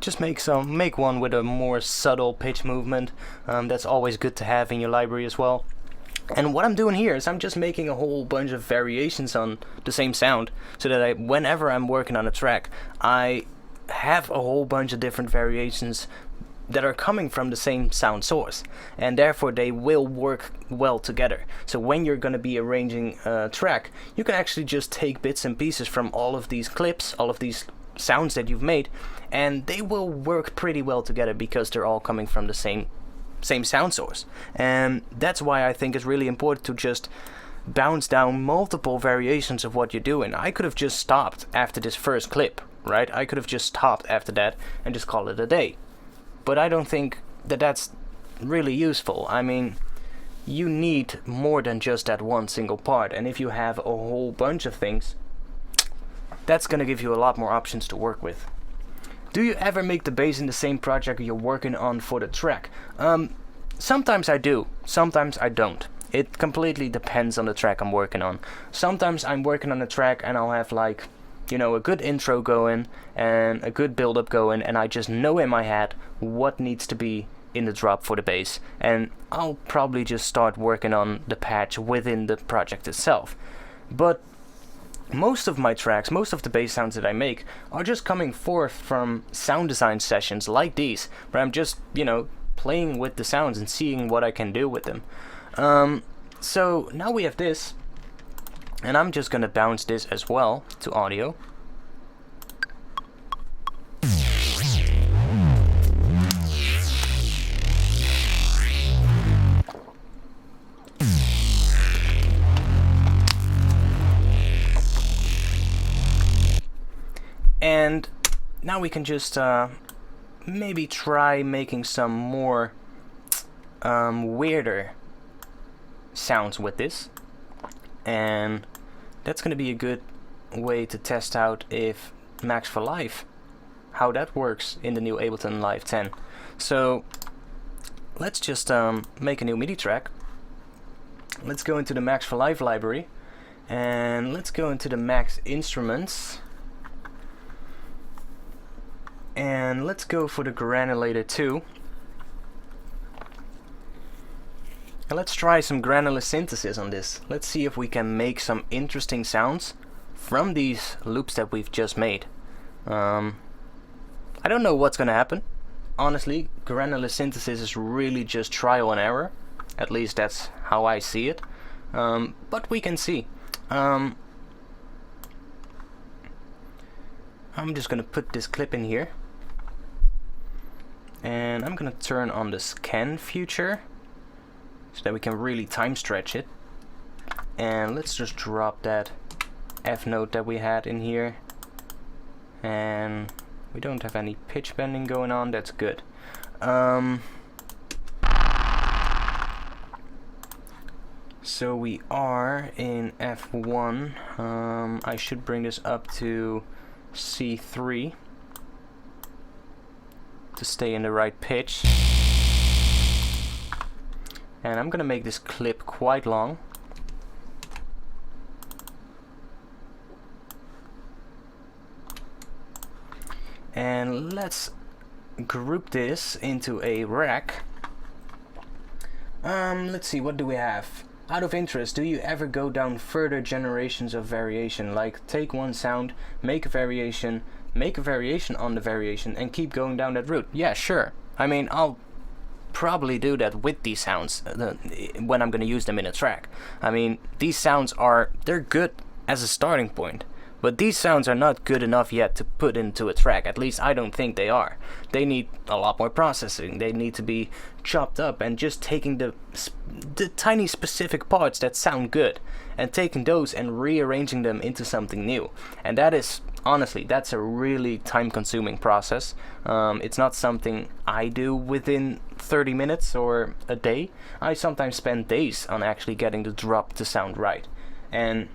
just make one with a more subtle pitch movement. That's always good to have in your library as well. And what I'm doing here is I'm just making a whole bunch of variations on the same sound, so that whenever I'm working on a track, I have a whole bunch of different variations that are coming from the same sound source, and therefore they will work well together. So when you're going to be arranging a track, you can actually just take bits and pieces from all of these clips, all of these sounds that you've made, and they will work pretty well together because they're all coming from the same sound source. And that's why I think it's really important to just bounce down multiple variations of what you're doing. I could have just stopped after this first clip, right? I could have just stopped after that and just call it a day. But I don't think that that's really useful. I mean, you need more than just that one single part, and if you have a whole bunch of things, that's gonna give you a lot more options to work with. Do you ever make the bass in the same project you're working on for the track? Sometimes I do, sometimes I don't. It completely depends on the track I'm working on. Sometimes I'm working on a track and I'll have like, you know, a good intro going and a good build up going, and I just know in my head what needs to be in the drop for the bass, and I'll probably just start working on the patch within the project itself. But most of my tracks, most of the bass sounds that I make are just coming forth from sound design sessions like these, where I'm just, you know, playing with the sounds and seeing what I can do with them. So now we have this, and I'm just gonna bounce this as well to audio. And now we can just maybe try making some more weirder sounds with this. And that's going to be a good way to test out if Max for Live, how that works in the new Ableton Live 10. So let's just make a new MIDI track. Let's go into the Max for Live library, and let's go into the Max Instruments, and let's go for the Granulator 2. And let's try some granular synthesis on this. Let's see if we can make some interesting sounds from these loops that we've just made. I don't know what's gonna happen. Honestly, granular synthesis is really just trial and error. At least that's how I see it. But we can see. I'm just gonna put this clip in here. And I'm gonna turn on the scan feature, so that we can really time stretch it. And let's just drop that F note that we had in here. And we don't have any pitch bending going on, that's good. So we are in F1. I should bring this up to C3 to stay in the right pitch. And I'm gonna make this clip quite long. And let's group this into a rack. Let's see, what do we have? Out of interest, do you ever go down further generations of variation? Like take one sound, make a variation on the variation, and keep going down that route? Yeah, sure. I mean, I'll probably do that with these sounds when I'm gonna use them in a track. I mean, these sounds they're good as a starting point, but these sounds are not good enough yet to put into a track. At least I don't think they are. They need a lot more processing. They need to be chopped up, and just taking the tiny specific parts that sound good and taking those and rearranging them into something new. And that is, honestly, that's a really time-consuming process. It's not something I do within 30 minutes or a day. I sometimes spend days on actually getting the drop to sound right, and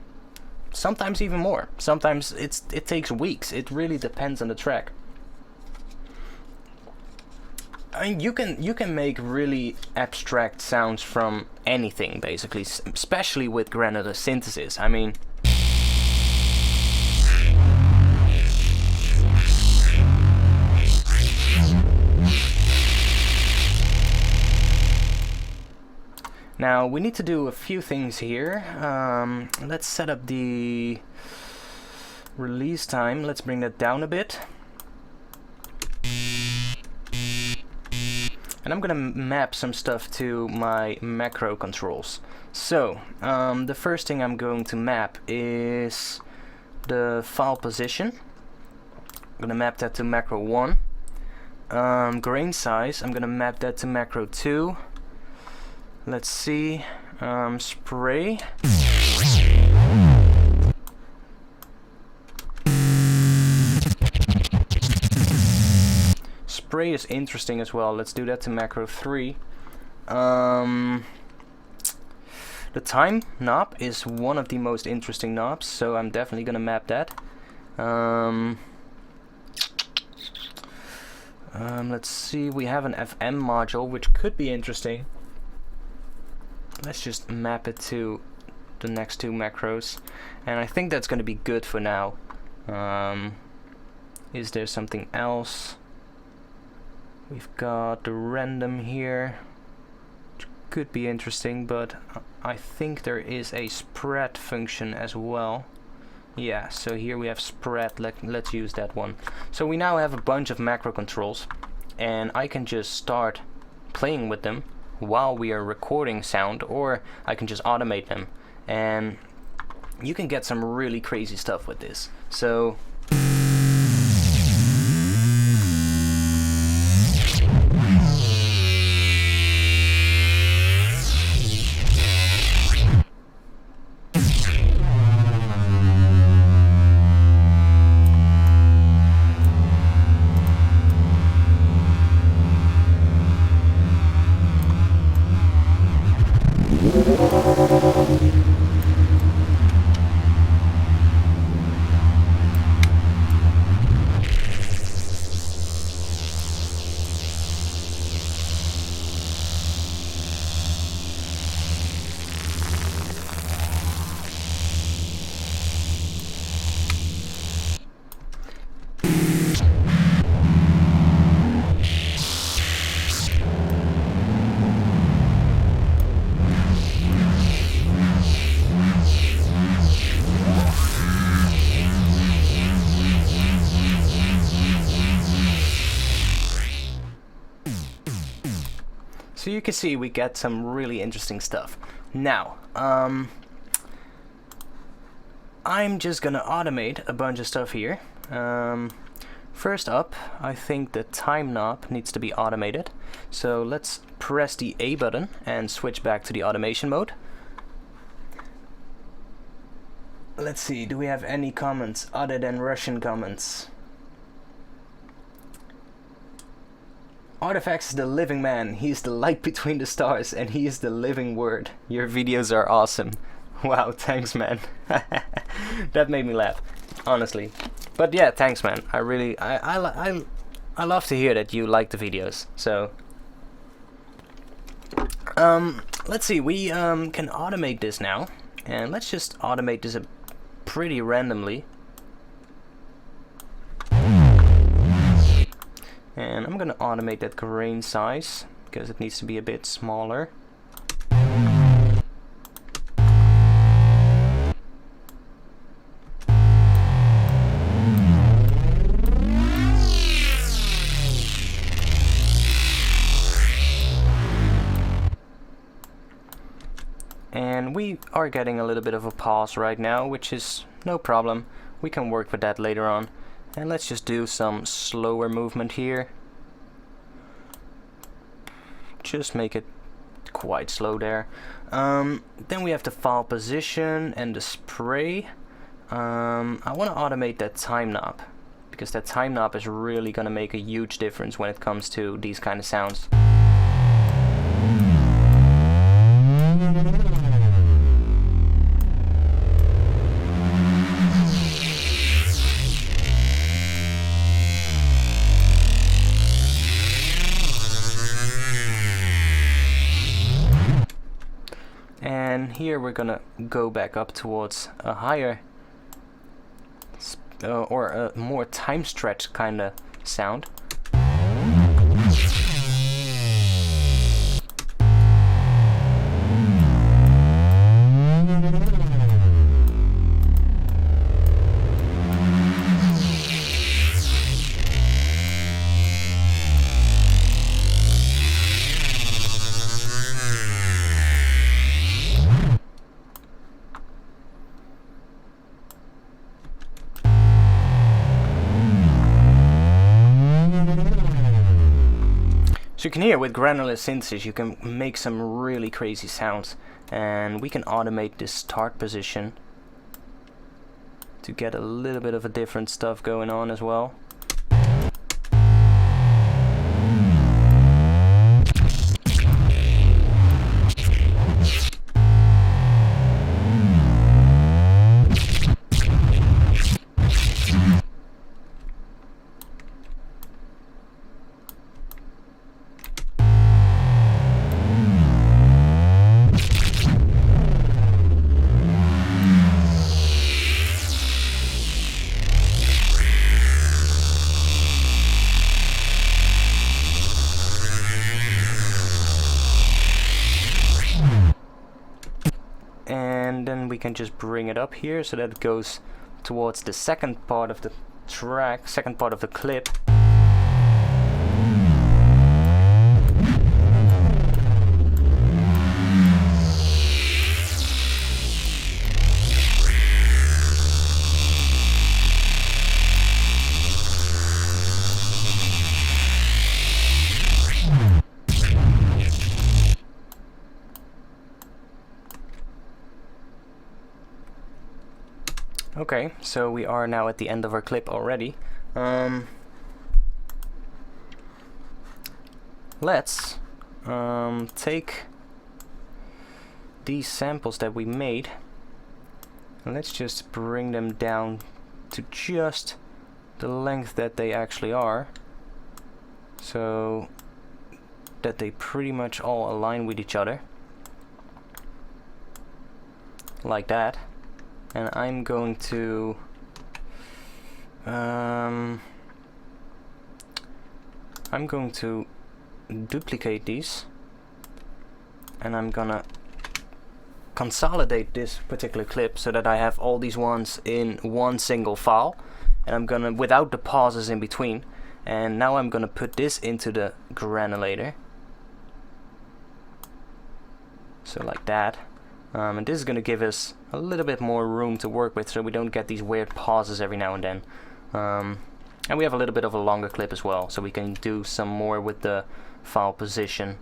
sometimes even more. Sometimes it takes weeks. It really depends on the track. I mean, you can make really abstract sounds from anything, basically, especially with granular synthesis. I mean, Now we need to do a few things here. Let's set up the release time. Let's bring that down a bit. And I'm gonna map some stuff to my macro controls. So, the first thing I'm going to map is the file position. I'm gonna map that to macro 1. Grain size, I'm gonna map that to macro 2. Let's see, spray. Spray is interesting as well. Let's do that to macro 3. The time knob is one of the most interesting knobs, so I'm definitely gonna map that. Let's see, we have an FM module, which could be interesting. Let's just map it to the next two macros, and I think that's gonna be good for now. Is there something else? We've got the random here, which could be interesting, but I think there is a spread function as well. Yeah, so here we have spread. Let's use that one. So we now have a bunch of macro controls, and I can just start playing with them while we are recording sound, or I can just automate them, and you can get some really crazy stuff with this. So So you can see we get some really interesting stuff. Now, I'm just gonna automate a bunch of stuff here. First up, I think the time knob needs to be automated. So let's press the A button and switch back to the automation mode. Let's see, do we have any comments other than Russian comments? ARTFX is the living man, he is the light between the stars, and he is the living word. Your videos are awesome. Wow, thanks man. That made me laugh, honestly. But yeah, thanks man. I really, I love to hear that you like the videos. So, let's see, we can automate this now. And let's just automate this pretty randomly. And I'm gonna automate that grain size because it needs to be a bit smaller. And we are getting a little bit of a pause right now, which is no problem. We can work with that later on. And let's just do some slower movement here. Just make it quite slow there. Then we have the file position and the spray. I want to automate that time knob, because that time knob is really going to make a huge difference when it comes to these kind of sounds. And here we're gonna go back up towards a higher or a more time stretch kind of sound. So you can hear with granular synthesis you can make some really crazy sounds, and we can automate this start position to get a little bit of a different stuff going on as well. And then we can just bring it up here so that it goes towards the second part of the track, second part of the clip. Okay, so we are now at the end of our clip already. Let's take these samples that we made and let's just bring them down to just the length that they actually are, so that they pretty much all align with each other, like that. And I'm going to duplicate these, and I'm gonna consolidate this particular clip so that I have all these ones in one single file, and I'm gonna, without the pauses in between, and now I'm gonna put this into the granulator, so like that. And this is going to give us a little bit more room to work with, so we don't get these weird pauses every now and then. And we have a little bit of a longer clip as well, so we can do some more with the file position.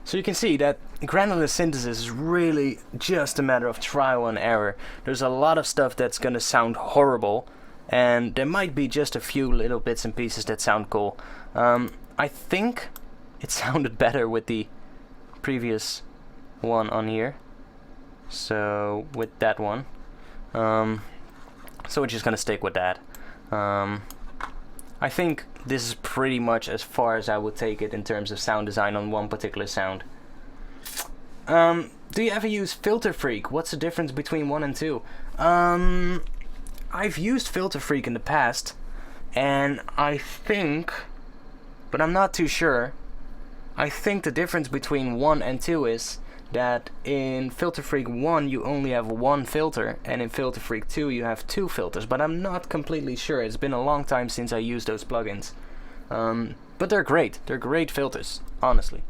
So you can see that granular synthesis is really just a matter of trial and error. There's a lot of stuff that's gonna sound horrible, and there might be just a few little bits and pieces that sound cool. I think it sounded better with the previous one on here, so with that one. So we're just gonna stick with that. I think this is pretty much as far as I would take it in terms of sound design on one particular sound. Do you ever use Filter Freak? What's the difference between 1 and 2? I've used Filter Freak in the past, and I think, but I'm not too sure, I think the difference between 1 and 2 is that in Filter Freak 1 you only have one filter, and in Filter Freak 2 you have two filters, but I'm not completely sure. It's been a long time since I used those plugins. But they're great filters, honestly.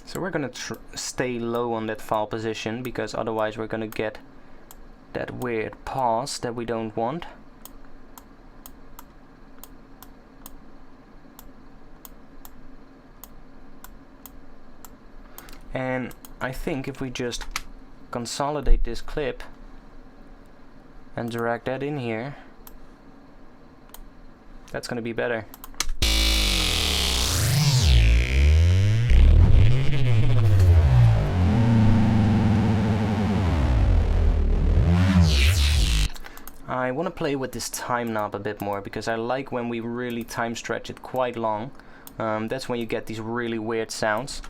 So we're gonna stay low on that file position, because otherwise we're gonna get that weird pause that we don't want. And I think if we just consolidate this clip and drag that in here, that's gonna be better. I want to play with this time knob a bit more, because I like when we really time stretch it quite long. That's when you get these really weird sounds.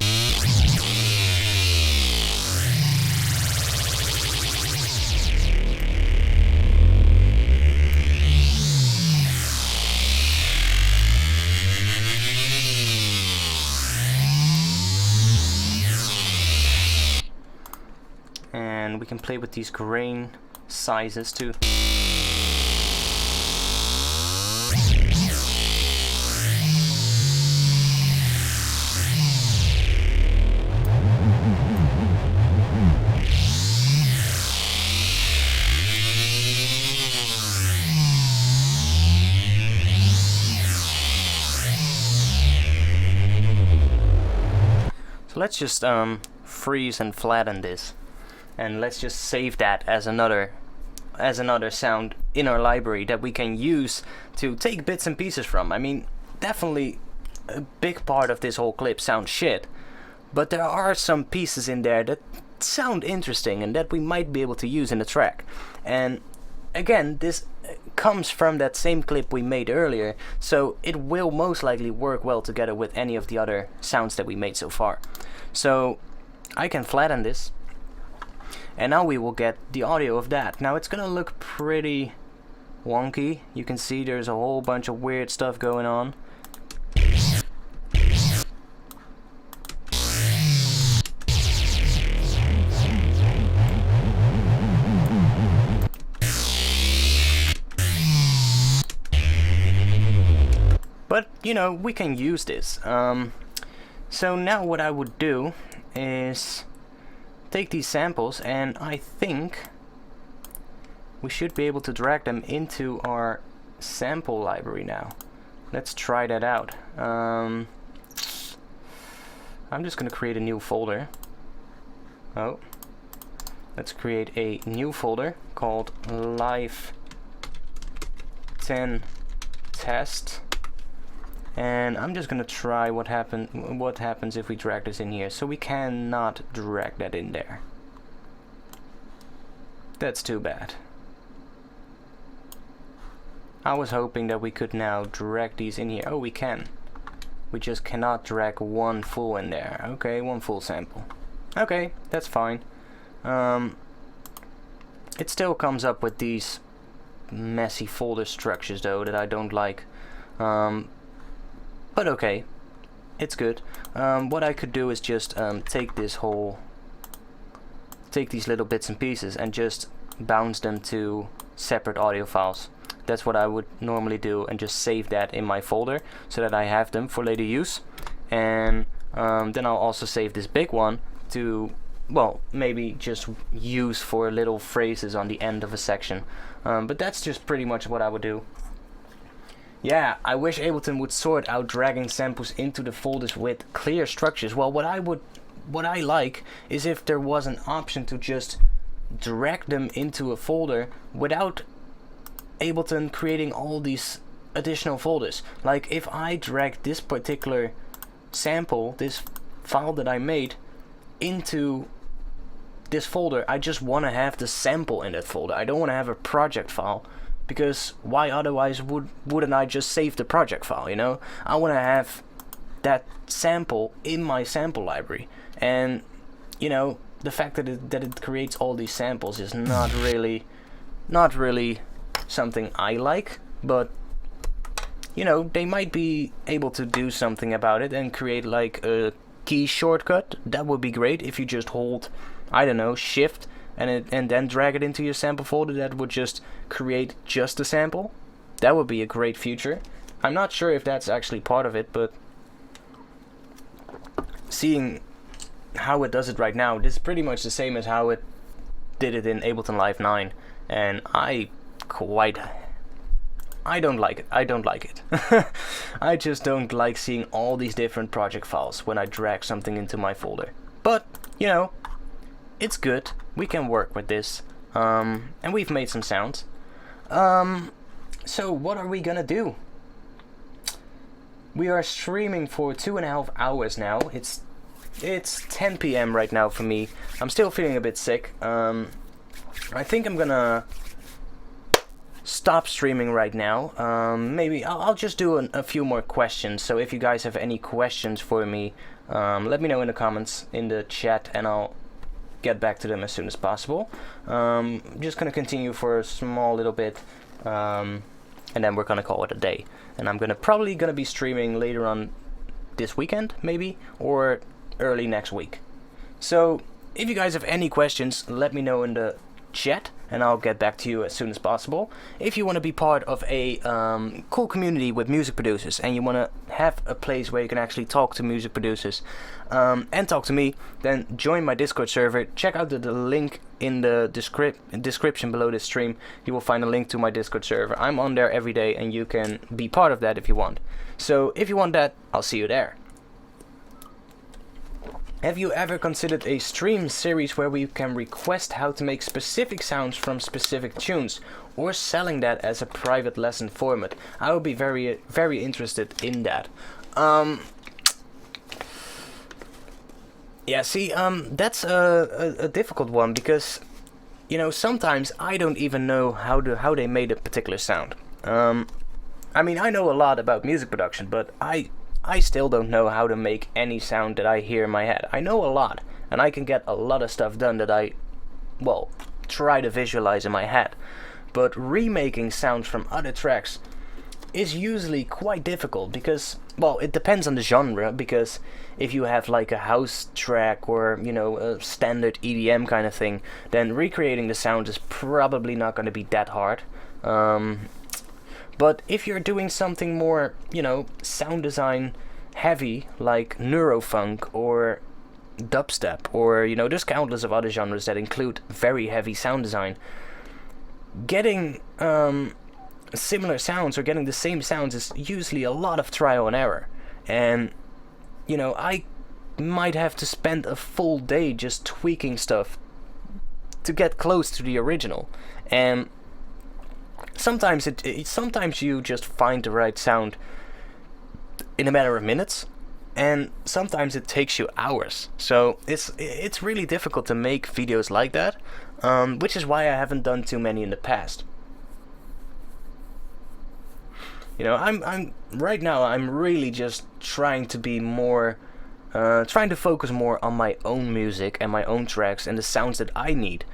can play with these grain sizes too. So let's just freeze and flatten this, and let's just save that as another sound in our library that we can use to take bits and pieces from. I mean, definitely a big part of this whole clip sounds shit, but there are some pieces in there that sound interesting and that we might be able to use in the track. And again, this comes from that same clip we made earlier, so it will most likely work well together with any of the other sounds that we made so far. So I can flatten this, and now we will get the audio of that. Now it's gonna look pretty wonky. You can see there's a whole bunch of weird stuff going on. But, you know, we can use this. So now what I would do is take these samples, and I think we should be able to drag them into our sample library now. Let's try that out. I'm just gonna create a new folder. Oh, let's create a new folder called Live 10 Test. And I'm just gonna try what happens if we drag this in here. So we cannot drag that in there. That's too bad. I was hoping that we could now drag these in here. Oh, we can. We just cannot drag one full in there. Okay, one full sample. Okay, that's fine. It still comes up with these messy folder structures though that I don't like. But okay, it's good. What I could do is just take these little bits and pieces and just bounce them to separate audio files. That's what I would normally do, and just save that in my folder so that I have them for later use. And then I'll also save this big one to, well, maybe just use for little phrases on the end of a section. But that's just pretty much what I would do. Yeah, I wish Ableton would sort out dragging samples into the folders with clear structures. Well, what I like is if there was an option to just drag them into a folder without Ableton creating all these additional folders. Like if I drag this particular sample, this file that I made, into this folder, I just want to have the sample in that folder. I don't want to have a project file. Because why otherwise wouldn't I just save the project file, you know? I want to have that sample in my sample library. And, you know, the fact that it creates all these samples is not really something I like. But, you know, they might be able to do something about it and create like a key shortcut. That would be great if you just hold, I don't know, Shift and then drag it into your sample folder. That would just create just a sample. That would be a great feature. I'm not sure if that's actually part of it, but seeing how it does it right now, this is pretty much the same as how it did it in Ableton Live 9, and I don't like it. I just don't like seeing all these different project files when I drag something into my folder. But, you know, it's good. We can work with this. And we've made some sounds. So what are we gonna do? We are streaming for 2.5 hours now. It's 10 p.m. right now for me. I'm still feeling a bit sick. I think I'm gonna stop streaming right now. Maybe I'll just do a few more questions. So if you guys have any questions for me, let me know in the comments, in the chat, and I'll get back to them as soon as possible. Just gonna continue for a small little bit, and then we're gonna call it a day. And I'm probably gonna be streaming later on this weekend, maybe, or early next week. So if you guys have any questions, let me know in the chat and I'll get back to you as soon as possible. If you want to be part of a cool community with music producers and you want to have a place where you can actually talk to music producers and talk to me, then join my Discord server. Check out the link in the description below this stream. You will find a link to my Discord server. I'm on there every day and you can be part of that if you want. So if you want that, I'll see you there. Have you ever considered a stream series where we can request how to make specific sounds from specific tunes, or selling that as a private lesson format? I would be very, very interested in that. Yeah, see, that's a difficult one because, you know, sometimes I don't even know how they made a particular sound. I mean, I know a lot about music production, but I still don't know how to make any sound that I hear in my head. I know a lot, and I can get a lot of stuff done that I, well, try to visualize in my head. But remaking sounds from other tracks is usually quite difficult because, well, it depends on the genre, because if you have like a house track or, you know, a standard EDM kind of thing, then recreating the sound is probably not going to be that hard. But if you're doing something more, you know, sound design heavy, like neurofunk or dubstep, or, you know, there's countless of other genres that include very heavy sound design, getting similar sounds or getting the same sounds is usually a lot of trial and error. And, you know, I might have to spend a full day just tweaking stuff to get close to the original. And sometimes sometimes you just find the right sound in a matter of minutes, and sometimes it takes you hours. So it's really difficult to make videos like that, which is why I haven't done too many in the past. You know, I'm right now I'm really just trying to be more, trying to focus more on my own music and my own tracks and the sounds that I need.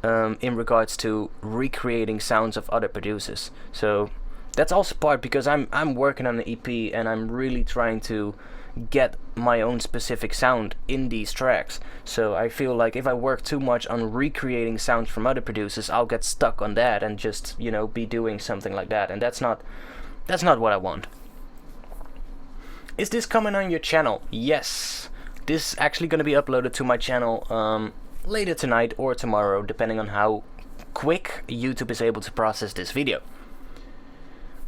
In regards to recreating sounds of other producers. So that's also part because I'm working on an EP and I'm really trying to get my own specific sound in these tracks. So I feel like if I work too much on recreating sounds from other producers, I'll get stuck on that and just, you know, be doing something like that, and that's not what I want. Is this coming on your channel? Yes. This is actually going to be uploaded to my channel later tonight or tomorrow, depending on how quick YouTube is able to process this video.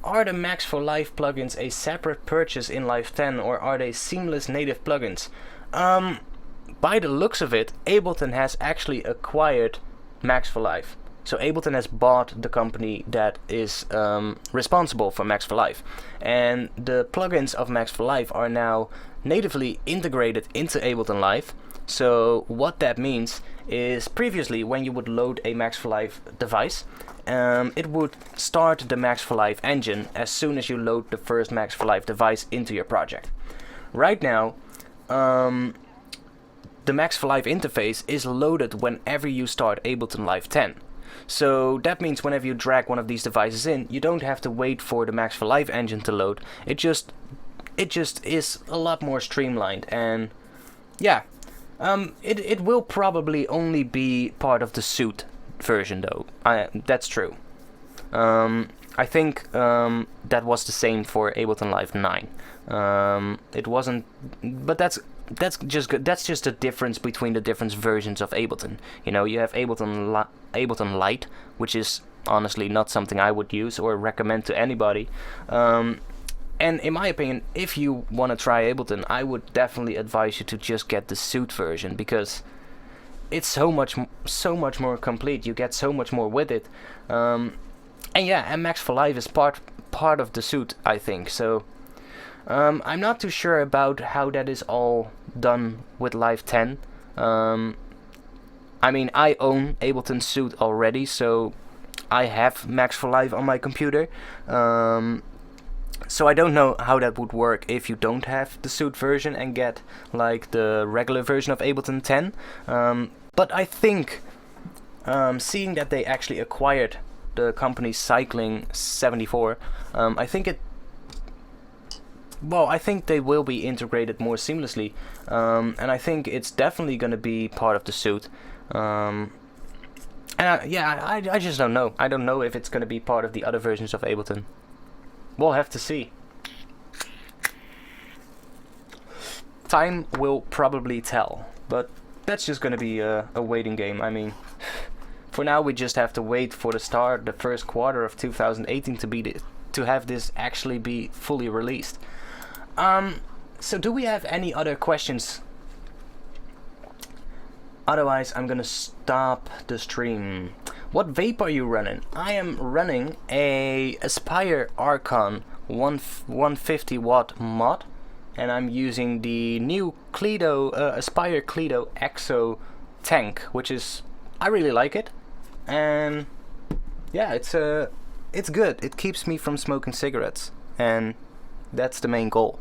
Are the Max for Live plugins a separate purchase in Live 10, or are they seamless native plugins? By the looks of it, Ableton has actually acquired Max for Live. So Ableton has bought the company that is responsible for Max for Live. And the plugins of Max for Live are now natively integrated into Ableton Live. So what that means is previously when you would load a Max for Live device, it would start the Max for Live engine as soon as you load the first Max for Live device into your project. Right now, the Max for Live interface is loaded whenever you start Ableton Live 10. So that means whenever you drag one of these devices in, you don't have to wait for the Max for Live engine to load. It just is a lot more streamlined, and yeah. It will probably only be part of the suit version though. That's true. I think that was the same for Ableton Live 9. It wasn't, but that's just a difference between the different versions of Ableton. You know, you have Ableton Lite, which is honestly not something I would use or recommend to anybody. And in my opinion, if you want to try Ableton, I would definitely advise you to just get the suit version, because it's so much more complete. You get so much more with it. And yeah, and Max for Live is part of the suit, I think. So I'm not too sure about how that is all done with Live 10. I mean, I own Ableton Suite already, so I have Max for Live on my computer. So I don't know how that would work if you don't have the suit version and get like the regular version of Ableton 10. But I think, seeing that they actually acquired the company Cycling 74, I think well, I think they will be integrated more seamlessly, and I think it's definitely going to be part of the suit. And I just don't know. I don't know if it's going to be part of the other versions of Ableton. We'll have to see. Time will probably tell, but that's just going to be a waiting game. I mean, for now we just have to wait for the first quarter of 2018 to have this actually be fully released. So do we have any other questions? Otherwise, I'm gonna stop the stream. What vape are you running? I am running a Aspire Archon 150 watt mod, and I'm using the new Aspire Cledo EXO tank, which is, I really like it, and yeah, it's good. It keeps me from smoking cigarettes, and that's the main goal.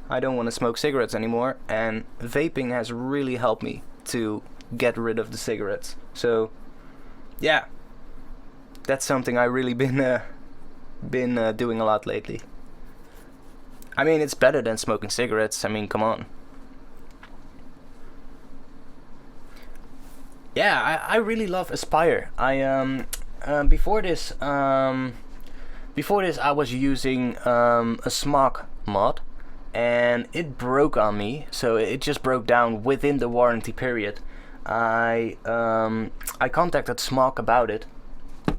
I don't want to smoke cigarettes anymore, and vaping has really helped me to get rid of the cigarettes. So yeah, that's something I really been doing a lot lately. I mean, it's better than smoking cigarettes. I mean, come on. Yeah, I really love Aspire. Before this I was using a smog mod, and it broke on me. So it just broke down within the warranty period. I contacted Smog about it,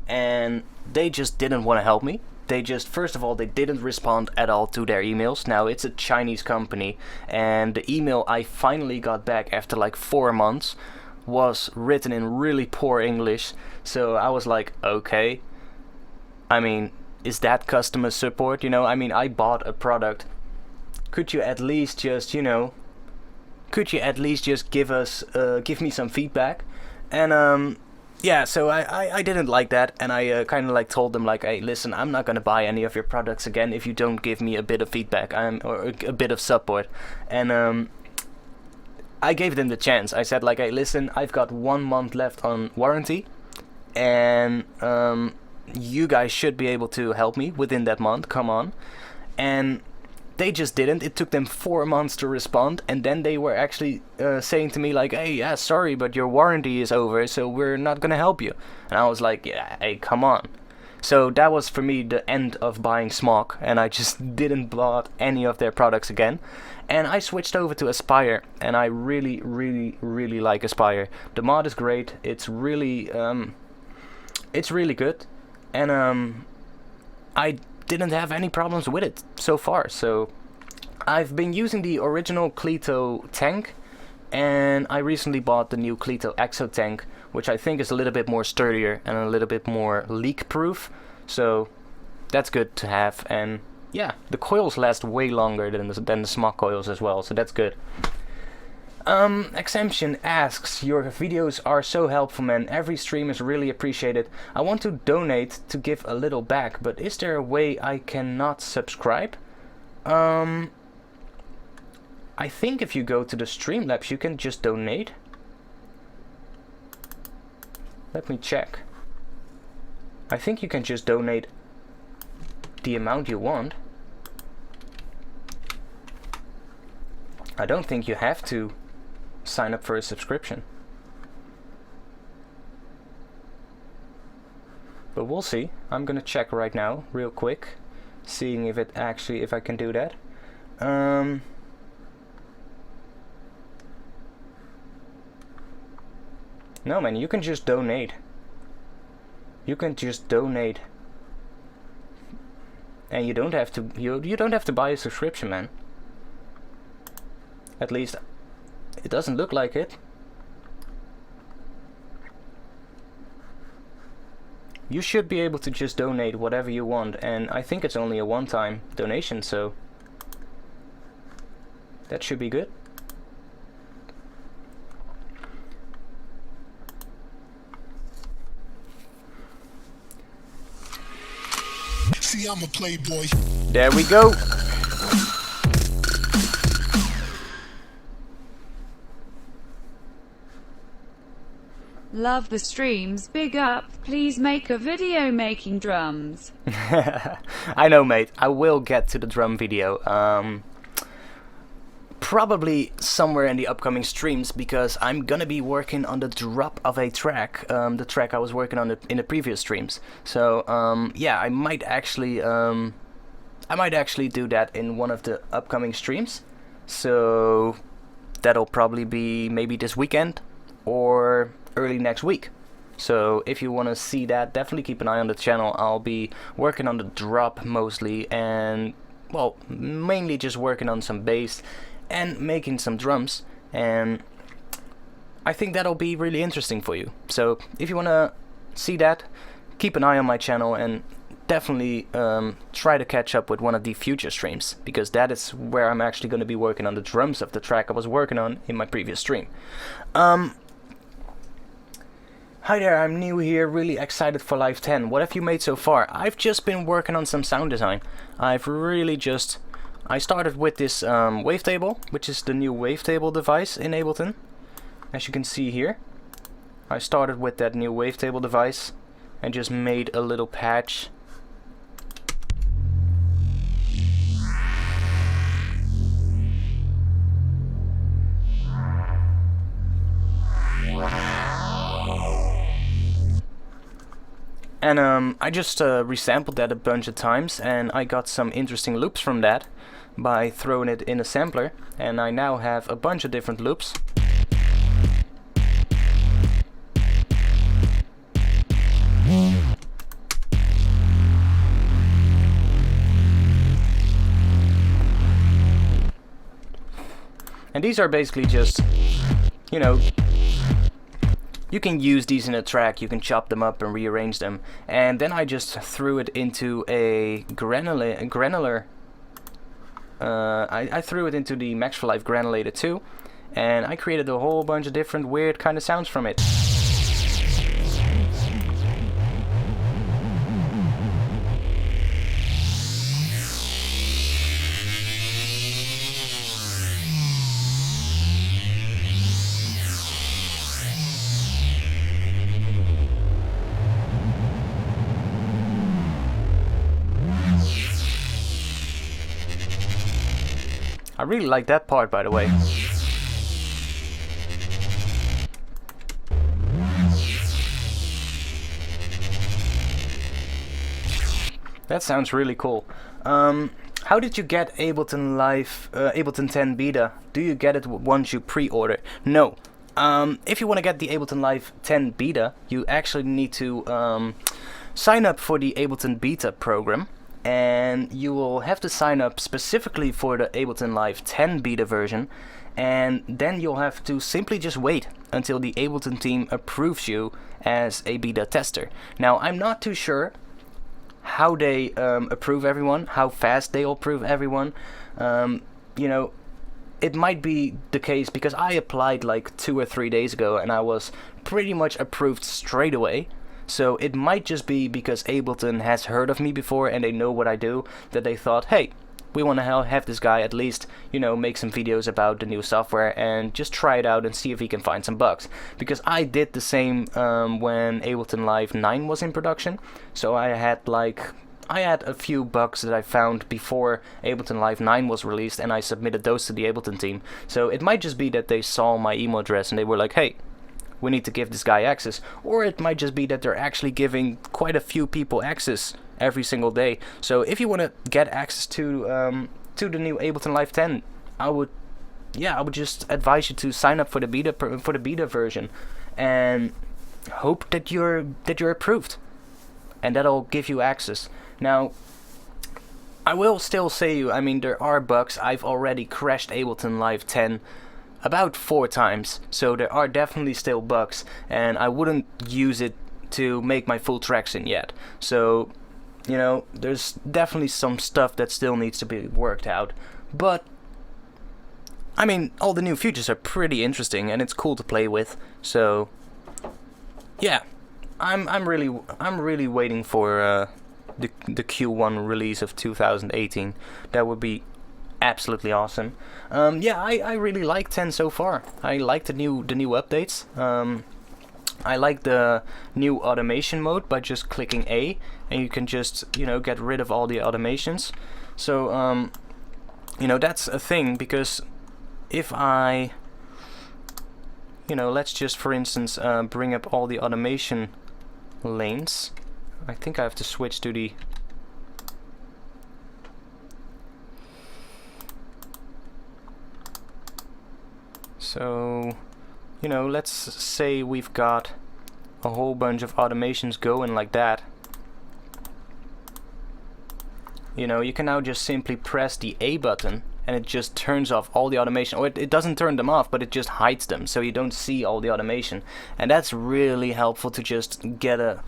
and they just didn't want to help me. They just, first of all, they didn't respond at all to their emails. Now, it's a Chinese company, and the email I finally got back after like 4 months was written in really poor English. So I was like, okay, I mean, is that customer support? You know, I mean, I bought a product. Could you at least just, you know, give me some feedback? And yeah, so I didn't like that, and I kind of like told them like, hey, listen, I'm not gonna buy any of your products again if you don't give me a bit of feedback, or a bit of support. And I gave them the chance. I said like, hey, listen, I've got 1 month left on warranty, and you guys should be able to help me within that month. Come on. And they just didn't. It took them 4 months to respond, and then they were actually saying to me like, hey, yeah, sorry, but your warranty is over, so we're not gonna help you. And I was like, yeah, hey, come on. So that was for me the end of buying Smog, and I just didn't bought any of their products again. And I switched over to Aspire, and I really, really, really like Aspire. The mod is great. It's really good, and I didn't have any problems with it so far. So I've been using the original Cledo tank, and I recently bought the new Cledo EXO tank, which I think is a little bit more sturdier and a little bit more leak proof. So that's good to have, and yeah, the coils last way longer than the Smog coils as well, so that's good. Exemption asks, your videos are so helpful, man. Every stream is really appreciated. I want to donate to give a little back, but is there a way I cannot subscribe? I think if you go to the Streamlabs, you can just donate. Let me check. I think you can just donate the amount you want. I don't think you have to sign up for a subscription, but we'll see. I'm gonna check right now real quick, seeing if I can do that. No, man, you can just donate. You can just donate, and you don't have to you don't have to buy a subscription, man. At least it doesn't look like it. You should be able to just donate whatever you want, and I think it's only a one-time donation, so that should be good. See, I'm a playboy. There we go. Love the streams, big up, please make a video making drums. I know, mate, I will get to the drum video. Probably somewhere in the upcoming streams, because I'm gonna be working on the drop of a track, the track I was working on in the previous streams. So yeah, I might actually do that in one of the upcoming streams. So that'll probably be maybe this weekend or early next week. So if you want to see that, definitely keep an eye on the channel. I'll be working on the drop mostly, and well, mainly just working on some bass and making some drums, and I think that'll be really interesting for you. So if you want to see that, keep an eye on my channel, and definitely try to catch up with one of the future streams, because that is where I'm actually going to be working on the drums of the track I was working on in my previous stream. Hi there, I'm new here, really excited for Live 10. What have you made so far? I've just been working on some sound design. I started with this wavetable, which is the new wavetable device in Ableton. As you can see here, I started with that new wavetable device and just made a little patch. And I just resampled that a bunch of times, and I got some interesting loops from that by throwing it in a sampler, and I now have a bunch of different loops. And these are basically just, you know, you can use these in a track, you can chop them up and rearrange them. And then I just threw it into a granular I threw it into the Max for Life Granulator 2, and I created a whole bunch of different weird kind of sounds from it. I really like that part, by the way. That sounds really cool. How did you get Ableton Live, Ableton 10 Beta? Do you get it once you pre-order? No. If you want to get the Ableton Live 10 Beta, you actually need to sign up for the Ableton Beta program. And you will have to sign up specifically for the Ableton Live 10 beta version, and then you'll have to simply just wait until the Ableton team approves you as a beta tester. Now, I'm not too sure how they approve everyone, how fast they approve everyone. You know, it might be the case because I applied like 2 or 3 days ago and I was pretty much approved straight away. So it might just be because Ableton has heard of me before and they know what I do, that they thought, hey, we want to have this guy at least, you know, make some videos about the new software and just try it out and see if he can find some bugs. Because I did the same when Ableton Live 9 was in production. So I had a few bugs that I found before Ableton Live 9 was released, and I submitted those to the Ableton team. So it might just be that they saw my email address and they were like, hey, we need to give this guy access. Or it might just be that they're actually giving quite a few people access every single day. So if you want to get access to the new Ableton Live 10, I would just advise you to sign up for the beta version and hope that you're approved, and that'll give you access. Now, I will still say I mean, there are bugs. I've already crashed Ableton Live 10 about 4 times, so there are definitely still bugs, and I wouldn't use it to make my full tracks in yet. So, you know, there's definitely some stuff that still needs to be worked out, but I mean, all the new features are pretty interesting and it's cool to play with. So yeah, I'm really waiting for the Q1 release of 2018. That would be absolutely awesome. Yeah, I really like 10 so far. I like the new updates. I like the new automation mode by just clicking A, and you can just, you know, get rid of all the automations. So, you know, that's a thing, because if I, you know, let's just, for instance, bring up all the automation lanes. I think I have to switch to the... So, you know, let's say we've got a whole bunch of automations going like that. You know, you can now just simply press the A button and it just turns off all the automation. Or it doesn't turn them off, but it just hides them, so you don't see all the automation. And that's really helpful to just get a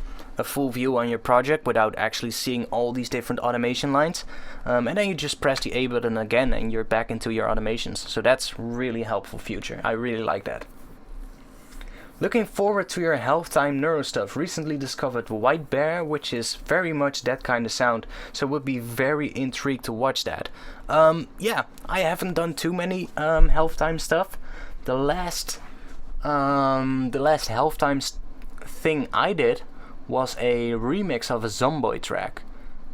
full view on your project without actually seeing all these different automation lines. And then you just press the A button again and you're back into your automations. So that's really helpful feature. I really like that. Looking forward to your halftime Neuro stuff. Recently discovered White Bear, which is very much that kind of sound, so would be very intrigued to watch that. Yeah, I haven't done too many halftime stuff. The last halftime thing I did was a remix of a Zomboy track.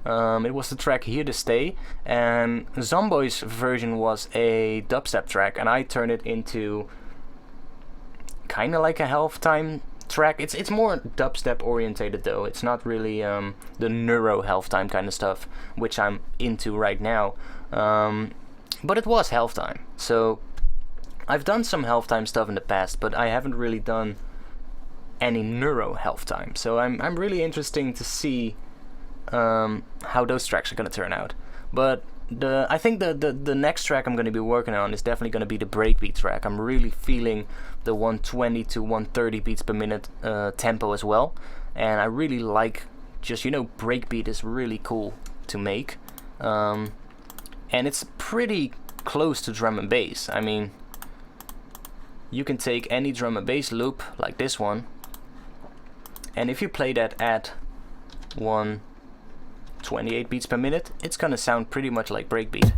It was the track Here to Stay, and Zomboy's version was a dubstep track, and I turned it into kind of like a halftime track. It's more dubstep orientated though. It's not really the Neuro halftime kind of stuff, which I'm into right now. But it was halftime. So I've done some halftime stuff in the past, but I haven't really done any Neuro halftime. So I'm really interested to see how those tracks are gonna turn out. But I think the next track I'm going to be working on is definitely going to be the breakbeat track. I'm really feeling the 120 to 130 beats per minute tempo as well, and I really like just, you know, breakbeat is really cool to make, and it's pretty close to drum and bass. I mean, you can take any drum and bass loop like this one, and if you play that at 128 beats per minute, it's gonna sound pretty much like breakbeat.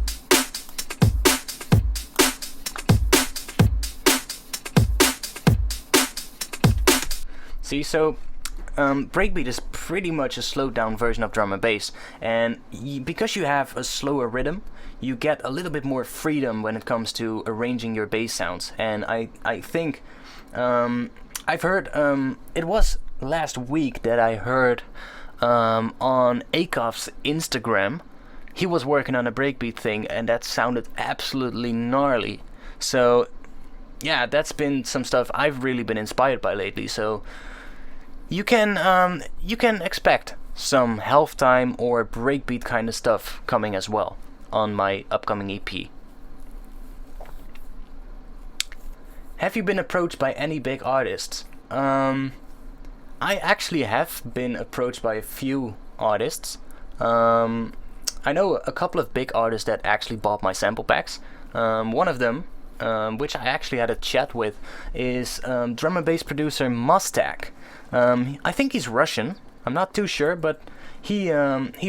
See, so breakbeat is pretty much a slowed down version of drum and bass, and because you have a slower rhythm, you get a little bit more freedom when it comes to arranging your bass sounds. And I think I've heard, it was last week that I heard on Akoff's Instagram, he was working on a breakbeat thing, and that sounded absolutely gnarly. So yeah, that's been some stuff I've really been inspired by lately. So you can expect some halftime or breakbeat kind of stuff coming as well on my upcoming EP. Have you been approached by any big artists? I actually have been approached by a few artists. I know a couple of big artists that actually bought my sample packs. One of them, which I actually had a chat with, is drum and bass producer Mustak. I think he's Russian. I'm not too sure, but he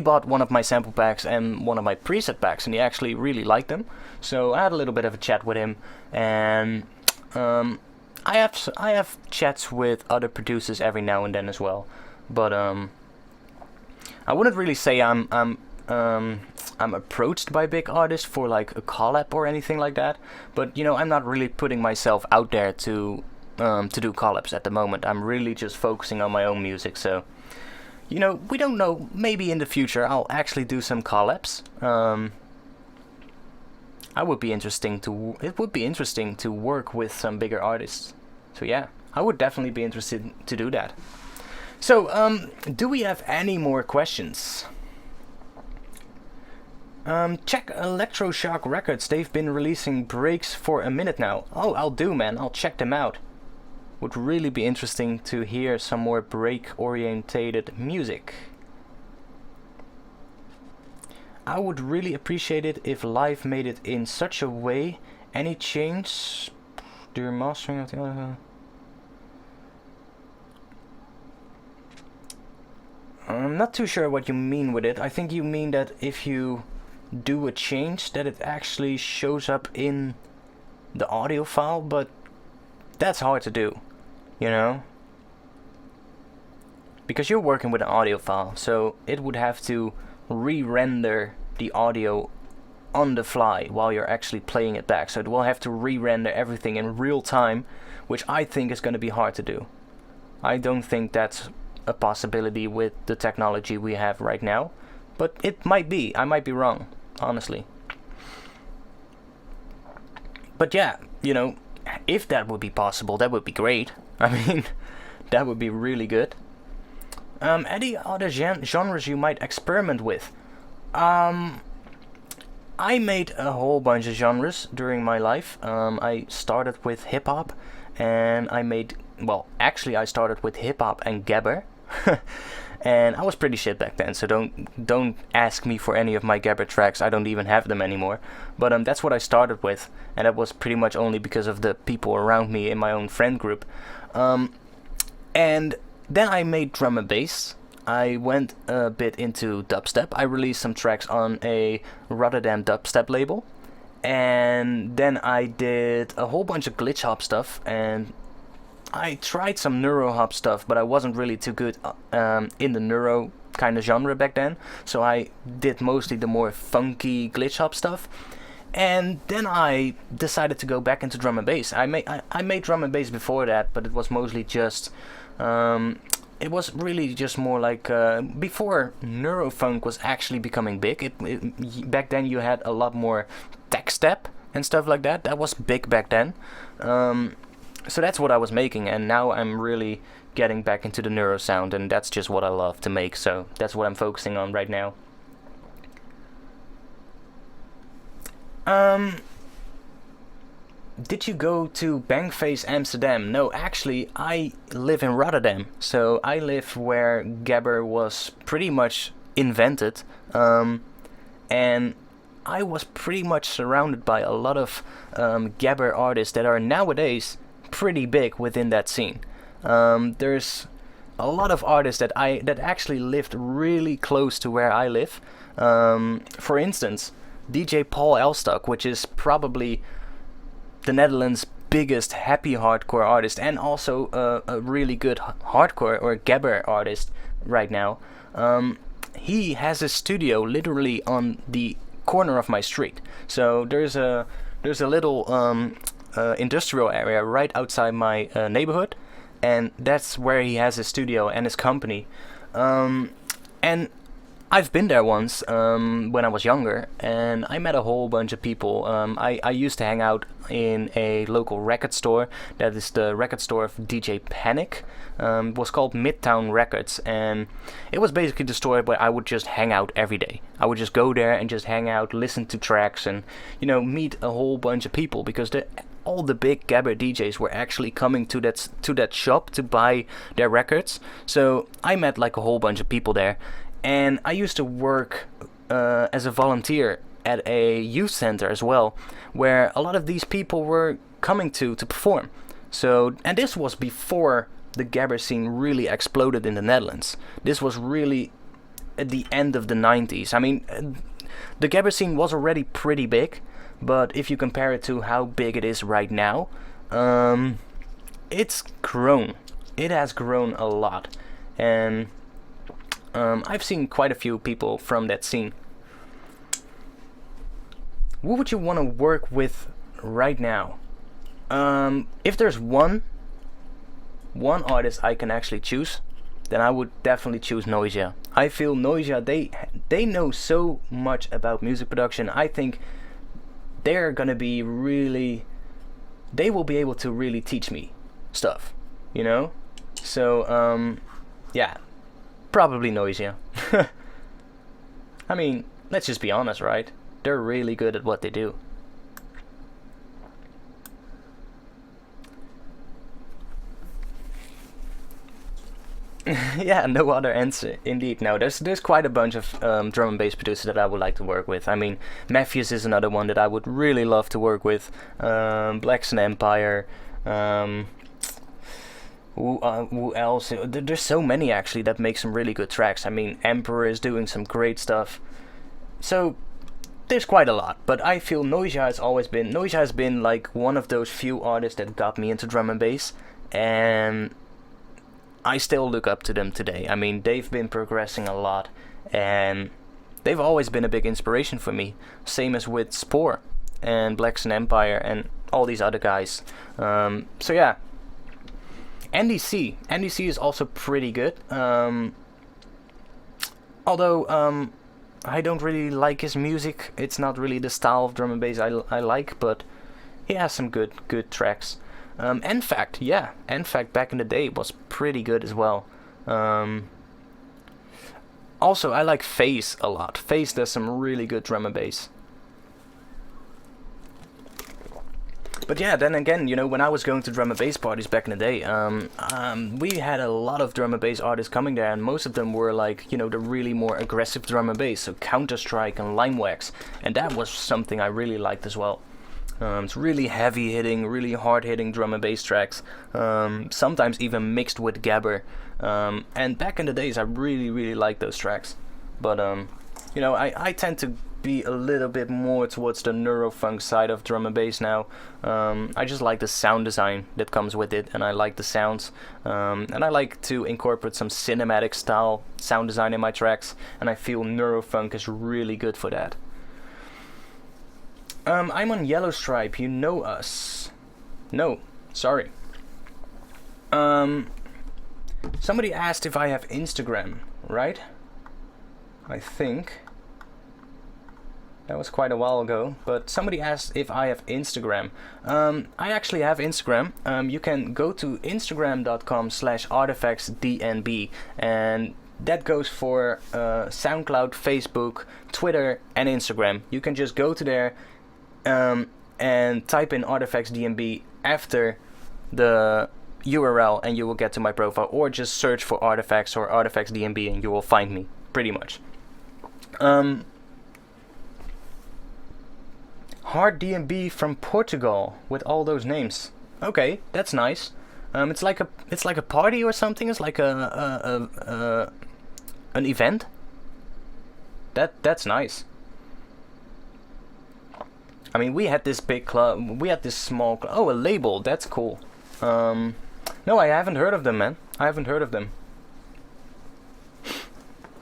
bought one of my sample packs and one of my preset packs, and he actually really liked them. So I had a little bit of a chat with him, and I have chats with other producers every now and then as well. But I wouldn't really say I'm approached by big artists for like a collab or anything like that. But you know, I'm not really putting myself out there to do collabs at the moment. I'm really just focusing on my own music. So you know, we don't know. Maybe in the future I'll actually do some collabs. It would be interesting to work with some bigger artists. So yeah, I would definitely be interested to do that. So do we have any more questions? Check Electroshock Records. They've been releasing breaks for a minute now. Oh, I'll do, man. I'll check them out. Would really be interesting to hear some more break-orientated music. I would really appreciate it if Live made it in such a way. Any change during mastering of the other? I'm not too sure what you mean with it. I think you mean that if you do a change, that it actually shows up in the audio file, but that's hard to do, you know? because you're working with an audio file, so it would have to re-render the audio on the fly while you're actually playing it back. So it will have to re-render everything in real time, which I think is going to be hard to do. I don't think that's a possibility with the technology we have right now, but it might be. I might be wrong, honestly. But yeah, you know, if that would be possible, that would be great. I mean, that would be really good. Any other genres you might experiment with? I made a whole bunch of genres during my life. I started with hip-hop, and I started with hip-hop and gabber. And I was pretty shit back then, so don't ask me for any of my gabber tracks. I don't even have them anymore. But that's what I started with, and that was pretty much only because of the people around me in my own friend group. And then I made drum and bass. I went a bit into dubstep. I released some tracks on a Rotterdam dubstep label. And then I did a whole bunch of glitch hop stuff, and I tried some neuro hop stuff, but I wasn't really too good in the neuro kind of genre back then. So I did mostly the more funky glitch hop stuff. And then I decided to go back into drum and bass. I made drum and bass before that, but it was mostly just it was really just more like before neurofunk was actually becoming big. Back then you had a lot more tech step and stuff like that. That was big back then. So that's what I was making, and now I'm really getting back into the neuro sound, and that's just what I love to make. So that's what I'm focusing on right now. Did you go to Bankface Amsterdam? No, actually, I live in Rotterdam. So I live where gabber was pretty much invented. And I was pretty much surrounded by a lot of gabber artists that are nowadays pretty big within that scene. There's a lot of artists that actually lived really close to where I live. For instance, DJ Paul Elstak, which is probably the Netherlands' biggest happy hardcore artist, and also a really good hardcore or gabber artist right now. He has a studio literally on the corner of my street. So there's a little industrial area right outside my neighborhood, and that's where he has his studio and his company. And I've been there once when I was younger, and I met a whole bunch of people. I used to hang out in a local record store. That is the record store of DJ Panic. It was called Midtown Records, and it was basically the store where I would just hang out every day. I would just go there and just hang out, listen to tracks, and meet a whole bunch of people, because all the big gabber DJs were actually coming to that shop to buy their records. So I met like a whole bunch of people there. And I used to work as a volunteer at a youth center as well, where a lot of these people were coming to perform. So, and this was before the gabber scene really exploded in the Netherlands. This was really at the end of the 90s. I mean, the gabber scene was already pretty big, but if you compare it to how big it is right now, it's grown. It has grown a lot. And I've seen quite a few people from that scene. Who would you want to work with right now? If there's one artist I can actually choose, then I would definitely choose Noisia. I feel Noisia, they know so much about music production. I think they're gonna be really, they will be able to really teach me stuff, So, yeah. Probably Noisia. I mean, let's just be honest, right? They're really good at what they do. Yeah, no other answer. Indeed, no. There's quite a bunch of drum and bass producers that I would like to work with. I mean, Matthews is another one that I would really love to work with. Black Sun Empire. Who else? There's so many actually that make some really good tracks. I mean, Emperor is doing some great stuff. So there's quite a lot, but I feel Noisia has been like one of those few artists that got me into drum and bass, and I still look up to them today. I mean, they've been progressing a lot, and they've always been a big inspiration for me. Same as with Spore and Black Sun Empire and all these other guys. So yeah, NDC is also pretty good. Although I don't really like his music. It's not really the style of drum and bass I like, but he has some good tracks. NFact back in the day was pretty good as well. Also, I like Phase a lot. Phase does some really good drum and bass. But yeah, then again, you know, when I was going to drum and bass parties back in the day, we had a lot of drum and bass artists coming there, and most of them were like, you know, the really more aggressive drum and bass, so Counter-Strike and Limewax, and that was something I really liked as well. It's really heavy hitting, really hard hitting drum and bass tracks, sometimes even mixed with gabber, and back in the days I really liked those tracks. But you know, I tend to be a little bit more towards the neurofunk side of drum and bass now. I just like the sound design that comes with it, and I like the sounds, and I like to incorporate some cinematic style sound design in my tracks, and I feel neurofunk is really good for that. I'm on Yellow Stripe, you know us. No, sorry. Somebody asked if I have Instagram, right? I think that was quite a while ago, but somebody asked if I have Instagram. I actually have Instagram. You can go to instagram.com/artfxdnb, and that goes for SoundCloud, Facebook, Twitter, and Instagram. You can just go to there and type in ARTFXDNB after the URL, and you will get to my profile, or just search for ARTFX or ARTFXDNB and you will find me, pretty much. Hard DNB from Portugal with all those names. Okay, that's nice. It's like a party or something. It's like an event. That's nice. I mean, we had this big club. We had this small club. Oh, a label. That's cool. No, I haven't heard of them, man. I haven't heard of them.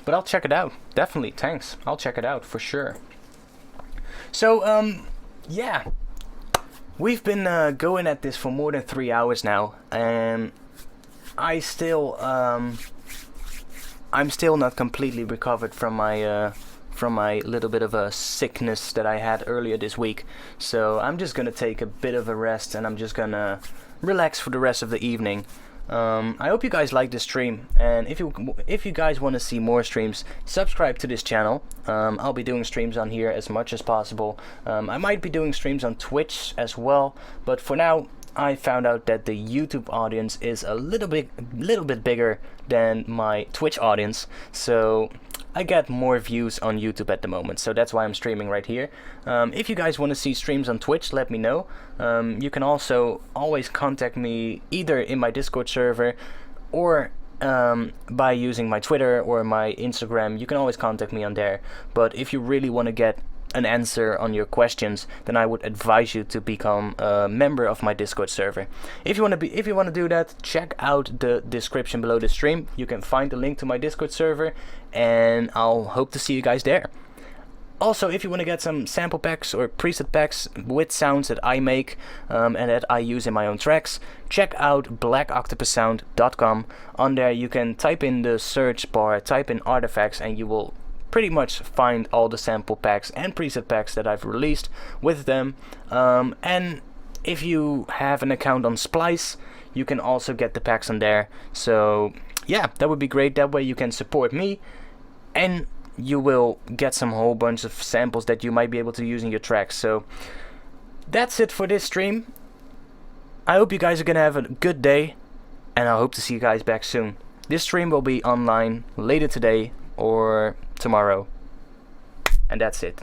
But I'll check it out. Definitely. Thanks. I'll check it out for sure. So, yeah. We've been going at this for more than 3 hours now, and I'm still not completely recovered from my little bit of a sickness that I had earlier this week. So I'm just gonna take a bit of a rest, and I'm just gonna relax for the rest of the evening. I hope you guys like this stream, and if you guys want to see more streams, subscribe to this channel. I'll be doing streams on here as much as possible. I might be doing streams on Twitch as well, but for now I found out that the YouTube audience is a little bit bigger than my Twitch audience, so I get more views on YouTube at the moment, so that's why I'm streaming right here. If you guys want to see streams on Twitch, let me know. You can also always contact me either in my Discord server or by using my Twitter or my Instagram. You can always contact me on there. But if you really want to get an answer on your questions, then I would advise you to become a member of my Discord server. If you want to do that, check out the description below the stream. You can find the link to my Discord server, and I'll hope to see you guys there. Also, if you want to get some sample packs or preset packs with sounds that I make and that I use in my own tracks, check out blackoctopussound.com. On there you can type in the search bar, type in ARTFX, and you will pretty much find all the sample packs and preset packs that I've released with them. And if you have an account on Splice, you can also get the packs on there. So yeah, that would be great. That way you can support me, and you will get some whole bunch of samples that you might be able to use in your tracks. So that's it for this stream. I hope you guys are gonna have a good day, and I hope to see you guys back soon. This stream will be online later today or tomorrow, and that's it.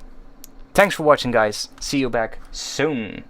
Thanks for watching, guys. See you back soon.